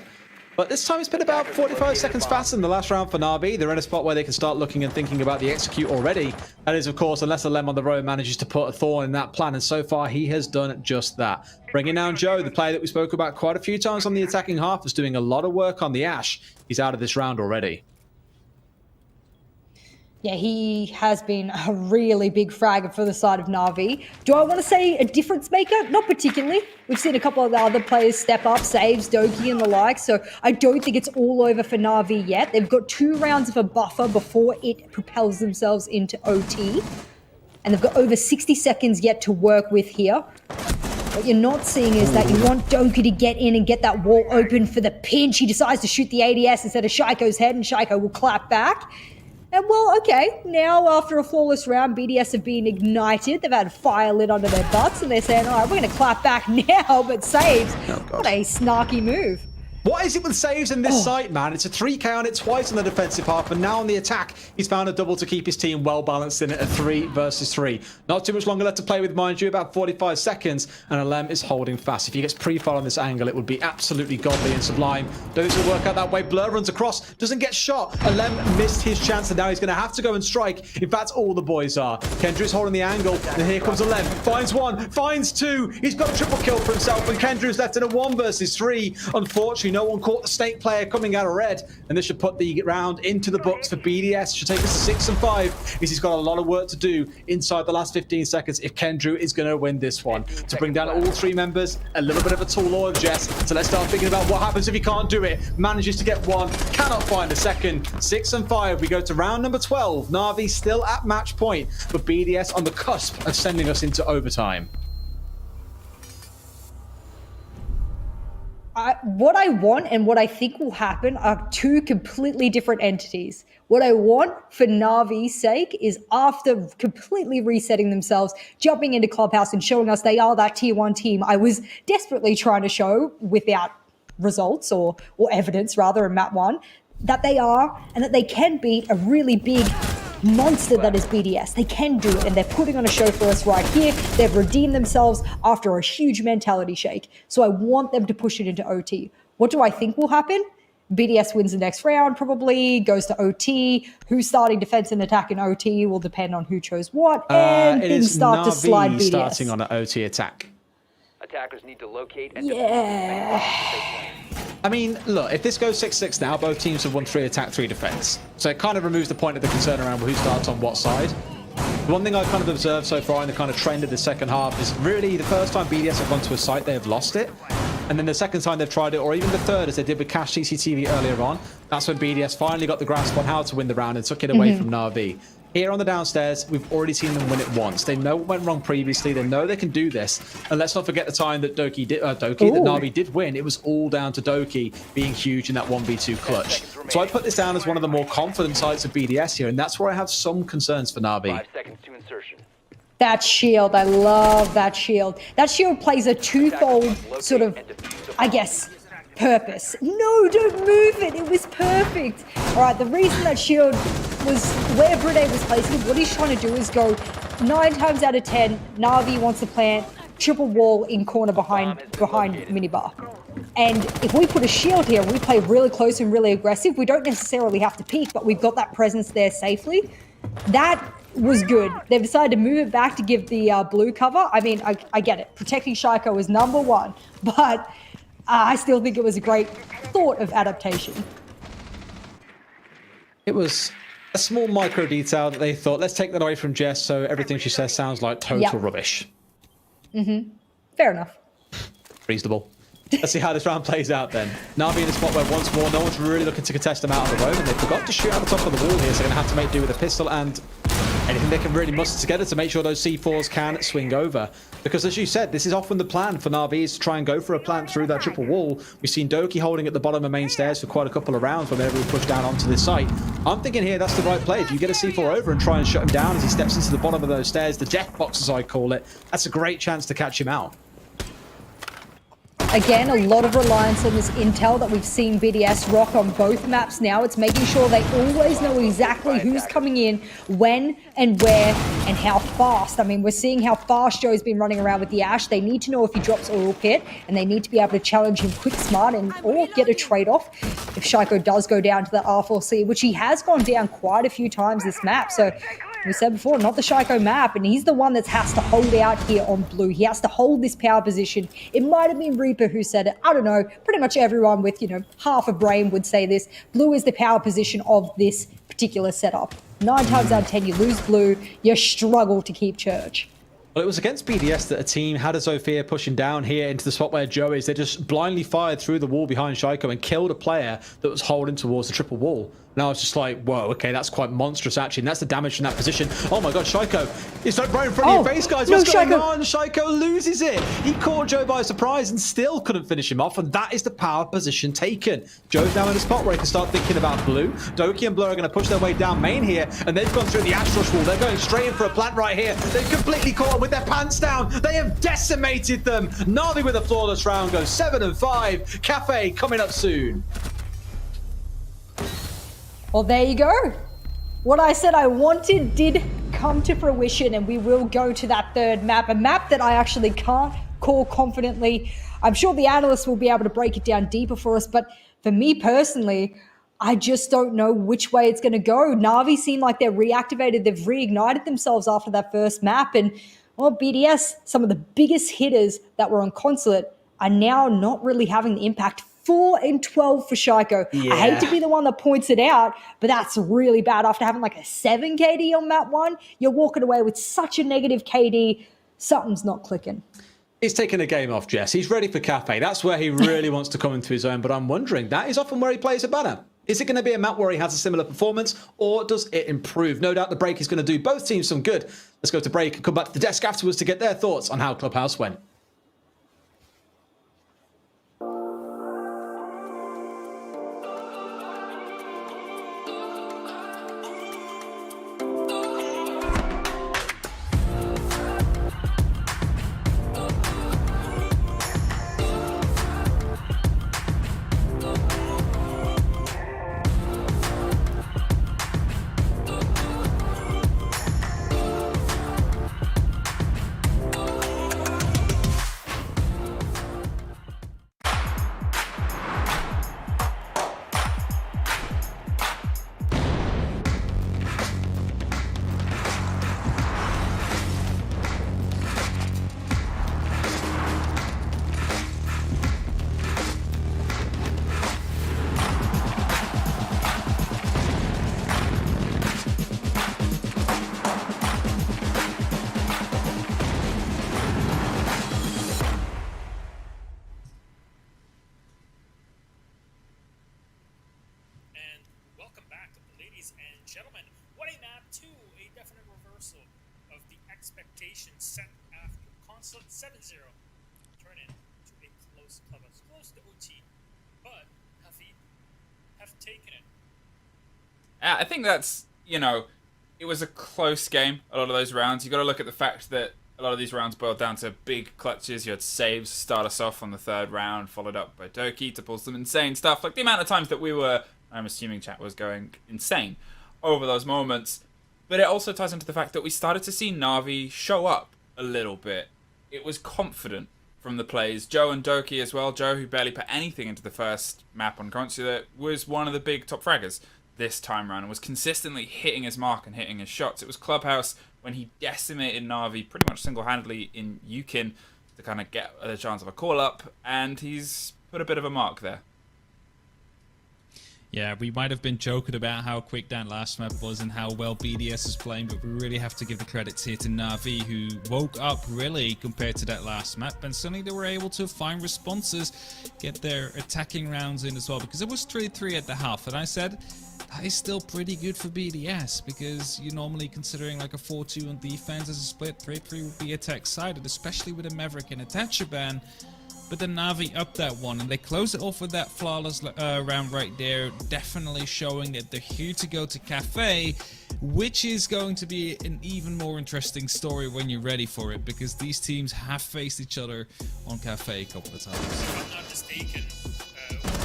But this time it's been about 45 seconds faster than the last round for Na'Vi. They're in a spot where they can start looking and thinking about the execute already. That is, of course, unless Alem on the road manages to put a thorn in that plan, and so far he has done just that. Bringing down Joe, the player that we spoke about quite a few times on the attacking half, is doing a lot of work on the Ash. He's out of this round already. Yeah, he has been a really big fragger for the side of Na'Vi. Do I want to say a difference maker? Not particularly. We've seen a couple of the other players step up, Saves, Doki and the like, so I don't think it's all over for Na'Vi yet. They've got 2 rounds of a buffer before it propels themselves into OT. And they've got over 60 seconds yet to work with here. What you're not seeing is that you want Doki to get in and get that wall open for the pinch. He decides to shoot the ADS instead of Shaiko's head, and Shaiko will clap back. And well, okay, now after a flawless round, BDS have been ignited. They've had fire lit under their butts, and they're saying, all right, we're going to clap back now, but Saves, what a snarky move. What is it with Saves in this site, man? It's a 3K on it twice on the defensive half, and now on the attack, he's found a double to keep his team well balanced in it, a 3 versus 3. Not too much longer left to play with, mind you, about 45 seconds, and Alem is holding fast. If he gets pre-fire on this angle, it would be absolutely godly and sublime. Those who work out that way, Blur runs across, doesn't get shot. Alem missed his chance, and now he's going to have to go and strike. In fact, all the boys are. Kendrew's holding the angle, and here comes Alem. Finds 1, finds 2. He's got a triple kill for himself, and Kendrew's left in a 1 versus 3. Unfortunately, no one caught the snake player coming out of red, and this should put the round into the books for BDS. Should take us to 6 and 5, because he's got a lot of work to do inside the last 15 seconds if Kendrew is going to win this one. To bring down all 3 members, a little bit of a tall order, Jess. So let's start thinking about what happens if he can't do it. Manages to get 1, cannot find a second. 6 and 5, we go to round number 12. Na'Vi still at match point, but BDS on the cusp of sending us into overtime. What I want and what I think will happen are 2 completely different entities. What I want for Na'Vi's sake is after completely resetting themselves, jumping into Clubhouse and showing us they are that tier 1 team I was desperately trying to show without results or evidence rather in map 1, that they are and that they can beat a really big monster that is BDS. They can do it, and they're putting on a show for us right here. They've redeemed themselves after a huge mentality shake. So I want them to push it into OT. What do I think will happen? BDS wins the next round, probably, goes to OT. Who's starting defense and attack in OT will depend on who chose what, and things start to slide BDS. Starting on an OT attack. Attackers need to locate and I mean, look, if this goes 6-6 now, both teams have won 3 attack, 3 defense. So it kind of removes the point of the concern around who starts on what side. The one thing I've kind of observed so far in the kind of trend of the second half is really the first time BDS have gone to a site, they have lost it. And then the second time they've tried it, or even the third, as they did with Cash CCTV earlier on, that's when BDS finally got the grasp on how to win the round and took it away from Na'Vi. Here on the downstairs, we've already seen them win it once. They know what went wrong previously. They know they can do this. And let's not forget the time that that Na'Vi did win. It was all down to Doki being huge in that 1v2 clutch. So I put this down as one of the more confident sides of BDS here, and that's where I have some concerns for Na'Vi. 5 seconds to insertion. That shield, I love that shield. That shield plays a twofold sort of, I guess, purpose. No, don't move it. It was perfect. All right, the reason that shield was where Brune was placing it, what he's trying to do is go 9 times out of 10, Na'Vi wants to plant triple wall in corner behind minibar. And if we put a shield here, we play really close and really aggressive. We don't necessarily have to peek, but we've got that presence there safely. That was good. They've decided to move it back to give the blue cover. I mean, I get it. Protecting Shaiko is number 1, but I still think it was a great thought of adaptation. It was a small micro detail that they thought, let's take that away from Jess, so everything she says sounds like total rubbish. Fair enough. Reasonable. Let's see how this round plays out then. Na'Vi in a spot where once more no one's really looking to contest them out on the road, and they forgot to shoot out the top of the wall here, so they're going to have to make do with a pistol and anything they can really muster together to make sure those C4s can swing over. Because as you said, this is often the plan for Na'Vi, is to try and go for a plant through that triple wall. We've seen Doki holding at the bottom of main stairs for quite a couple of rounds whenever we push down onto this site. I'm thinking here that's the right play. If you get a C4 over and try and shut him down as he steps into the bottom of those stairs, the death box as I call it, that's a great chance to catch him out. Again, a lot of reliance on this intel that we've seen BDS rock on both maps now. It's making sure they always know exactly who's coming in, when and where, and how fast. I mean, we're seeing how fast Joe's been running around with the Ash. They need to know if he drops oil pit, and they need to be able to challenge him quick, smart, and or get a trade-off if Shaiko does go down to the R4C, which he has gone down quite a few times this map. So we said before, not the Shaiko map, and he's the one that has to hold out here on blue. He has to hold this power position. It might have been Reaper who said it. I don't know. Pretty much everyone with, half a brain would say this. Blue is the power position of this particular setup. 9 times out of 10, you lose blue, you struggle to keep church. Well, it was against BDS that a team had a Zofia pushing down here into the spot where Joe is. They just blindly fired through the wall behind Shaiko and killed a player that was holding towards the triple wall. And I was just like, whoa, okay, that's quite monstrous, actually. And that's the damage from that position. Oh, my God, Shaiko. It's like right in front of your face, guys. What's going on? Shaiko loses it. He caught Joe by surprise and still couldn't finish him off. And that is the power position taken. Joe's now in a spot where he can start thinking about blue. Doki and Blur are going to push their way down main here. And they've gone through the Ash Rush wall. They're going straight in for a plant right here. They've completely caught them with their pants down. They have decimated them. Na'Vi with a flawless round goes 7-5. Kafe coming up soon. Well, there you go. What I said I wanted did come to fruition, and we will go to that third map, a map that I actually can't call confidently. I'm sure the analysts will be able to break it down deeper for us, but for me personally, I just don't know which way it's going to go. Na'Vi seem like they're reactivated. They've reignited themselves after that first map, and well, BDS, some of the biggest hitters that were on Consulate, are now not really having the impact. 4-12 for Shaiko. Yeah. I hate to be the one that points it out, but that's really bad. After having like a 7 KD on map 1, you're walking away with such a negative KD. Something's not clicking. He's taking a game off, Jess. He's ready for Kafe. That's where he really wants to come into his own, but I'm wondering, that is often where he plays a banner. Is it going to be a map where he has a similar performance, or does it improve? No doubt the break is going to do both teams some good. Let's go to break and come back to the desk afterwards to get their thoughts on how Clubhouse went. Gentlemen, what a map to a definite reversal of the expectations set after Consulate 7-0. Turn in to a close clubhouse, close to OT, but Kafe have taken it. I think that's, it was a close game, a lot of those rounds. You got to look at the fact that a lot of these rounds boiled down to big clutches. You had saves start us off on the third round, followed up by Doki to pull some insane stuff. Like the amount of times that we were, I'm assuming chat was going insane over those moments. But it also ties into the fact that we started to see Na'Vi show up a little bit. It was confident from the plays. Joe and Doki as well. Joe, who barely put anything into the first map on Consulate, was one of the big top fraggers this time around and was consistently hitting his mark and hitting his shots. It was Clubhouse when he decimated Na'Vi pretty much single-handedly in Yukin to kind of get a chance of a call-up, and he's put a bit of a mark there. Yeah, we might have been joking about how quick that last map was and how well BDS is playing, but we really have to give the credits here to Na'Vi, who woke up really compared to that last map, and suddenly they were able to find responses, get their attacking rounds in as well, because it was 3-3 at the half, and I said that is still pretty good for BDS, because you're normally considering like a 4-2 on defense as a split. 3-3 would be attack-sided, especially with a Maverick and a Thatcher ban. But then Na'Vi upped that one, and they closed it off with that flawless round right there, definitely showing that they're here to go to Kafe, which is going to be an even more interesting story when you're ready for it, because these teams have faced each other on Kafe a couple of times. If I'm not mistaken,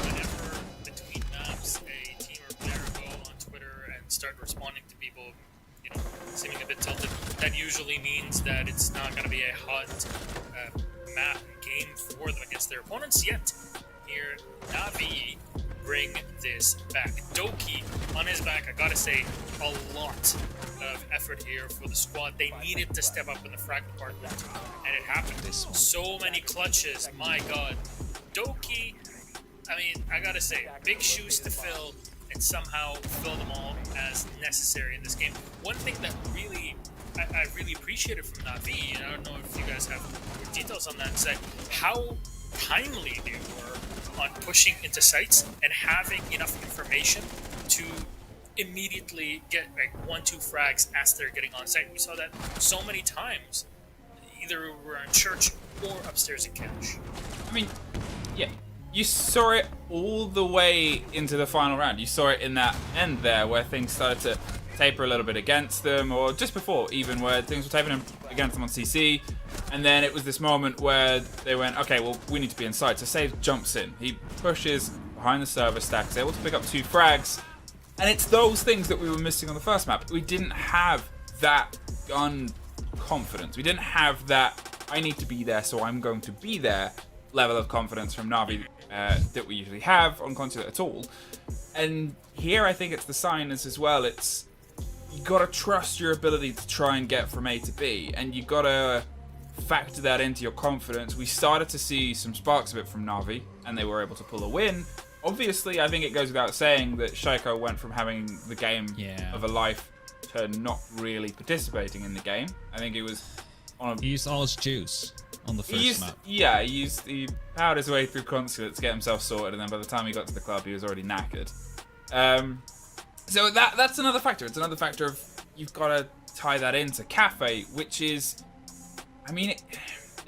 whenever between maps a team or player go on Twitter and start responding to people, you know, seeming a bit tilted, that usually means that it's not going to be a hot map game for them against their opponents. Yet here Na'Vi bring this back. Doki on his back, I gotta say, a lot of effort here for the squad. They needed to step up in the frag department, and it happened. So many clutches, my god. Doki, I mean, I gotta say, big shoes to fill, and somehow fill them all as necessary in this game. One thing that I really appreciated from Na'Vi, and I don't know if you guys have more details on that, is that how timely they were on pushing into sites and having enough information to immediately get like 1-2 frags as they're getting on site. We saw that so many times, either we're in church or upstairs in cash. I mean, yeah, you saw it all the way into the final round. You saw it in that end there where things started to taper a little bit against them, or just before even, where things were tapering against them on CC, and then it was this moment where they went, okay, well, we need to be inside. So Save jumps in, he pushes behind the server stack, is able to pick up 2 frags, and it's those things that we were missing on the first map. We didn't have that gun confidence, we didn't have that I need to be there, so I'm going to be there level of confidence from Na'Vi that we usually have on Consulate at all. And here I think it's the sign as well, it's you gotta trust your ability to try and get from A to B, and you gotta factor that into your confidence. We started to see some sparks of it from Na'Vi, and they were able to pull a win. Obviously, I think it goes without saying that Shaiko went from having the game of a life to not really participating in the game. I think it was on a... He used all his juice on the first map. Yeah, he powered his way through Consulate to get himself sorted, and then by the time he got to the club, he was already knackered. So that's another factor. It's another factor of you've got to tie that into Kafe, which is, I mean,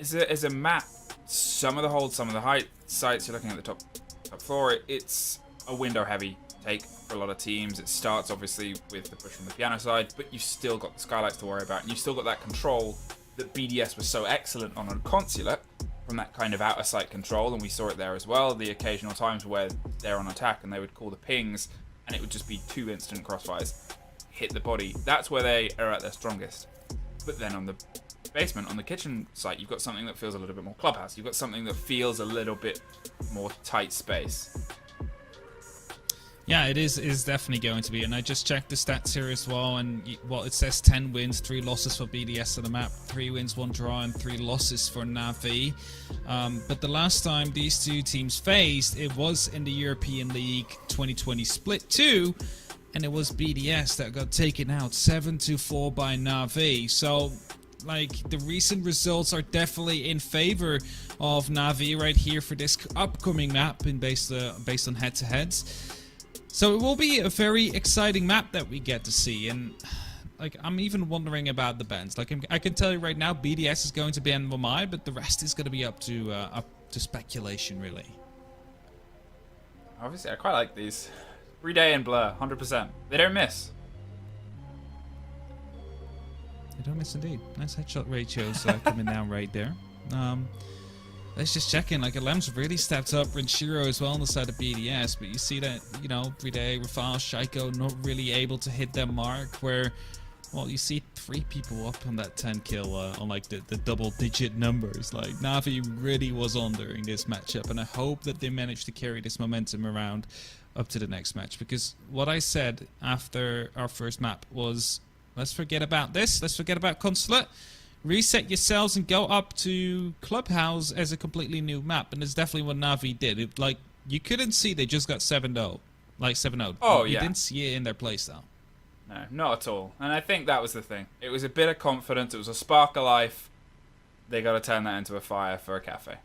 is a map. Some of the holds, some of the height sites. You're looking at the top floor. It's a window-heavy take for a lot of teams. It starts obviously with the push from the piano side, but you've still got the skylights to worry about, and you've still got that control that BDS was so excellent on Consulate, from that kind of outer sight control, and we saw it there as well. The occasional times where they're on attack and they would call the pings, and it would just be 2 instant crossfires, hit the body. That's where they are at their strongest. But then on the basement, on the kitchen site, you've got something that feels a little bit more clubhouse. You've got something that feels a little bit more tight space. Yeah, it is definitely going to be, and I just checked the stats here as well, and well, it says 10 wins, 3 losses for BDS on the map, 3 wins, 1 draw, and 3 losses for Na'Vi. But the last time these two teams faced, it was in the European League 2020 Split 2, and it was BDS that got taken out 7-4 by Na'Vi. So, like, the recent results are definitely in favor of Na'Vi right here for this upcoming map, and based on head-to-heads. So it will be a very exciting map that we get to see, and like I'm even wondering about the bans. Like I can tell you right now, BDS is going to be MMI, but the rest is going to be up to speculation, really. Obviously, I quite like these. 3-day and Blur, 100%. They don't miss. They don't miss indeed. Nice headshot ratios coming down right there. Let's just check in. Like, Alem's really stepped up. Vincere as well on the side of BDS, but you see that, you know, Everyday, Rafal, Shaiko not really able to hit that mark where, well, you see 3 people up on that 10 kill on like the double-digit numbers. Like, Na'Vi really was on during this matchup, and I hope that they manage to carry this momentum around up to the next match, because what I said after our first map was, let's forget about this. Let's forget about Consulate. Reset yourselves and go up to Clubhouse as a completely new map, and it's definitely what Na'Vi did. Like, you couldn't see they just got 7-0. like 7-0. Oh, You yeah. didn't see it in their playstyle. No, not at all. And I think that was the thing. It was a bit of confidence. It was a spark of life. They got to turn that into a fire for a Kafe.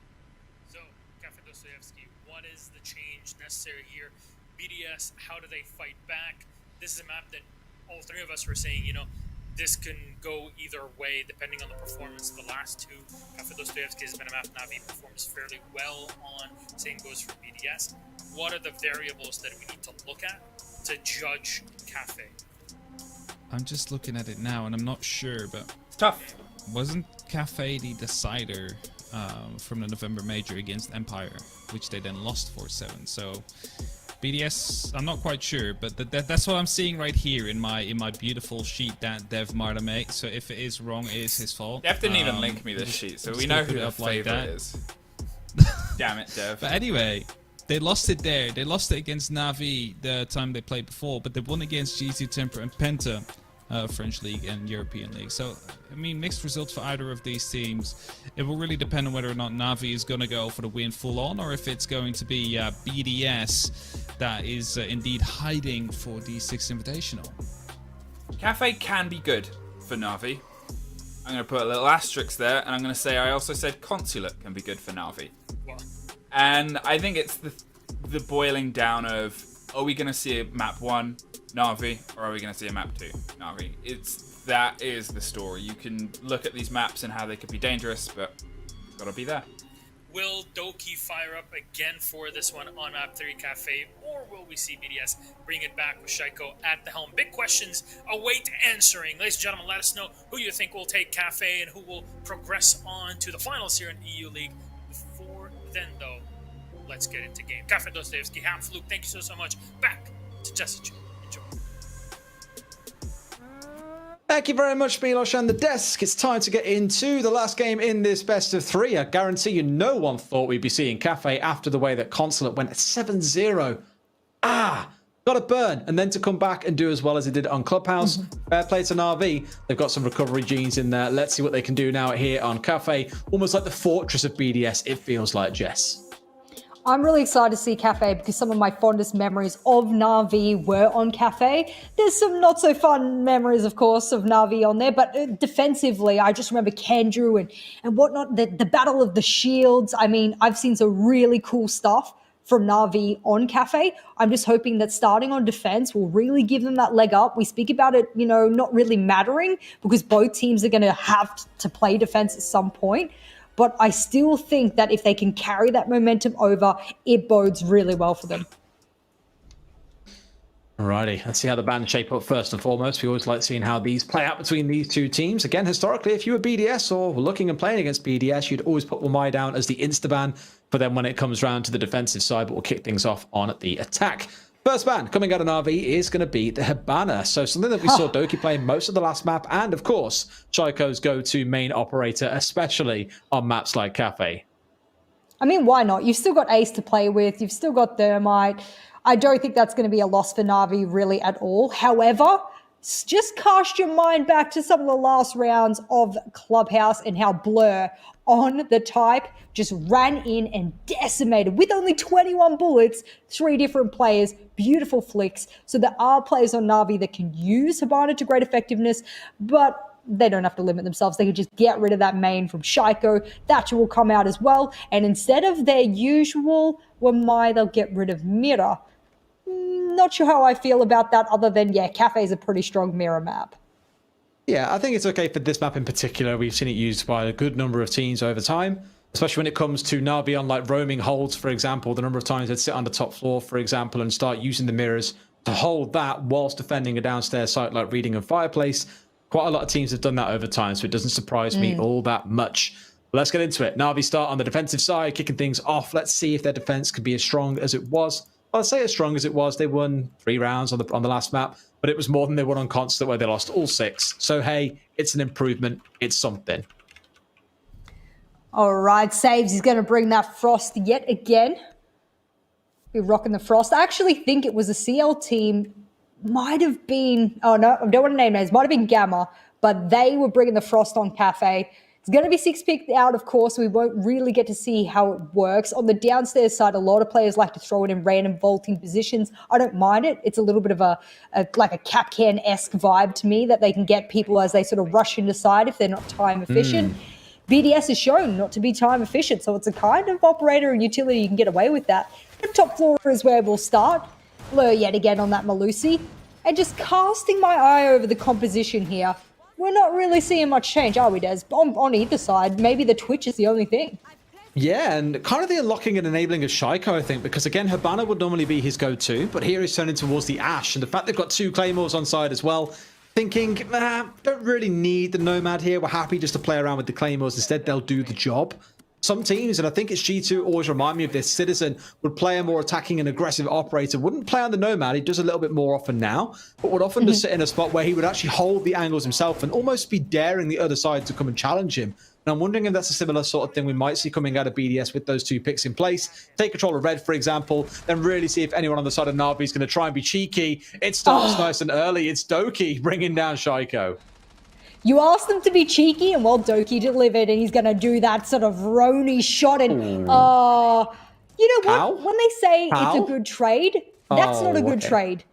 So, Kafe Dostoyevsky, what is the change necessary here? BDS, how do they fight back? This is a map that all three of us were saying, this can go either way depending on the performance of the last two. Kafe Dostoyevsky has been a map Navi performs fairly well on. Same goes for BDS. What are the variables that we need to look at to judge Kafe? I'm just looking at it now, and I'm not sure, but It's tough. wasn't Kafe the decider from the November Major against Empire, which they then lost 4-7? So BDS, I'm not quite sure, but that's what I'm seeing right here in my beautiful sheet that Dev Marta made. So if it is wrong, it is his fault. Dev didn't even link me this sheet, so we know who the favorite is. Damn it, Dev. But anyway, they lost it there. They lost it against Navi the time they played before, but they won against GC Temper and Penta, French League and European League. So, I mean, mixed results for either of these teams. It will really depend on whether or not Navi is going to go for the win full on, or if it's going to be BDS that is indeed hiding for the 6th Invitational. Kafe can be good for Navi. I'm going to put a little asterisk there, and I'm going to say I also said Consulate can be good for Navi. And I think it's the boiling down of, are we going to see a map 1 Navi, or are we going to see a map 2 Navi? That is the story. You can look at these maps and how they could be dangerous, but got to be there. Will Doki fire up again for this one on map 3 Kafe, or will we see BDS bring it back with Shaiko at the helm? Big questions await answering. Ladies and gentlemen, let us know who you think will take Kafe and who will progress on to the finals here in EU League. Before then, though, let's get into game. Kafe Dostoyevsky, Half-Fluke, thank you so much. Back to Jessica. Enjoy. Thank you very much, Milos and the desk. It's time to get into the last game in this best of 3. I guarantee you no one thought we'd be seeing Kafe after the way that Consulate went 7-0. Got a burn. And then to come back and do as well as he did on Clubhouse. Fair play to Navi. They've got some recovery genes in there. Let's see what they can do now here on Kafe. Almost like the fortress of BDS, it feels like, Jess. I'm really excited to see Kafe because some of my fondest memories of Navi were on Kafe. There's some not so fun memories, of course, of Navi on there, but defensively, I just remember Kendrew and whatnot, the Battle of the Shields. I mean, I've seen some really cool stuff from Navi on Kafe. I'm just hoping that starting on defense will really give them that leg up. We speak about it, not really mattering because both teams are going to have to play defense at some point. But I still think that if they can carry that momentum over, it bodes really well for them. Alrighty, let's see how the band shape up first and foremost. We always like seeing how these play out between these two teams. Again, historically, if you were BDS or were looking and playing against BDS, you'd always put Wamai down as the insta-ban. But then when it comes round to the defensive side, but we'll kick things off on the attack. First ban coming out of Navi is going to be the Hibana. So something that we saw Doki playing most of the last map. And of course, Shaiko's go-to main operator, especially on maps like Kafe. I mean, why not? You've still got Ace to play with. You've still got Thermite. I don't think that's going to be a loss for Navi really at all. However, just cast your mind back to some of the last rounds of Clubhouse and how Blur on the type just ran in and decimated with only 21 bullets, 3 different players, beautiful flicks. So there are players on Navi that can use Hibana to great effectiveness, but they don't have to limit themselves. They can just get rid of that main from Shaiko. Thatcher will come out as well. And instead of their usual Wamai, they'll get rid of Mira. Not sure how I feel about that other than, Kafe is a pretty strong mirror map. Yeah, I think it's okay for this map in particular. We've seen it used by a good number of teams over time, especially when it comes to Navi on like roaming holds, for example. The number of times they'd sit on the top floor, for example, and start using the mirrors to hold that whilst defending a downstairs site like Reading and Fireplace. Quite a lot of teams have done that over time, so it doesn't surprise me all that much. But let's get into it. Navi start on the defensive side, kicking things off. Let's see if their defense could be as strong as it was. I'll say as strong as it was. They won 3 rounds on the last map, but it was more than they won on Consulate where they lost all 6. So, hey, it's an improvement. It's something. All right, Saves is going to bring that Frost yet again. Be rocking the Frost. I actually think it was a CL team. Might have been, oh no, I don't want to name names. Might have been Gamma, but they were bringing the Frost on Kafe. It's going to be 6 picked out, of course. We won't really get to see how it works. On the downstairs side, a lot of players like to throw it in random vaulting positions. I don't mind it. It's a little bit of like a Capcan-esque vibe to me that they can get people as they sort of rush into side if they're not time efficient. BDS is shown not to be time efficient, so it's a kind of operator and utility you can get away with that. The top floor is where we'll start. Lure yet again on that Malusi. And just casting my eye over the composition here. We're not really seeing much change, are we, Des? On either side, maybe the Twitch is the only thing. Yeah, and kind of the unlocking and enabling of Shaiko, I think, because again, Habana would normally be his go-to, but here he's turning towards the Ash, and the fact they've got 2 Claymores on side as well, thinking, don't really need the Nomad here, we're happy just to play around with the Claymores, instead they'll do the job. Some teams, and I think it's G2 always remind me of this, Citizen would play a more attacking and aggressive operator, wouldn't play on the Nomad, he does a little bit more often now, but would often just sit in a spot where he would actually hold the angles himself and almost be daring the other side to come and challenge him. And I'm wondering if that's a similar sort of thing we might see coming out of BDS with those 2 picks in place. Take control of Red, for example, then really see if anyone on the side of Na'Vi is going to try and be cheeky. It starts nice and early. It's Doki bringing down Shaiko. You asked them to be cheeky, and well, Doki delivered, and he's going to do that sort of Roni shot. And, you know what? How? When they say How? it's a good trade, that's not a good trade.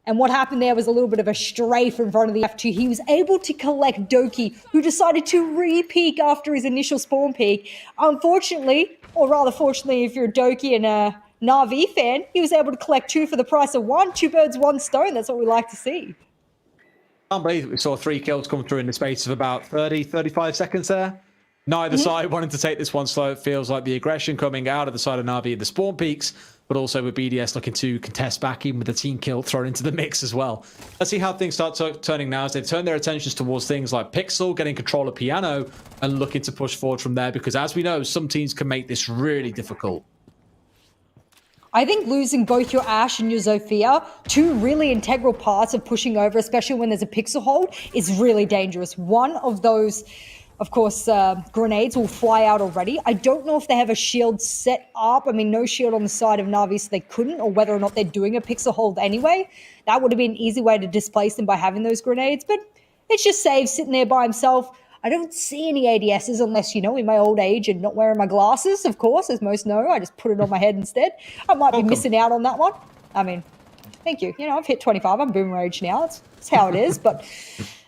And what happened there was a little bit of a strafe in front of the F2. He was able to collect Doki, who decided to re-peek after his initial spawn peek. Unfortunately, or rather fortunately, if you're a Doki and a Na'Vi fan, he was able to collect 2 for the price of 1. 2 birds, 1 stone. That's what we like to see. I can't believe we saw 3 kills come through in the space of about 35 seconds there. Neither side wanting to take this one slow. It feels like the aggression coming out of the side of Na'Vi at the spawn peaks, but also with BDS looking to contest back, even with the team kill thrown into the mix as well. Let's see how things start turning now as they've turned their attentions towards things like Pixel, getting control of Piano, and looking to push forward from there, because as we know, some teams can make this really difficult. I think losing both your Ash and your Zofia, 2 really integral parts of pushing over, especially when there's a pixel hold, is really dangerous. One of those, of course, grenades will fly out already. I don't know if they have a shield set up. I mean, no shield on the side of Na'Vi, so they couldn't, or whether or not they're doing a pixel hold anyway. That would have been an easy way to displace them by having those grenades, but it's just Save sitting there by himself. I don't see any ADSs unless, you know, in my old age and not wearing my glasses, of course, as most know. I just put it on my head instead. I might be missing out on that one. I mean, thank you. You know, I've hit 25. I'm boomer age now. That's how it is. But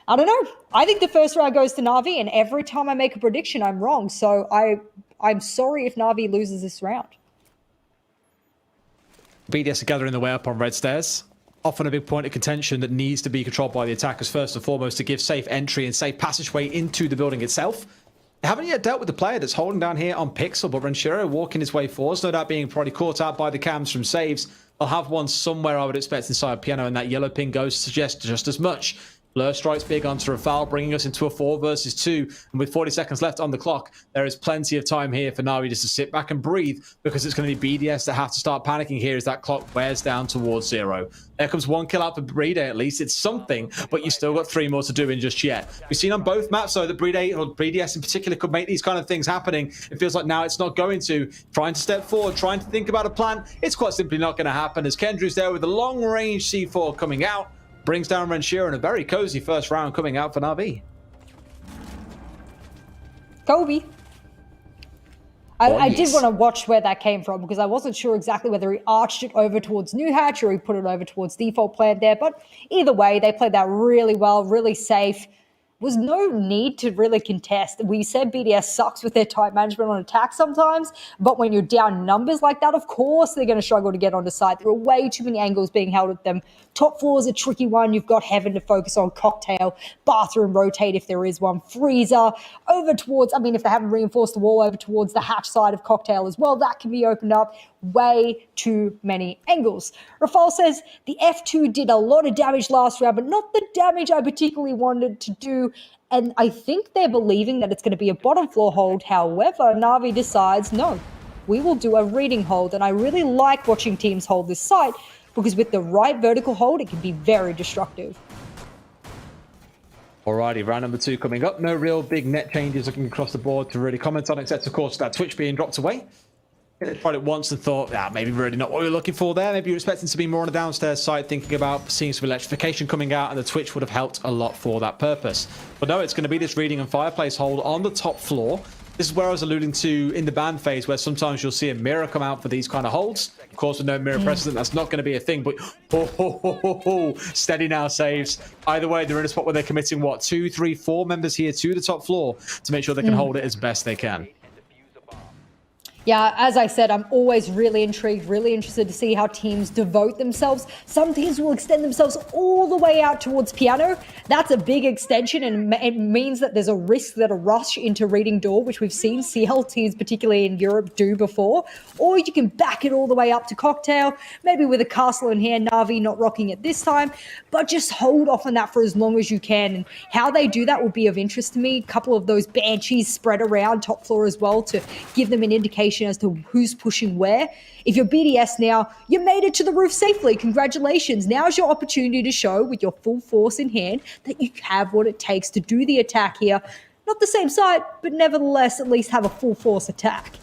I don't know. I think the first round goes to Na'Vi, and every time I make a prediction, I'm wrong. So I'm sorry if Na'Vi loses this round. BDS are gathering the way up on red stairs. Often a big point of contention that needs to be controlled by the attackers first and foremost to give safe entry and safe passageway into the building itself. They haven't yet dealt with the player that's holding down here on Pixel, but Vincere walking his way forwards, no doubt being probably caught out by the cams from Saves. They'll have one somewhere, I would expect, inside Piano, and that yellow ping goes to suggest just as much. Blur strikes big onto Rafal, bringing us into a 4 versus 2. And with 40 seconds left on the clock, there is plenty of time here for Na'Vi just to sit back and breathe, because it's going to be BDS that have to start panicking here as that clock wears down towards 0. There comes 1 kill out for Brede, at least. It's something, but you've still got 3 more to do in just yet. We've seen on both maps, though, that Brede, or BDS in particular, could make these kind of things happening. It feels like now it's not going to. Trying to step forward, trying to think about a plan. It's quite simply not going to happen, as Kendrew's there with a long-range C4 coming out. Brings down Vincere, and a very cozy first round coming out for Na'Vi. Kobe. I did want to watch where that came from, because I wasn't sure exactly whether he arched it over towards New Hatch or he put it over towards default plan there. But either way, they played that really well, really safe. Was no need to really contest. We said BDS sucks with their tight management on attack sometimes, but when you're down numbers like that, of course they're going to struggle to get onto site. There are way too many angles being held at them. Top floor is a tricky one. You've got Heaven to focus on, Cocktail, Bathroom rotate if there is one, Freezer, over towards, I mean, if they haven't reinforced the wall, over towards the hatch side of Cocktail as well, that can be opened up. Way too many angles. Rafal says, the F2 did a lot of damage last round, but not the damage I particularly wanted to do. And I think they're believing that it's going to be a bottom floor hold. However, Na'Vi decides, no, we will do a reading hold. And I really like watching teams hold this site, because with the right vertical hold, it can be very destructive. Alrighty, round number 2 coming up. No real big net changes looking across the board to really comment on, except, of course, that Twitch being dropped away. They tried it once and thought, maybe really not what we were looking for there. Maybe you're expecting to be more on the downstairs side, thinking about seeing some electrification coming out, and the Twitch would have helped a lot for that purpose. But no, it's going to be this reading and fireplace hold on the top floor. This is where I was alluding to in the ban phase, where sometimes you'll see a mirror come out for these kind of holds. Of course, with no mirror precedent, that's not going to be a thing. But steady now saves. Either way, they're in a spot where they're committing, 2, 3, 4 members here to the top floor to make sure they can hold it as best they can. Yeah, as I said, I'm always really intrigued, really interested to see how teams devote themselves. Some teams will extend themselves all the way out towards piano. That's a big extension, and it means that there's a risk that a rush into reading door, which we've seen CL teams, particularly in Europe, do before. Or you can back it all the way up to cocktail, maybe with a castle in hand, Na'Vi not rocking it this time, but just hold off on that for as long as you can. And how they do that will be of interest to me. A couple of those banshees spread around top floor as well to give them an indication as to who's pushing where. If you're BDS now, you made it to the roof safely. Congratulations. Now's your opportunity to show with your full force in hand that you have what it takes to do the attack here. Not the same side, but nevertheless at least have a full force attack.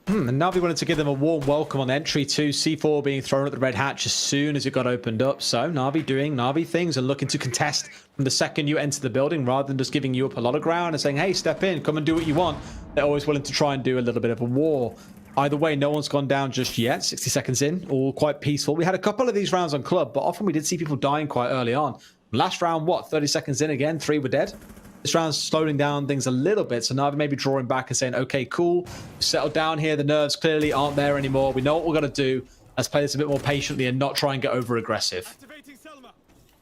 And Na'Vi wanted to give them a warm welcome on entry too. C4 being thrown at the red hatch as soon as it got opened up. So Na'Vi doing Na'Vi things and looking to contest from the second you enter the building, rather than just giving you up a lot of ground and saying, hey, step in, come and do what you want. They're always willing to try and do a little bit of a war. Either way, no one's gone down just yet. 60 seconds in, all quite peaceful. We had a couple of these rounds on club, but often we did see people dying quite early on. Last round, 30 seconds in again, 3 were dead. This round's slowing down things a little bit, so Na'Vi maybe drawing back and saying, okay, cool, settle down here. The nerves clearly aren't there anymore. We know what we're going to do. Let's play this a bit more patiently and not try and get over aggressive.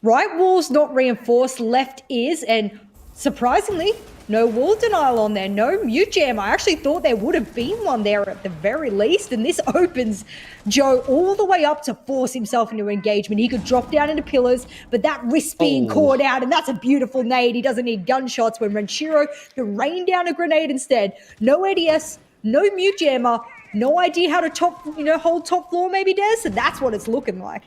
Right wall's not reinforced, left is, and surprisingly, no wall denial on there, no mute jam. I actually thought there would have been one there at the very least, and this opens Joe all the way up to force himself into engagement. He could drop down into pillars, but that wrist being caught out, and that's a beautiful nade. He doesn't need gunshots when Vincere can rain down a grenade instead. No ADS, no mute jammer, no idea how to hold top floor maybe, Des, so that's what it's looking like.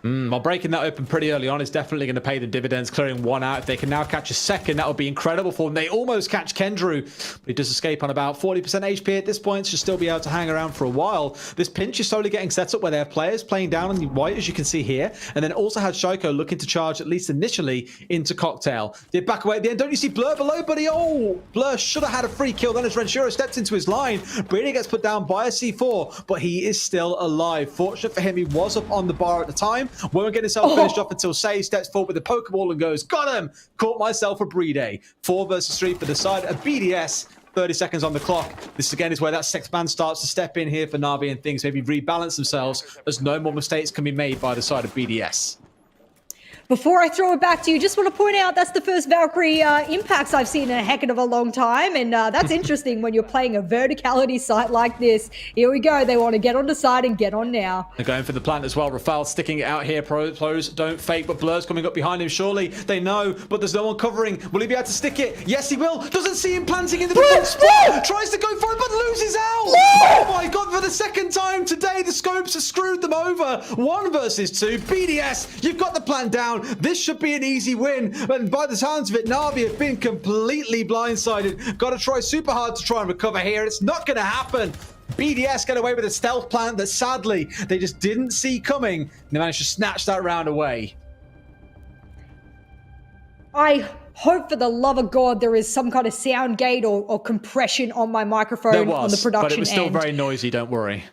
While breaking that open pretty early on is definitely going to pay the dividends, clearing one out. If they can now catch a second, that would be incredible for them. They almost catch Kendrew, but he does escape on about 40% HP at this point. Should still be able to hang around for a while. This pinch is slowly getting set up where they have players playing down on the white, as you can see here, and then also had Shaiko looking to charge, at least initially, into Cocktail. Did back away at the end. Don't you see Blur below, buddy? Oh, Blur should have had a free kill then as Vincere steps into his line. Brady gets put down by a C4, but he is still alive. Fortunate for him, he was up on the bar at the time. Won't get himself finished off until Say steps forward with the Pokeball and goes, got him! Caught myself a Brede. 4 versus 3 for the side of BDS. 30 seconds on the clock. This again is where that sixth man starts to step in here for Na'Vi and things maybe rebalance themselves as no more mistakes can be made by the side of BDS. Before I throw it back to you, just want to point out that's the first Valkyrie impacts I've seen in a heck of a long time, and that's interesting when you're playing a verticality site like this. Here we go. They want to get on the side and get on now. They're going for the plant as well. Rafal sticking it out here. Pros don't fake, but Blur's coming up behind him. Surely they know, but there's no one covering. Will he be able to stick it? Yes, he will. Doesn't see him planting in the default spot. Tries to go for it, but loses out. Oh my God, for the second time today, the scopes have screwed them over. 1 versus 2. BDS, you've got the plant down. This should be an easy win, and by the sounds of it, Na'Vi have been completely blindsided. Got to try super hard to try and recover here. It's not going to happen. BDS get away with a stealth plant that sadly they just didn't see coming. They managed to snatch that round away. I hope for the love of God there is some kind of sound gate or compression on my microphone on the production end. But it was still very noisy, don't worry.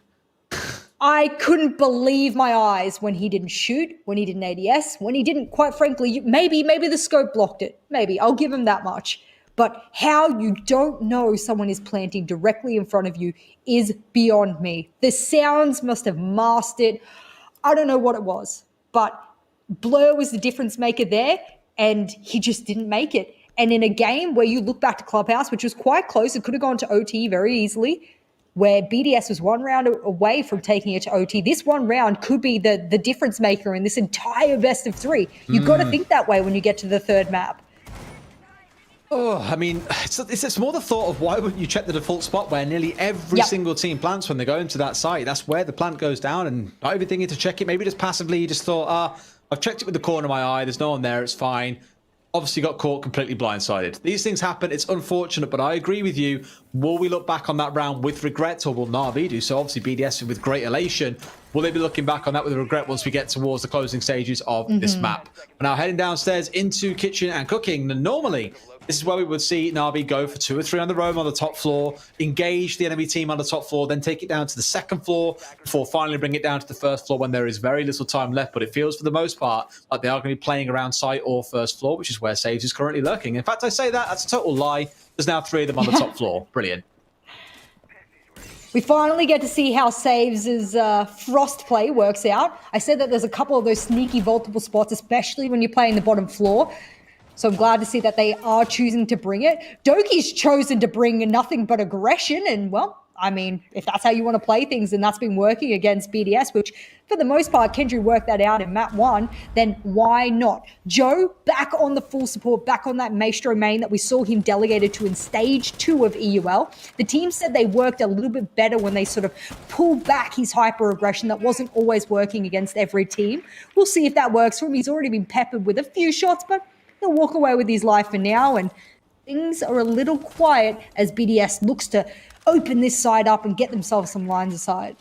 I couldn't believe my eyes when he didn't shoot, when he didn't ADS, when he didn't, quite frankly, maybe the scope blocked it. Maybe, I'll give him that much. But how you don't know someone is planting directly in front of you is beyond me. The sounds must have masked it. I don't know what it was, but Blur was the difference maker there, and he just didn't make it. And in a game where you look back to Clubhouse, which was quite close, it could have gone to OT very easily, where BDS was 1 round away from taking it to OT. This 1 round could be the difference maker in this entire best of 3. You've got to think that way when you get to the 3rd map. Oh, I mean, it's more the thought of why wouldn't you check the default spot where nearly every single team plants when they go into that site. That's where the plant goes down, and not even thinking to check it. Maybe just passively you just thought, I've checked it with the corner of my eye. There's no one there. It's fine. obviously got caught completely blindsided. These things happen. It's unfortunate, but I agree with you. Will we look back on that round with regret, or will Na'Vi do so? Obviously, BDS with great elation. Will they be looking back on that with regret once we get towards the closing stages of this map? We're now heading downstairs into kitchen and cooking. And normally, this is where we would see Na'Vi go for 2 or 3 on the roam on the top floor, engage the enemy team on the top floor, then take it down to the second floor before finally bring it down to the first floor when there is very little time left. But it feels for the most part like they are going to be playing around site or first floor, which is where Saves is currently lurking. In fact, I say that's a total lie. There's now 3 of them on the top floor. Brilliant. We finally get to see how Saves' frost play works out. I said that there's a couple of those sneaky vaultable spots, especially when you're playing the bottom floor. So I'm glad to see that they are choosing to bring it. Doki's chosen to bring nothing but aggression. And, well, I mean, if that's how you want to play things, and that's been working against BDS, which for the most part, Kendry worked that out in map 1, then why not? Joe back on the full support, back on that Maestro main that we saw him delegated to in stage 2 of EUL. The team said they worked a little bit better when they sort of pulled back his hyper aggression that wasn't always working against every team. We'll see if that works for him. He's already been peppered with a few shots, but he'll walk away with his life for now. And things are a little quiet as BDS looks to open this side up and get themselves some lines aside.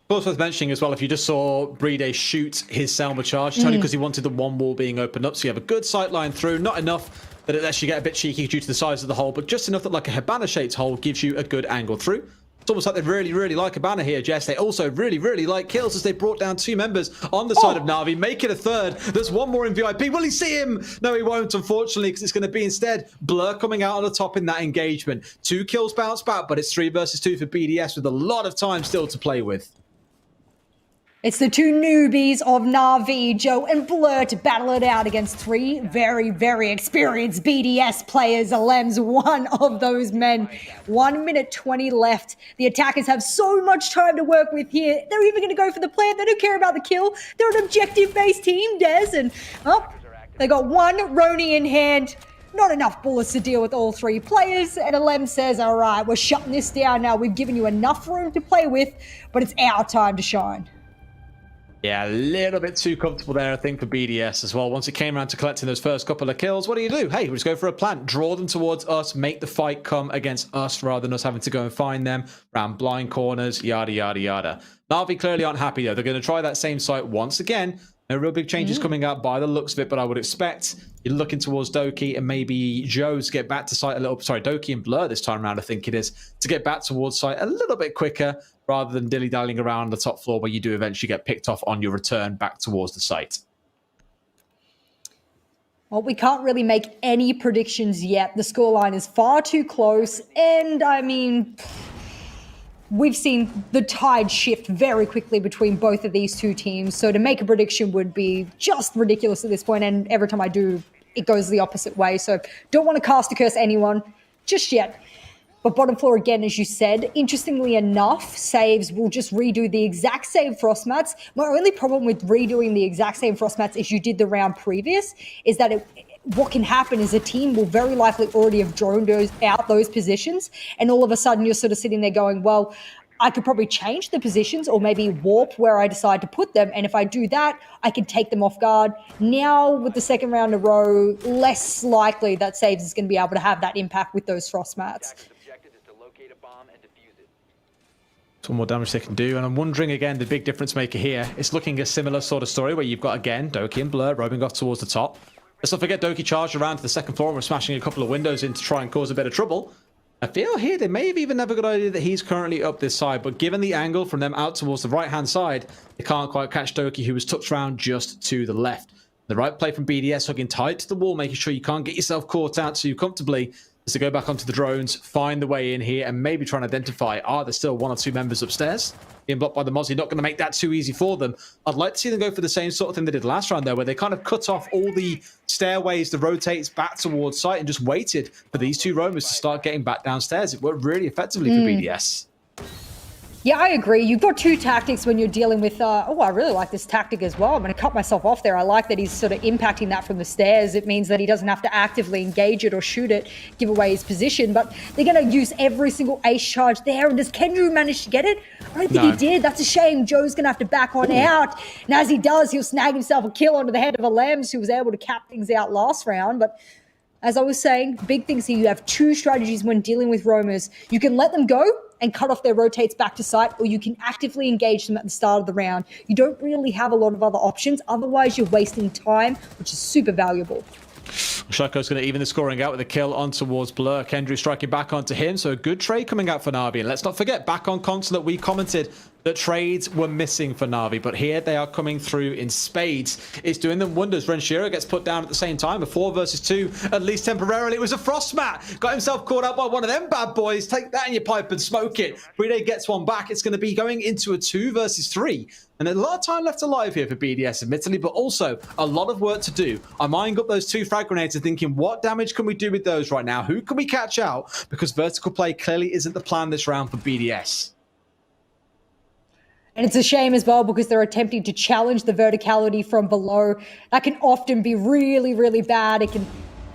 Of course, worth mentioning as well, if you just saw Brede shoot his Selma charge, it's only because he wanted the one wall being opened up. So you have a good sight line through, not enough that it lets you get a bit cheeky due to the size of the hole, but just enough that like a Hibana-shaped hole gives you a good angle through. It's almost like they really, really like Hibana here, Jess. They also really, really like kills as they brought down 2 members on the side of Na'Vi, make it a 3rd. There's 1 more in VIP. Will he see him? No, he won't, unfortunately, because it's going to be instead Blur coming out on the top in that engagement. 2 kills bounce back, but it's 3 versus 2 for BDS with a lot of time still to play with. It's the 2 newbies of Na'Vi, Joe and Blur, to battle it out against 3 very, very experienced BDS players. Alem's one of those men. 1 minute 20 left. The attackers have so much time to work with here. They're even going to go for the plant. They don't care about the kill. They're an objective-based team, Des. And, they got 1 Roni in hand. Not enough bullets to deal with all 3 players. And Alem says, all right, we're shutting this down now. We've given you enough room to play with, but it's our time to shine. Yeah, a little bit too comfortable there, I think, for BDS as well. Once it came around to collecting those first couple of kills, what do? Hey, we just go for a plant, draw them towards us, make the fight come against us rather than us having to go and find them around blind corners, yada, yada, yada. Na'Vi clearly aren't happy, though. They're going to try that same site once again. No real big changes coming out by the looks of it, but I would expect you're looking towards Doki and maybe Joe to get back to site a little... Sorry, Doki and Blur this time around, I think it is, to get back towards site a little bit quicker rather than dilly-dallying around on the top floor where you do eventually get picked off on your return back towards the site. Well, we can't really make any predictions yet. The scoreline is far too close, and I mean... We've seen the tide shift very quickly between both of these 2 teams, so to make a prediction would be just ridiculous at this point, and every time I do, it goes the opposite way, so don't want to cast a curse anyone just yet. But bottom floor again, as you said, interestingly enough, Saves will just redo the exact same frost mats. My only problem with redoing the exact same frost mats as you did the round previous is that what can happen is a team will very likely already have droned out those positions, and all of a sudden you're sort of sitting there going, well, I could probably change the positions or maybe warp where I decide to put them, and if I do that, I can take them off guard. Now, with the second round in a row, less likely that Saves is going to be able to have that impact with those frost mats. Some more damage they can do, and I'm wondering again, the big difference maker here, it's looking a similar sort of story where you've got, again, Doki and Blur roaming off towards the top. Let's not forget Doki charged around to the second floor and we're smashing a couple of windows in to try and cause a bit of trouble. I feel here they may have even have a good idea that he's currently up this side, but given the angle from them out towards the right-hand side, they can't quite catch Doki, who was tucked around just to the left. The right play from BDS, hugging tight to the wall, making sure you can't get yourself caught out too comfortably, is to go back onto the drones, find the way in here, and maybe try and identify, are there still 1 or 2 members upstairs? Being blocked by the Mozzie, not going to make that too easy for them. I'd like to see them go for the same sort of thing they did last round, though, where they kind of cut off all the stairways, the rotates back towards site, and just waited for these 2 roamers to start getting back downstairs. It worked really effectively for BDS. Yeah, I agree. You've got two tactics when you're dealing with, I really like this tactic as well. I'm going to cut myself off there. I like that he's sort of impacting that from the stairs. It means that he doesn't have to actively engage it or shoot it, give away his position. But they're going to use every single ace charge there. And does Kendrew manage to get it? I don't think he did. That's a shame. Joe's going to have to back on out. And as he does, he'll snag himself a kill onto the head of a Lems, who was able to cap things out last round. But as I was saying, big things here. You have two strategies when dealing with roamers. You can let them go and cut off their rotates back to site, or you can actively engage them at the start of the round. You don't really have a lot of other options. Otherwise, you're wasting time, which is super valuable. Shoko's going to even the scoring out with a kill on towards Blur. Kendrew striking back onto him, so a good trade coming out for Na'Vi. And let's not forget, back on Consulate, we commented that trades were missing for Na'Vi, but here they are coming through in spades. It's doing them wonders. Vincere gets put down at the same time. A 4 versus 2, at least temporarily. It was a frost mat. Got himself caught up by one of them bad boys. Take that in your pipe and smoke it. Bride gets one back. It's going to be going into a 2 versus 3. And a lot of time left alive here for BDS, admittedly, but also a lot of work to do. I'm eyeing up those 2 frag grenades and thinking, what damage can we do with those right now? Who can we catch out? Because vertical play clearly isn't the plan this round for BDS. And it's a shame as well because they're attempting to challenge the verticality from below. That can often be really, really bad. It can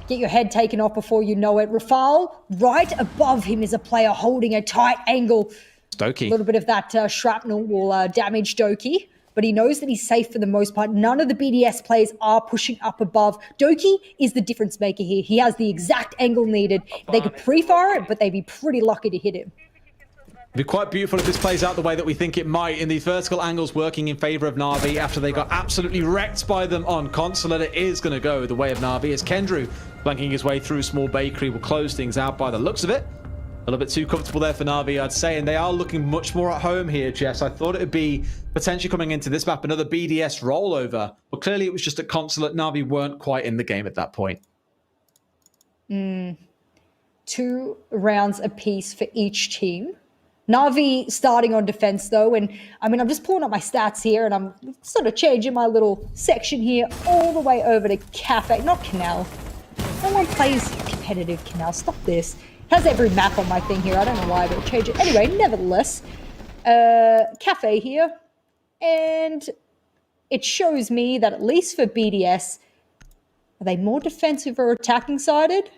get your head taken off before you know it. Rafal, right above him is a player holding a tight angle. Doki. A little bit of that shrapnel will damage Doki, but he knows that he's safe for the most part. None of the BDS players are pushing up above. Doki is the difference maker here. He has the exact angle needed. They could pre-fire it, but they'd be pretty lucky to hit him. It'd be quite beautiful if this plays out the way that we think it might, in these vertical angles working in favor of Na'Vi after they got absolutely wrecked by them on Consulate. It is going to go the way of Na'Vi as Kendrew, flanking his way through Small Bakery, will close things out by the looks of it. A little bit too comfortable there for Na'Vi, I'd say, and they are looking much more at home here, Jess. I thought it would be potentially coming into this map, another BDS rollover, but clearly it was just at Consulate. Na'Vi weren't quite in the game at that point. 2 rounds apiece for each team. Na'Vi starting on defense, though, and I mean, I'm just pulling up my stats here, and I'm sort of changing my little section here all the way over to Kafe, not Canal. No one plays competitive Canal. Stop this. It has every map on my thing here. I don't know why, but I'll change it. Anyway, nevertheless, Kafe here, and it shows me that at least for BDS, are they more defensive or attacking sided?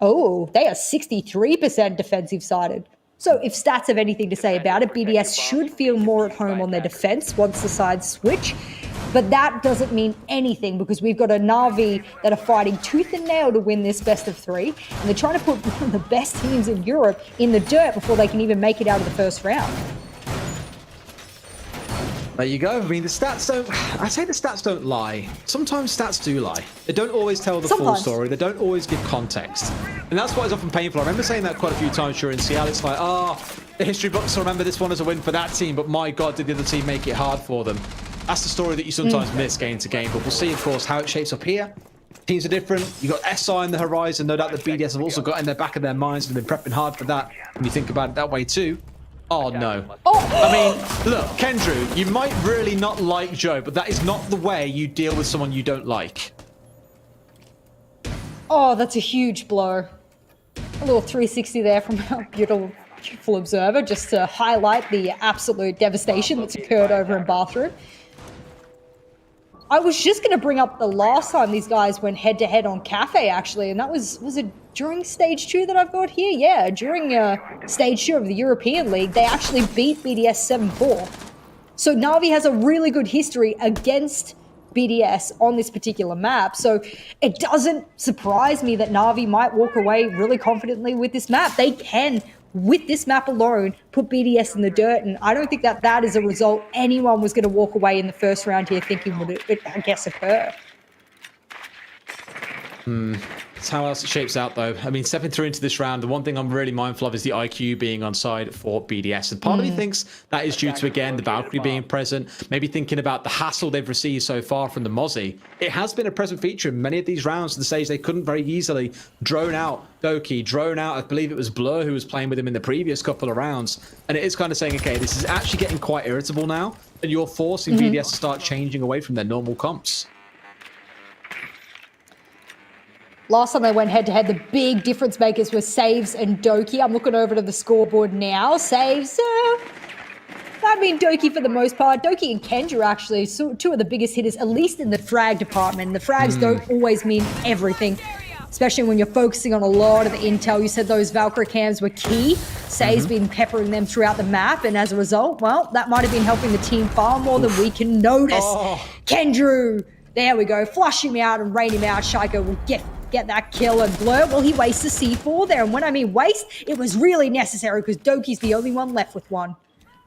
Oh, they are 63% defensive sided. So if stats have anything to say about it, BDS should feel more at home on their defense once the sides switch. But that doesn't mean anything because we've got a Na'Vi that are fighting tooth and nail to win this best of 3. And they're trying to put one of the best teams in Europe in the dirt before they can even make it out of the first round. There you go. I mean, the stats don't... I say the stats don't lie. Sometimes stats do lie. They don't always tell the full story. They don't always give context. And that's what is often painful. I remember saying that quite a few times during CL. It's like, the history books will remember this one as a win for that team, but my God, did the other team make it hard for them. That's the story that you sometimes miss game to game. But we'll see, of course, how it shapes up here. Teams are different. You've got SI in the horizon. No doubt the BDS have also got in the back of their minds and been prepping hard for that. When you think about it that way too. Oh, no. I mean, look, Kendrew, you might really not like Joe, but that is not the way you deal with someone you don't like. Oh, that's a huge blow. A little 360 there from our beautiful observer, just to highlight the absolute devastation that's occurred over in Bathroom. I was just going to bring up the last time these guys went head-to-head on Kafe, actually, and that was it during Stage 2 that I've got here? Yeah, during Stage 2 of the European League, they actually beat BDS 7-4. So Na'Vi has a really good history against BDS on this particular map, so it doesn't surprise me that Na'Vi might walk away really confidently with this map. They can, with this map alone, put BDS in the dirt, and I don't think that that is a result anyone was going to walk away in the first round here thinking would it, I guess, occur. That's how else it shapes out, though. I mean, stepping through into this round, the one thing I'm really mindful of is the IQ being on side for BDS. And part of me thinks that is due to, again, the Valkyrie being present, maybe thinking about the hassle they've received so far from the Mozzie. It has been a present feature in many of these rounds to the stage they couldn't very easily drone out Doki, drone out, I believe it was Blur who was playing with him in the previous couple of rounds. And it is kind of saying, okay, this is actually getting quite irritable now, and you're forcing BDS to start changing away from their normal comps. Last time they went head-to-head, the big difference makers were Saves and Doki. I'm looking over to the scoreboard now. Saves, I mean, Doki for the most part. Doki and Kendra actually, two of the biggest hitters, at least in the frag department. The frags don't always mean everything, especially when you're focusing on a lot of the intel. You said those Valkyrie cams were key. Say's been peppering them throughout the map, and as a result, well, that might have been helping the team far more than we can notice. Kendra, there we go. Flush him out and rain him out. Shaiko will get that kill, and Blur, well, he wastes the C4 there. And when I mean waste, it was really necessary because Doki's the only one left with one.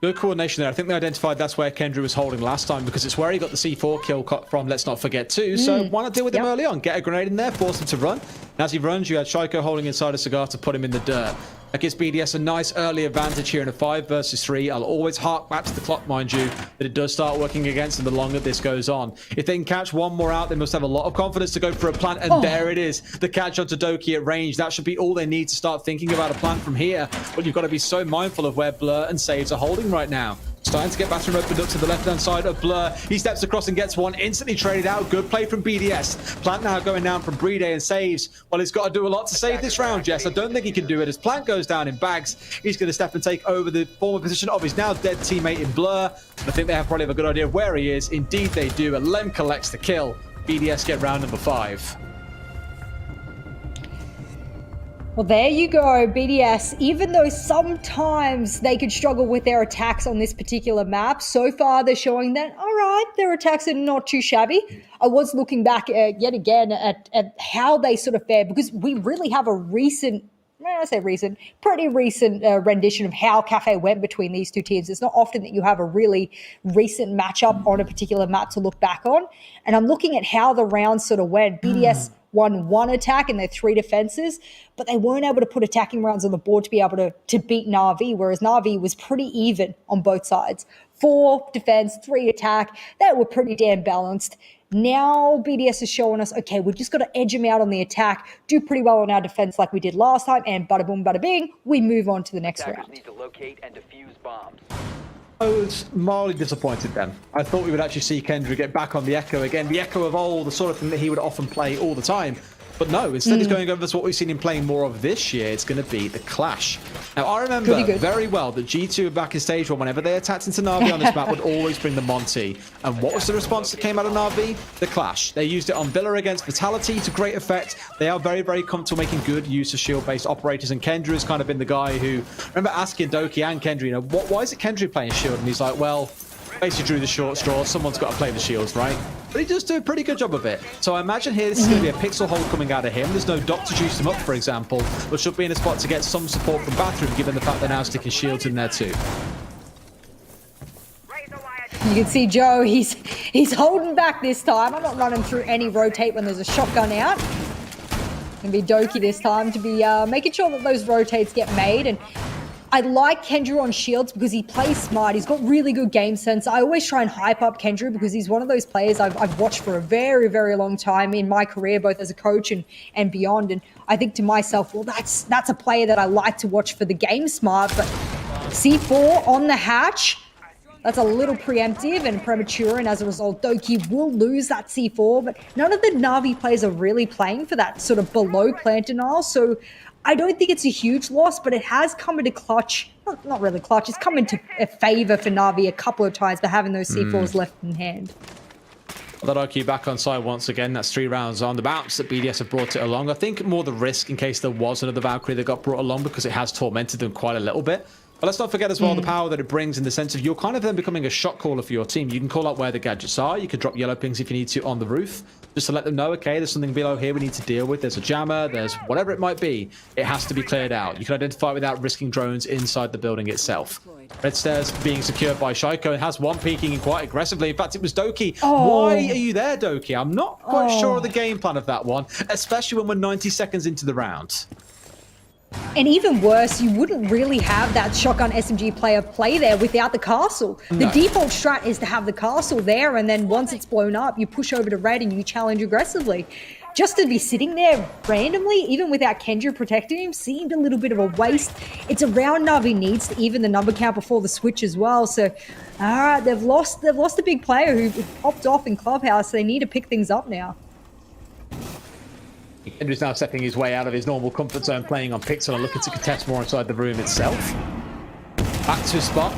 Good coordination there. I think they identified that's where Kendra was holding last time because it's where he got the C4 kill from, let's not forget, too. So why not deal with him early on? Get a grenade in there, force him to run. And as he runs, you had Shaiko holding inside a cigar to put him in the dirt. That gives BDS a nice early advantage here in a 5 versus 3. I'll always hark back to the clock, mind you, that it does start working against them the longer this goes on. If they can catch one more out, they must have a lot of confidence to go for a plant. And there it is, the catch onto Doki at range. That should be all they need to start thinking about a plant from here. But you've got to be so mindful of where Blur and Saves are holding right now. Starting to get bathroom opened up to the left-hand side of Blur. He steps across and gets one, instantly traded out. Good play from BDS. Plant now going down from Brede and Saves. Well, he's got to do a lot to save this round, Jess. I don't think he can do it. As Plant goes down in bags, he's going to step and take over the former position of his now dead teammate in Blur. I think they have probably have a good idea of where he is. Indeed, they do. And Lem collects the kill. BDS get round number 5. Well, there you go, BDS. Even though sometimes they could struggle with their attacks on this particular map, so far they're showing that, all right, their attacks are not too shabby. I was looking back yet again at how they sort of fare, because we really have a pretty recent rendition of how Kafe went between these two teams. It's not often that you have a really recent matchup on a particular map to look back on. And I'm looking at how the rounds sort of went. BDS won 1 attack in their 3 defenses, but they weren't able to put attacking rounds on the board to be able to beat Na'Vi, whereas Na'Vi was pretty even on both sides. 4 defense, 3 attack. They were pretty damn balanced. Now BDS is showing us, okay, we've just got to edge them out on the attack, do pretty well on our defense like we did last time, and bada boom, bada bing, we move on to the next round. Need to locate and defuse bombs. I was mildly disappointed then. I thought we would actually see Kendra get back on the Echo again. The Echo of old, the sort of thing that he would often play all the time. But no, instead he's going over to what we've seen him playing more of this year. It's going to be the Clash. Now, I remember very well that G2 back in stage 1, whenever they attacked into Na'Vi on this map, would always bring the Monty. And what was the response that came out of Na'Vi? The Clash. They used it on Villa against Vitality to great effect. They are very, very comfortable making good use of shield-based operators. And Kendra has kind of been the guy who, I remember asking Doki and Kendra, you know, why is it Kendra playing shield? And he's like, well, basically drew the short straw. Someone's got to play the shields, right? But he does do a pretty good job of it. So I imagine here this is going to be a pixel hold coming out of him. There's no Doc to juice him up, for example, but should be in a spot to get some support from Bathroom, given the fact they're now sticking shields in there too. You can see Joe, he's holding back this time. I'm not running through any rotate when there's a shotgun out. Gonna be Doki this time to be making sure that those rotates get made. And I like Kendra on shields because he plays smart. He's got really good game sense. I always try and hype up Kendra because he's one of those players I've watched for a very, very long time in my career, both as a coach and beyond. And I think to myself, well, that's a player that I like to watch for the game smart. But C4 on the hatch, that's a little preemptive and premature, and as a result, Doki will lose that C4, but none of the Na'Vi players are really playing for that sort of below plant denial, so I don't think it's a huge loss, but it has come into clutch, not really clutch, it's come into a favor for Na'Vi a couple of times by having those C4s left in hand. That IQ back on side once again. That's 3 rounds on the bounce that BDS have brought it along. I think more the risk in case there was another Valkyrie that got brought along because it has tormented them quite a little bit. But let's not forget as well the power that it brings in the sense of you're kind of then becoming a shot caller for your team. You can call out where the gadgets are. You can drop yellow pings if you need to on the roof, just to let them know, okay, there's something below here we need to deal with. There's a jammer, there's whatever it might be. It has to be cleared out. You can identify without risking drones inside the building itself. Red stairs being secured by Shaiko. It has one peeking in quite aggressively. In fact, it was Doki. Why are you there, Doki? I'm not quite sure of the game plan of that one, especially when we're 90 seconds into the round. And even worse, you wouldn't really have that shotgun SMG player play there without the castle. The default strat is to have the castle there, and then once it's blown up, you push over to red and you challenge aggressively. Just to be sitting there randomly, even without Kendra protecting him, seemed a little bit of a waste. It's a round Na'Vi needs to even the number count before the switch as well. So, they've lost a big player who popped off in Clubhouse. So they need to pick things up now. Kendra's now stepping his way out of his normal comfort zone, playing on Pixel and looking to contest more inside the room itself. Back to his spot.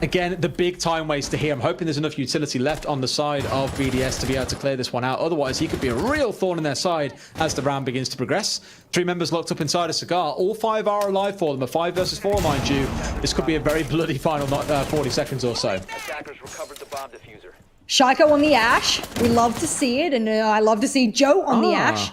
Again, the big time waster here. I'm hoping there's enough utility left on the side of BDS to be able to clear this one out. Otherwise, he could be a real thorn in their side as the round begins to progress. 3 members locked up inside a cigar. All 5 are alive for them. A 5 versus 4, mind you. This could be a very bloody final 40 seconds or so. Attackers recovered the bomb diffuser. Shaiko on the Ash. We love to see it, and I love to see Joe on the Ash.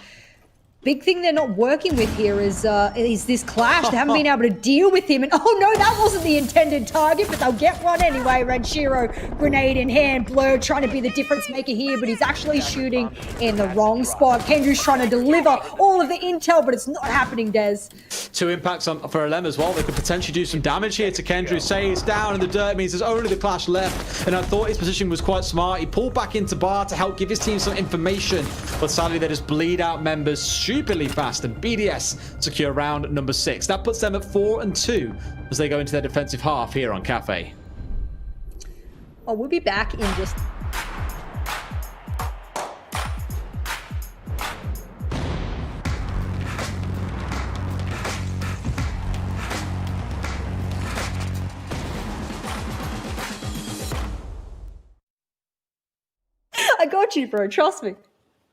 Big thing they're not working with here is this clash. They haven't been able to deal with him. And oh no, that wasn't the intended target, but they'll get one anyway. Ranchero, grenade in hand, Blur trying to be the difference maker here, but he's actually shooting in the wrong spot. Kendrew's trying to deliver all of the intel, but it's not happening, Des. 2 impacts for Alem as well. They could potentially do some damage here to Kendrew. Say it's down in the dirt. It means there's only the clash left. And I thought his position was quite smart. He pulled back into bar to help give his team some information. But sadly, they just bleed out members stupidly fast. And BDS secure round number 6. That puts them at 4-2 as they go into their defensive half here on Kafe. Oh, we'll be back in just... I got you, bro. Trust me.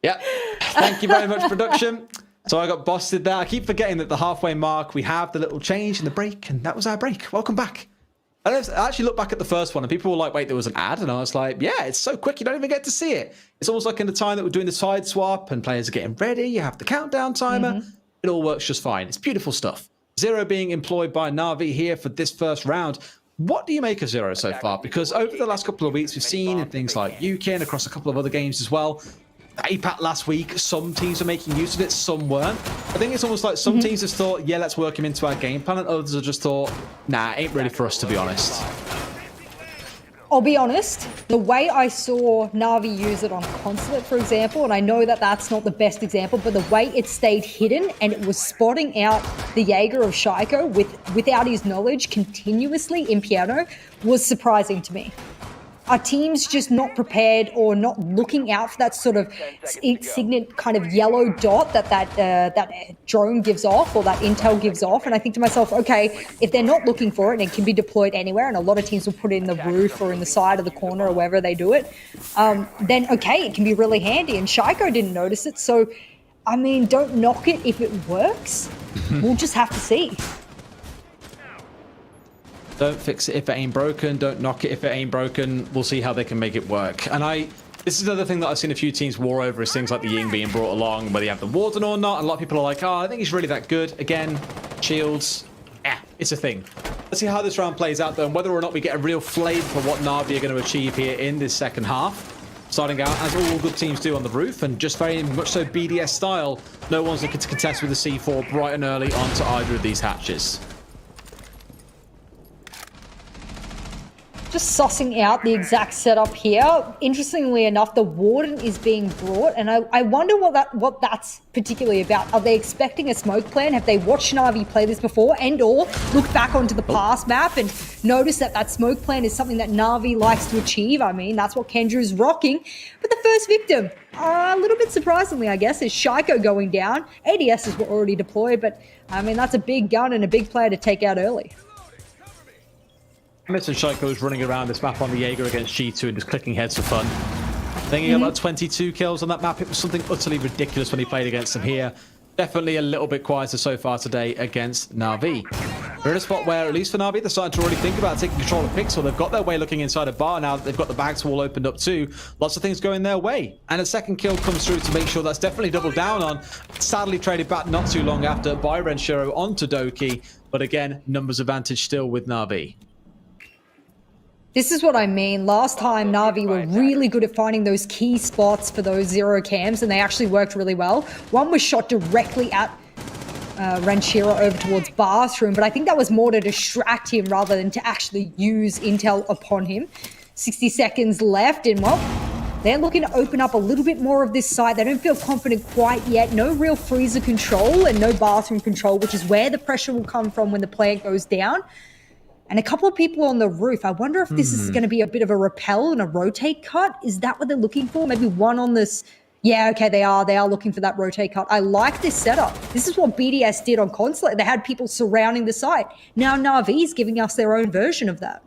Yep. Thank you very much, production. So I got busted there. I keep forgetting that the halfway mark, we have the little change in the break, and that was our break. Welcome back. I actually looked back at the first one, and people were like, wait, there was an ad? And I was like, yeah, it's so quick, you don't even get to see it. It's almost like in the time that we're doing the side swap, and players are getting ready, you have the countdown timer. It all works just fine. It's beautiful stuff. Zero being employed by Na'Vi here for this first round. What do you make of Zero so far? Because over the last couple of weeks, we've seen in things like UK and across a couple of other games as well, APAC last week, some teams are making use of it, some weren't. I think it's almost like some teams have thought, yeah, let's work him into our game plan, and others have just thought, nah, ain't ready for us, to be honest. I'll be honest, the way I saw Na'Vi use it on Consulate, for example, and I know that that's not the best example, but the way it stayed hidden and it was spotting out the Jaeger of Shaiko without his knowledge continuously in piano was surprising to me. Are teams just not prepared or not looking out for that sort of signet kind of yellow dot that drone gives off or that intel gives off? And I think to myself, okay, if they're not looking for it and it can be deployed anywhere, and a lot of teams will put it in the roof or in the side of the corner or wherever they do it, then okay, it can be really handy. And Shaiko didn't notice it, so I mean, don't knock it if it works. We'll just have to see. Don't fix it if it ain't broken. Don't knock it if it ain't broken. We'll see how they can make it work. And this is another thing that I've seen a few teams war over is things like the Ying being brought along, whether you have the Warden or not. And a lot of people are like, oh, I think he's really that good. Again, shields, it's a thing. Let's see how this round plays out, though, and whether or not we get a real flavour for what Na'Vi are going to achieve here in this second half. Starting out, as all good teams do, on the roof, and just very much so BDS style, no one's looking to contest with a C4 bright and early onto either of these hatches. Just sussing out the exact setup here. Interestingly enough, the Warden is being brought, and I wonder what that's particularly about. Are they expecting a smoke plan? Have they watched Na'Vi play this before, and/or look back onto the past map and notice that smoke plan is something that Na'Vi likes to achieve? I mean, that's what Kendrew's rocking. But the first victim, a little bit surprisingly, I guess, is Shaiko going down. ADSs were already deployed, but I mean, that's a big gun and a big player to take out early. Mr. Shaiko is running around this map on the Jaeger against G2 and just clicking heads for fun. I think he got about 22 kills on that map. It was something utterly ridiculous when he played against them here. Definitely a little bit quieter so far today against Na'Vi. They're in a spot where, at least for Na'Vi, they're starting to already think about taking control of Pixel. They've got their way looking inside a bar now that they've got the bags wall opened up too. Lots of things going their way. And a second kill comes through to make sure that's definitely doubled down on. Sadly traded back not too long after by Renshiro onto Doki. But again, numbers advantage still with Na'Vi. This is what I mean. Last time, Na'Vi were really good at finding those key spots for those zero cams, and they actually worked really well. One was shot directly at Ranchero over towards Bathroom, but I think that was more to distract him rather than to actually use intel upon him. 60 seconds left, and well, they're looking to open up a little bit more of this site. They don't feel confident quite yet. No real freezer control and no bathroom control, which is where the pressure will come from when the plant goes down. And a couple of people on the roof. I wonder if this is going to be a bit of a rappel and a rotate cut. Is that what they're looking for? Maybe one on this. Yeah, okay, they are looking for that rotate cut. I like this setup. This is what BDS did on Consulate. They had people surrounding the site. Now Na'Vi's giving us their own version of that.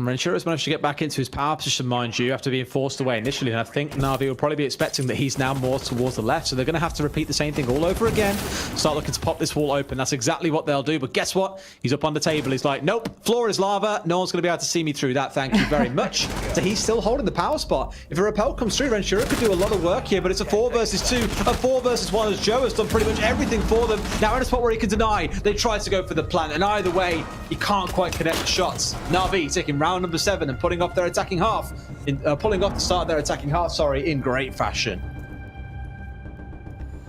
Vincere managed to get back into his power position, mind you, after being forced away initially. And I think Na'Vi will probably be expecting that he's now more towards the left. So they're going to have to repeat the same thing all over again. Start looking to pop this wall open. That's exactly what they'll do. But guess what? He's up on the table. He's like, nope, floor is lava. No one's going to be able to see me through that. Thank you very much. So he's still holding the power spot. If a repel comes through, Vincere could do a lot of work here. But it's a 4 versus 2. A 4 versus 1 as Joe has done pretty much everything for them. Now in a spot where he can deny. They try to go for the plant. And either way, he can't quite connect the shots. Na'Vi taking round number 7 and pulling off their attacking half, pulling off the start of their attacking half, sorry, in great fashion.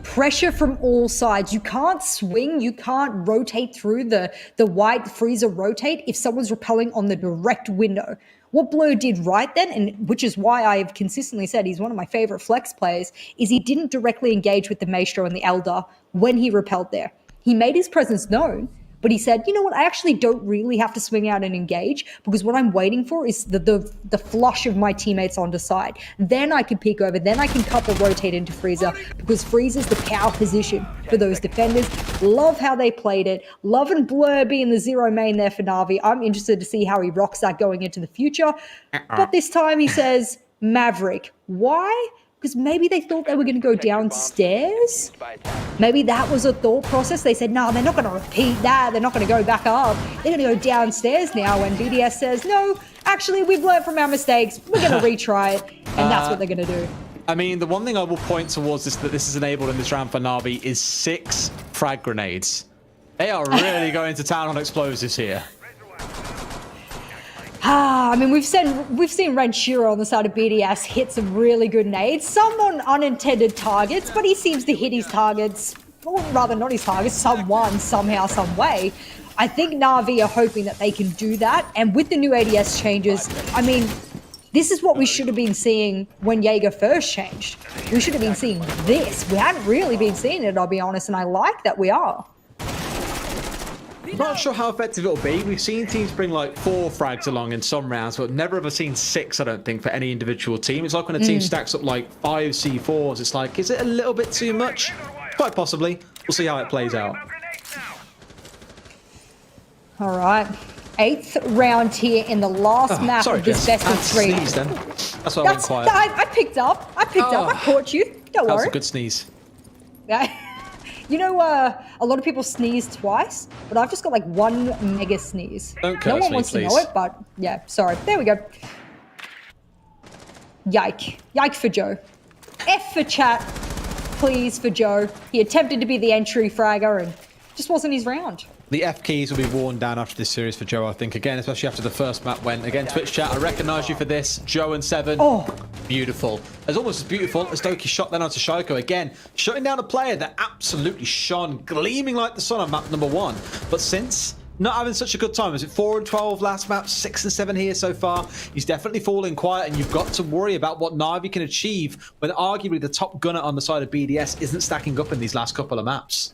Pressure from all sides. You can't swing, you can't rotate through the white freezer rotate if someone's repelling on the direct window. What Blur did right then, and which is why I've consistently said he's one of my favorite flex players, is he didn't directly engage with the Maestro and the Elder when he repelled there. He made his presence known, but he said, you know what, I actually don't really have to swing out and engage because what I'm waiting for is the flush of my teammates onto side. Then I can peek over, then I can couple rotate into Freezer because Freezer's the power position for those defenders. Love how they played it. Love and Blur being the 0 main there for Na'Vi. I'm interested to see how he rocks that going into the future. But this time he says Maverick. Why? Because maybe they thought they were going to go downstairs. Maybe that was a thought process. They said, no, they're not going to repeat that. They're not going to go back up. They're going to go downstairs now. When BDS says, no, actually, we've learned from our mistakes. We're going to retry it. And that's what they're going to do. I mean, the one thing I will point towards this that this is enabled in this round for Na'Vi is 6 frag grenades. They are really going to town on explosives here. I mean, we've seen Vincere on the side of BDS hit some really good nades, some on unintended targets, but he seems to hit his targets, or rather not his targets, someone, somehow, some way. I think Na'Vi are hoping that they can do that, and with the new ADS changes, I mean, this is what we should have been seeing when Jaeger first changed. We should have been seeing this. We hadn't really been seeing it, I'll be honest, and I like that we are. I'm not sure how effective it'll be. We've seen teams bring like 4 frags along in some rounds, but never ever seen 6, I don't think, for any individual team. It's like when a team stacks up like 5 C4s, it's like, is it a little bit too much? Quite possibly. We'll see how it plays out. All right. 8th round here in the last map of this best of 3. Sneeze, then. That's why I went quiet. I picked up. I caught you. Don't worry. That was a good sneeze. Yeah. You know, a lot of people sneeze twice, but I've just got like 1 mega sneeze. Don't curse no one me, wants please. to know it, but yeah, sorry. There we go. Yike. Yike for Joe. F for chat, please, for Joe. He attempted to be the entry fragger and just wasn't his round. The F keys will be worn down after this series for Joe, I think. Again, especially after the first map went. Again, Twitch chat, I recognise you for this. Joe and 7. Oh. Beautiful. As almost as beautiful as Doki shot then onto Shaiko. Again, shutting down a player that absolutely shone, gleaming like the sun on map number 1. But since not having such a good time, is it 4 and 12 last map, 6 and 7 here so far? He's definitely falling quiet, and you've got to worry about what Na'Vi can achieve when arguably the top gunner on the side of BDS isn't stacking up in these last couple of maps.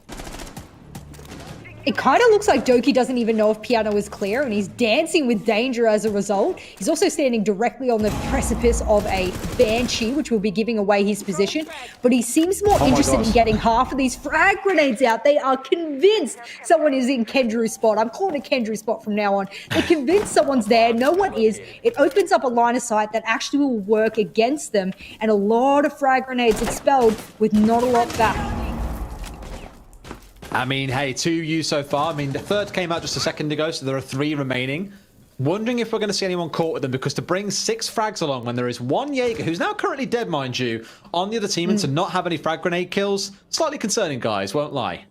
It kind of looks like Doki doesn't even know if Piano is clear, and he's dancing with danger as a result. He's also standing directly on the precipice of a Banshee, which will be giving away his position. But he seems more interested in getting half of these frag grenades out. They are convinced someone is in Kendru's spot. I'm calling it Kendru's spot from now on. They're convinced someone's there. No one is. It opens up a line of sight that actually will work against them, and a lot of frag grenades expelled with not a lot back. I mean, hey, 2 used so far. I mean, the 3rd came out just a second ago, so there are 3 remaining. Wondering if we're going to see anyone caught with them, because to bring 6 frags along when there is 1 Jaeger, who's now currently dead, mind you, on the other team, and to not have any frag grenade kills, slightly concerning, guys, won't lie.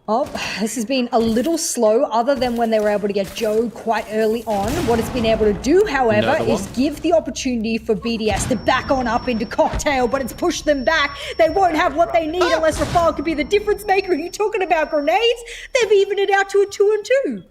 Oh, this has been a little slow, other than when they were able to get Joe quite early on. What it's been able to do, however, is give the opportunity for BDS to back on up into Cocktail, but it's pushed them back. They won't have what they need unless Rafale could be the difference maker. Are you talking about grenades? They've evened it out to a 2 and 2.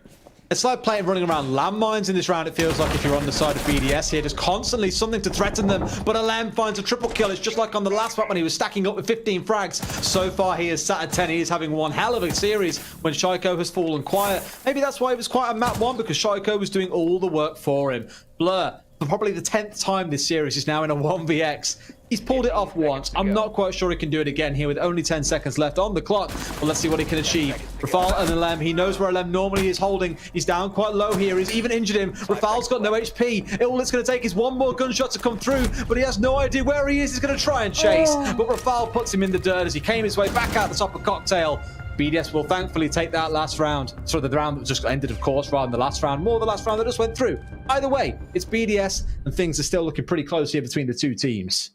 It's like running around landmines in this round, it feels like, if you're on the side of BDS here. Just constantly something to threaten them. But Alam finds a triple kill. It's just like on the last map when he was stacking up with 15 frags. So far, he is sat at 10. He is having one hell of a series when Shaiko has fallen quiet. Maybe that's why it was quite a map 1, because Shaiko was doing all the work for him. Blur, for probably the 10th time this series, is now in a 1vx. He's pulled it off once. I'm not quite sure he can do it again here with only 10 seconds left on the clock. But let's see what he can achieve. Rafal and Alem, he knows where Alem normally is holding. He's down quite low here. He's even injured him. Rafal's got no HP. All it's going to take is one more gunshot to come through, but he has no idea where he is. He's going to try and chase. But Rafal puts him in the dirt as he came his way back out the top of Cocktail. BDS will thankfully take that last round. So the round that just ended, of course, rather than the last round. More the last round that just went through. Either way, it's BDS, and things are still looking pretty close here between the two teams.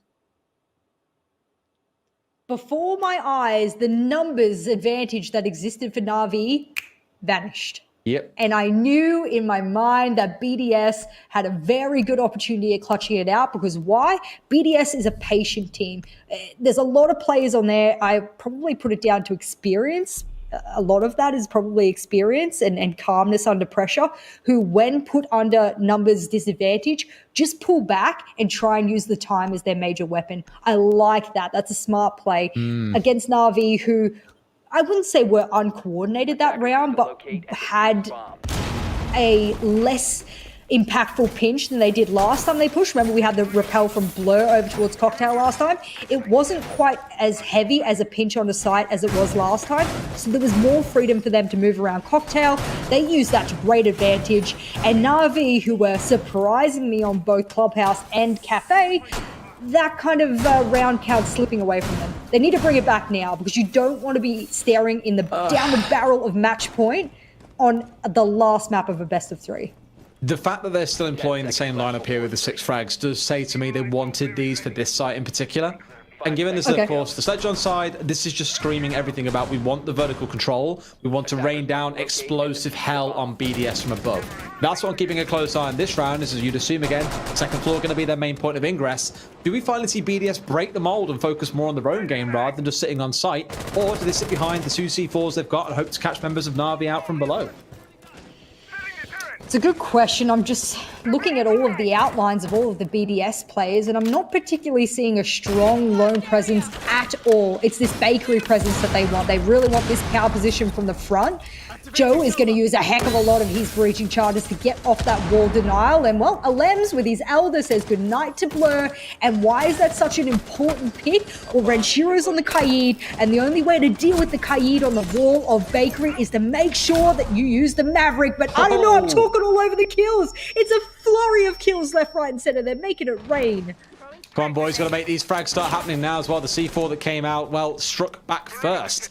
Before my eyes, the numbers advantage that existed for Na'Vi vanished. Yep. And I knew in my mind that BDS had a very good opportunity at clutching it out, because why? BDS is a patient team. There's a lot of players on there. I probably put it down to experience. A lot of that is probably experience and calmness under pressure, who, when put under numbers disadvantage, just pull back and try and use the time as their major weapon. I like that. That's a smart play against Na'Vi, who I wouldn't say were uncoordinated that round, but had a less impactful pinch than they did last time they pushed. Remember, we had the rappel from Blur over towards Cocktail last time. It wasn't quite as heavy as a pinch on the site as it was last time, so there was more freedom for them to move around Cocktail. They used that to great advantage, and Na'Vi, who were surprising me on both Clubhouse and Kafe, that kind of round count slipping away from them. They need to bring it back now, because you don't want to be staring in the down the barrel of match point on the last map of a best of 3. The fact that they're still employing the same lineup here with the 6 frags does say to me they wanted these for this site in particular. And given this, of course, the Sledge on side, this is just screaming everything about we want the vertical control. We want to rain down explosive hell on BDS from above. That's what I'm keeping a close eye on this round, as you'd assume again. Second floor going to be their main point of ingress. Do we finally see BDS break the mold and focus more on their own game rather than just sitting on site? Or do they sit behind the 2 C4s they've got and hope to catch members of Na'Vi out from below? It's a good question. I'm just looking at all of the outlines of all of the BDS players, and I'm not particularly seeing a strong lone presence at all. It's this bakery presence that they want. They really want this power position from the front. Joe is going to use a heck of a lot of his breaching charges to get off that wall denial. And, well, Alems with his Elder says goodnight to Blur. And why is that such an important pick? Well, Renshiro's on the Kaid, and the only way to deal with the Kaid on the wall of Bakery is to make sure that you use the Maverick. But I don't know, I'm talking all over the kills. It's a flurry of kills left, right, and center. They're making it rain. Come on, boys, got to make these frags start happening now as well. The C4 that came out, well, struck back first.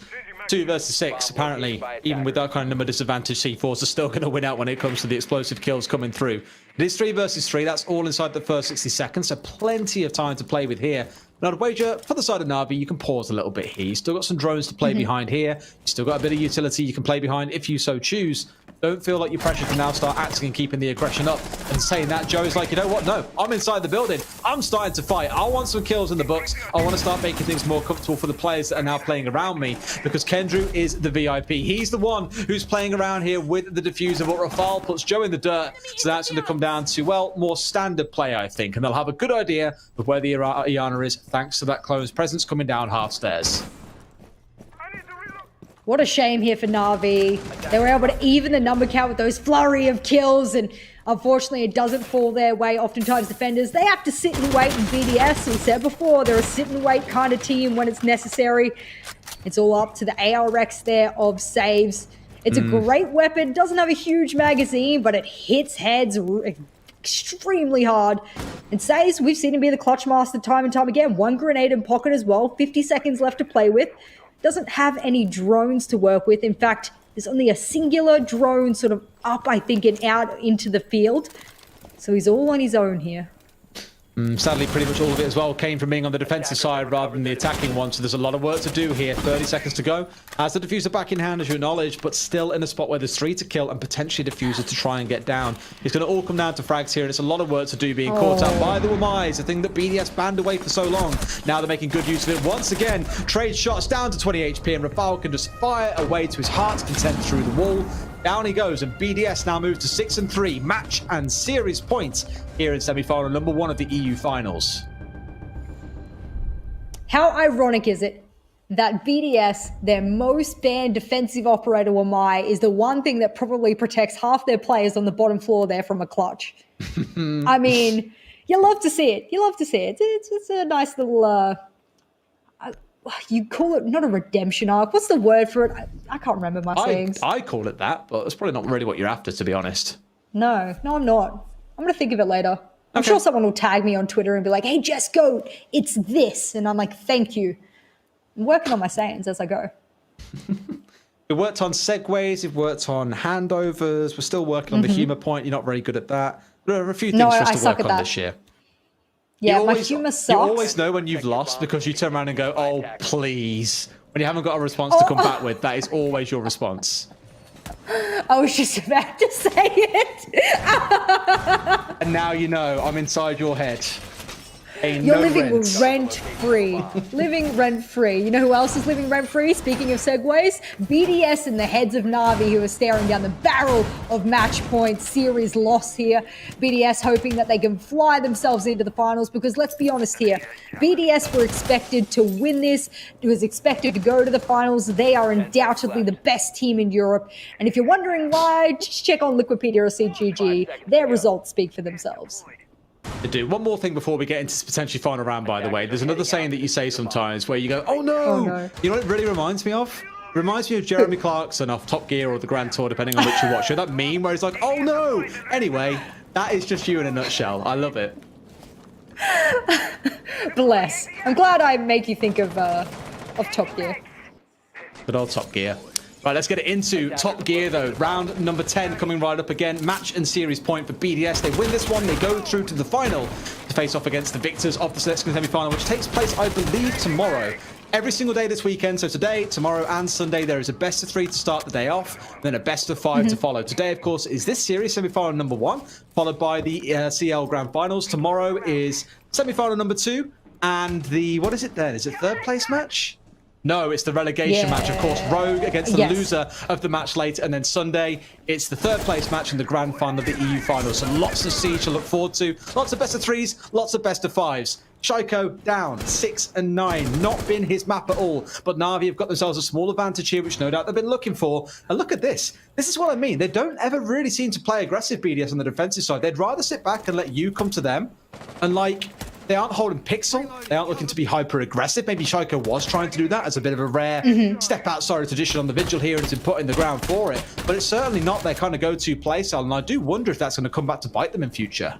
2 versus 6, apparently, even with that kind of number disadvantage, C4s are still going to win out when it comes to the explosive kills coming through. It is 3 versus 3. That's all inside the first 60 seconds, so plenty of time to play with here. Now, I'd wager, for the side of Na'Vi, you can pause a little bit here. You've still got some drones to play behind here. You've still got a bit of utility you can play behind if you so choose. Don't feel like you're pressured to now start acting and keeping the aggression up. And saying that, Joe is like, you know what? No, I'm inside the building. I'm starting to fight. I want some kills in the books. I want to start making things more comfortable for the players that are now playing around me, because Kendrew is the VIP. He's the one who's playing around here with the diffuser, but Rafal puts Joe in the dirt. So that's going to come down to, well, more standard play, I think. And they'll have a good idea of where the Iana is, thanks to that clone's presence coming down half stairs. What a shame here for Na'Vi. They were able to even the number count with those flurry of kills, and unfortunately it doesn't fall their way. Oftentimes defenders, they have to sit and wait in BDS. We said before, they're a sit and wait kind of team when it's necessary. It's all up to the ARX there of saves. It's a great weapon, doesn't have a huge magazine, but it hits heads extremely hard. And saves, we've seen him be the clutch master time and time again. 1 grenade in pocket as well, 50 seconds left to play with. Doesn't have any drones to work with. In fact, there's only a singular drone sort of up, I think, and out into the field. So he's all on his own here. Sadly, pretty much all of it as well came from being on the defensive side rather than the attacking one. So there's a lot of work to do here. 30 seconds to go. Has the diffuser back in hand, as you acknowledge, but still in a spot where there's 3 to kill and potentially a diffuser to try and get down. It's going to all come down to frags here, and it's a lot of work to do being caught out by the Wamais, the thing that BDS banned away for so long. Now they're making good use of it once again. Trade shots down to 20 HP, and Rafal can just fire away to his heart's content through the wall. Down he goes, and BDS now moves to 6 and 3, match and series points here in semi-final number 1 of the EU finals. How ironic is it that BDS, their most banned defensive operator Wamai, is the one thing that probably protects half their players on the bottom floor there from a clutch? I mean, You love to see it. You love to see it. It's a nice little. You call it not a redemption arc. What's the word for it? I can't remember my sayings. I call it that, but it's probably not really what you're after, to be honest. No, I'm not. I'm going to think of it later. I'm sure someone will tag me on Twitter and be like, hey, Jess Goat, it's this. And I'm like, thank you. I'm working on my sayings as I go. We've worked on segues, we've worked on handovers, we're still working on the humour point. You're not very good at that. There are a few things for us to work on this year. Yeah, my humour sucks. You always know when you've lost because you turn around and go, oh, please. When you haven't got a response to come back with, that is always your response. I was just about to say it. And now you know, I'm inside your head. You're living rent-free. Living rent-free. You know who else is living rent-free? Speaking of segues, BDS and the heads of Na'Vi, who are staring down the barrel of match point series loss here. BDS hoping that they can fly themselves into the finals because let's be honest here, BDS were expected to win this. It was expected to go to the finals. They are undoubtedly the best team in Europe. And if you're wondering why, just check on Liquipedia or CGG. Their results speak for themselves. To do one more thing before we get into this potentially final round, by the way. There's another saying that you say sometimes where you go, oh no. You know what it really reminds me of? It reminds me of Jeremy Clarkson off Top Gear or the Grand Tour, depending on which you watch. You know that meme where he's like, oh no. Anyway, that is just you in a nutshell. I love it. Bless. I'm glad I make you think of Top Gear. Good old Top Gear. Right, let's get it into Top Gear, though. Round number 10 coming right up again. Match and series point for BDS. They win this one. They go through to the final to face off against the victors of the selection semi-final, which takes place, I believe, tomorrow. Every single day this weekend. So today, tomorrow, and Sunday, there is a best of 3 to start the day off, then a best of 5 to follow. Today, of course, is this series semi-final number 1, followed by the CL Grand Finals. Tomorrow is semi-final number 2, and the, what is it then? Is it third place match? No, it's the relegation match, of course. Rogue against the loser of the match later. And then Sunday, it's the third place match in the grand final of the EU final. So lots of siege to look forward to. Lots of best of 3s, lots of best of 5s. Shaiko down 6 and 9. Not been his map at all. But Na'Vi have got themselves a small advantage here, which no doubt they've been looking for. And look at this. This is what I mean. They don't ever really seem to play aggressive BDS on the defensive side. They'd rather sit back and let you come to them. And like, they aren't holding pixel. They aren't looking to be hyper aggressive. Maybe Shaiko was trying to do that as a bit of a rare step outside of tradition on the Vigil here and has been put in the ground for it. But it's certainly not their kind of go-to play style. And I do wonder if that's going to come back to bite them in future.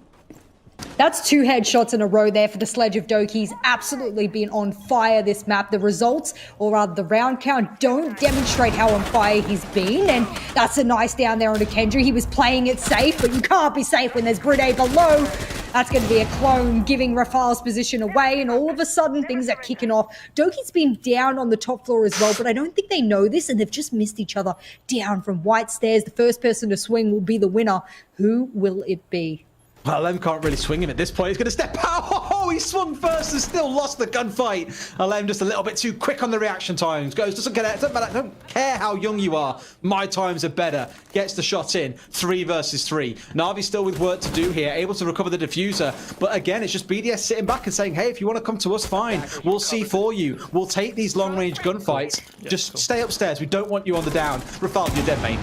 That's 2 headshots in a row there for the Sledge of Doki. He's absolutely been on fire this map. The results, or rather the round count, don't demonstrate how on fire he's been. And that's a nice down there onto Kendra. He was playing it safe, but you can't be safe when there's Bride below. That's going to be a clone giving Rafale's position away. And all of a sudden, things are kicking off. Doki's been down on the top floor as well, but I don't think they know this. And they've just missed each other down from white stairs. The first person to swing will be the winner. Who will it be? Well, Alem can't really swing him at this point. He's going to step out. Oh, he swung first and still lost the gunfight. Alem just a little bit too quick on the reaction times. Goes, doesn't matter. Don't care how young you are. My times are better. Gets the shot in. 3 versus 3. Na'Vi still with work to do here. Able to recover the diffuser. But again, it's just BDS sitting back and saying, hey, if you want to come to us, fine. We'll see for you. We'll take these long-range gunfights. Just stay upstairs. We don't want you on the down. Rafale, you're dead, mate.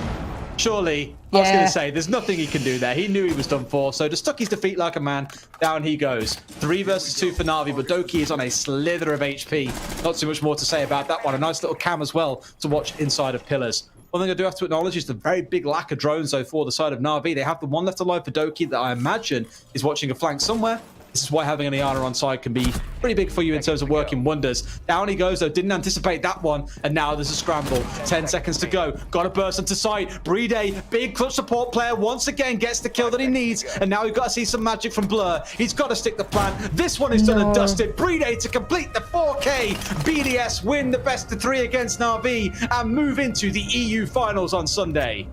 Surely, I was going to say, there's nothing he can do there. He knew he was done for, so just took his defeat like a man. Down he goes. 3 versus 2 for Na'Vi, but Doki is on a slither of HP. Not too much more to say about that one. A nice little cam as well to watch inside of pillars. One thing I do have to acknowledge is the very big lack of drones, though, for the side of Na'Vi. They have the one left alive for Doki that I imagine is watching a flank somewhere. This is why having an Iana on side can be pretty big for you in terms of working wonders. Down he goes, though. Didn't anticipate that one. And now there's a scramble. 10 seconds to go. Got a burst into sight. Bride, big clutch support player, once again gets the kill that he needs. And now we've got to see some magic from Blur. He's got to stick the plan. This one is done and dusted. Bride to complete the 4K. BDS win the best of 3 against Na'Vi and move into the EU finals on Sunday.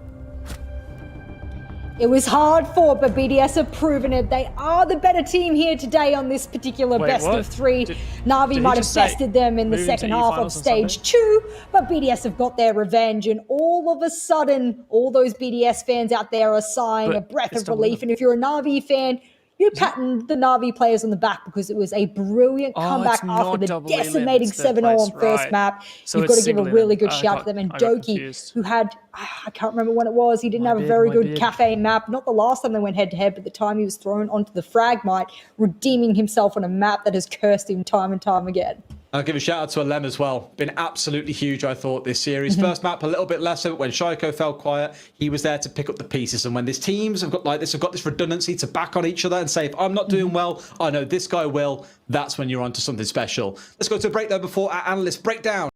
It was hard fought, but BDS have proven it. They are the better team here today on this particular best of 3. Na'Vi might have bested them in the second half of stage 2, but BDS have got their revenge. And all of a sudden, all those BDS fans out there are sighing a breath of relief. And if you're a Na'Vi fan, You patted the Na'Vi players on the back because it was a brilliant comeback after the decimating 7-0 on first map. You've got to give a really good shout to them. And Doki, who had, I can't remember when it was, he didn't have a very good Kafe map. Not the last time they went head-to-head, but the time he was thrown onto the Fragmite, redeeming himself on a map that has cursed him time and time again. I'll give a shout out to Alem as well. Been absolutely huge, I thought, this series. First map, a little bit less so, but when Shaiko fell quiet, he was there to pick up the pieces. And when these teams have got like this, have got this redundancy to back on each other and say, if I'm not doing well, I know this guy will. That's when you're onto something special. Let's go to a break though before our analysts break down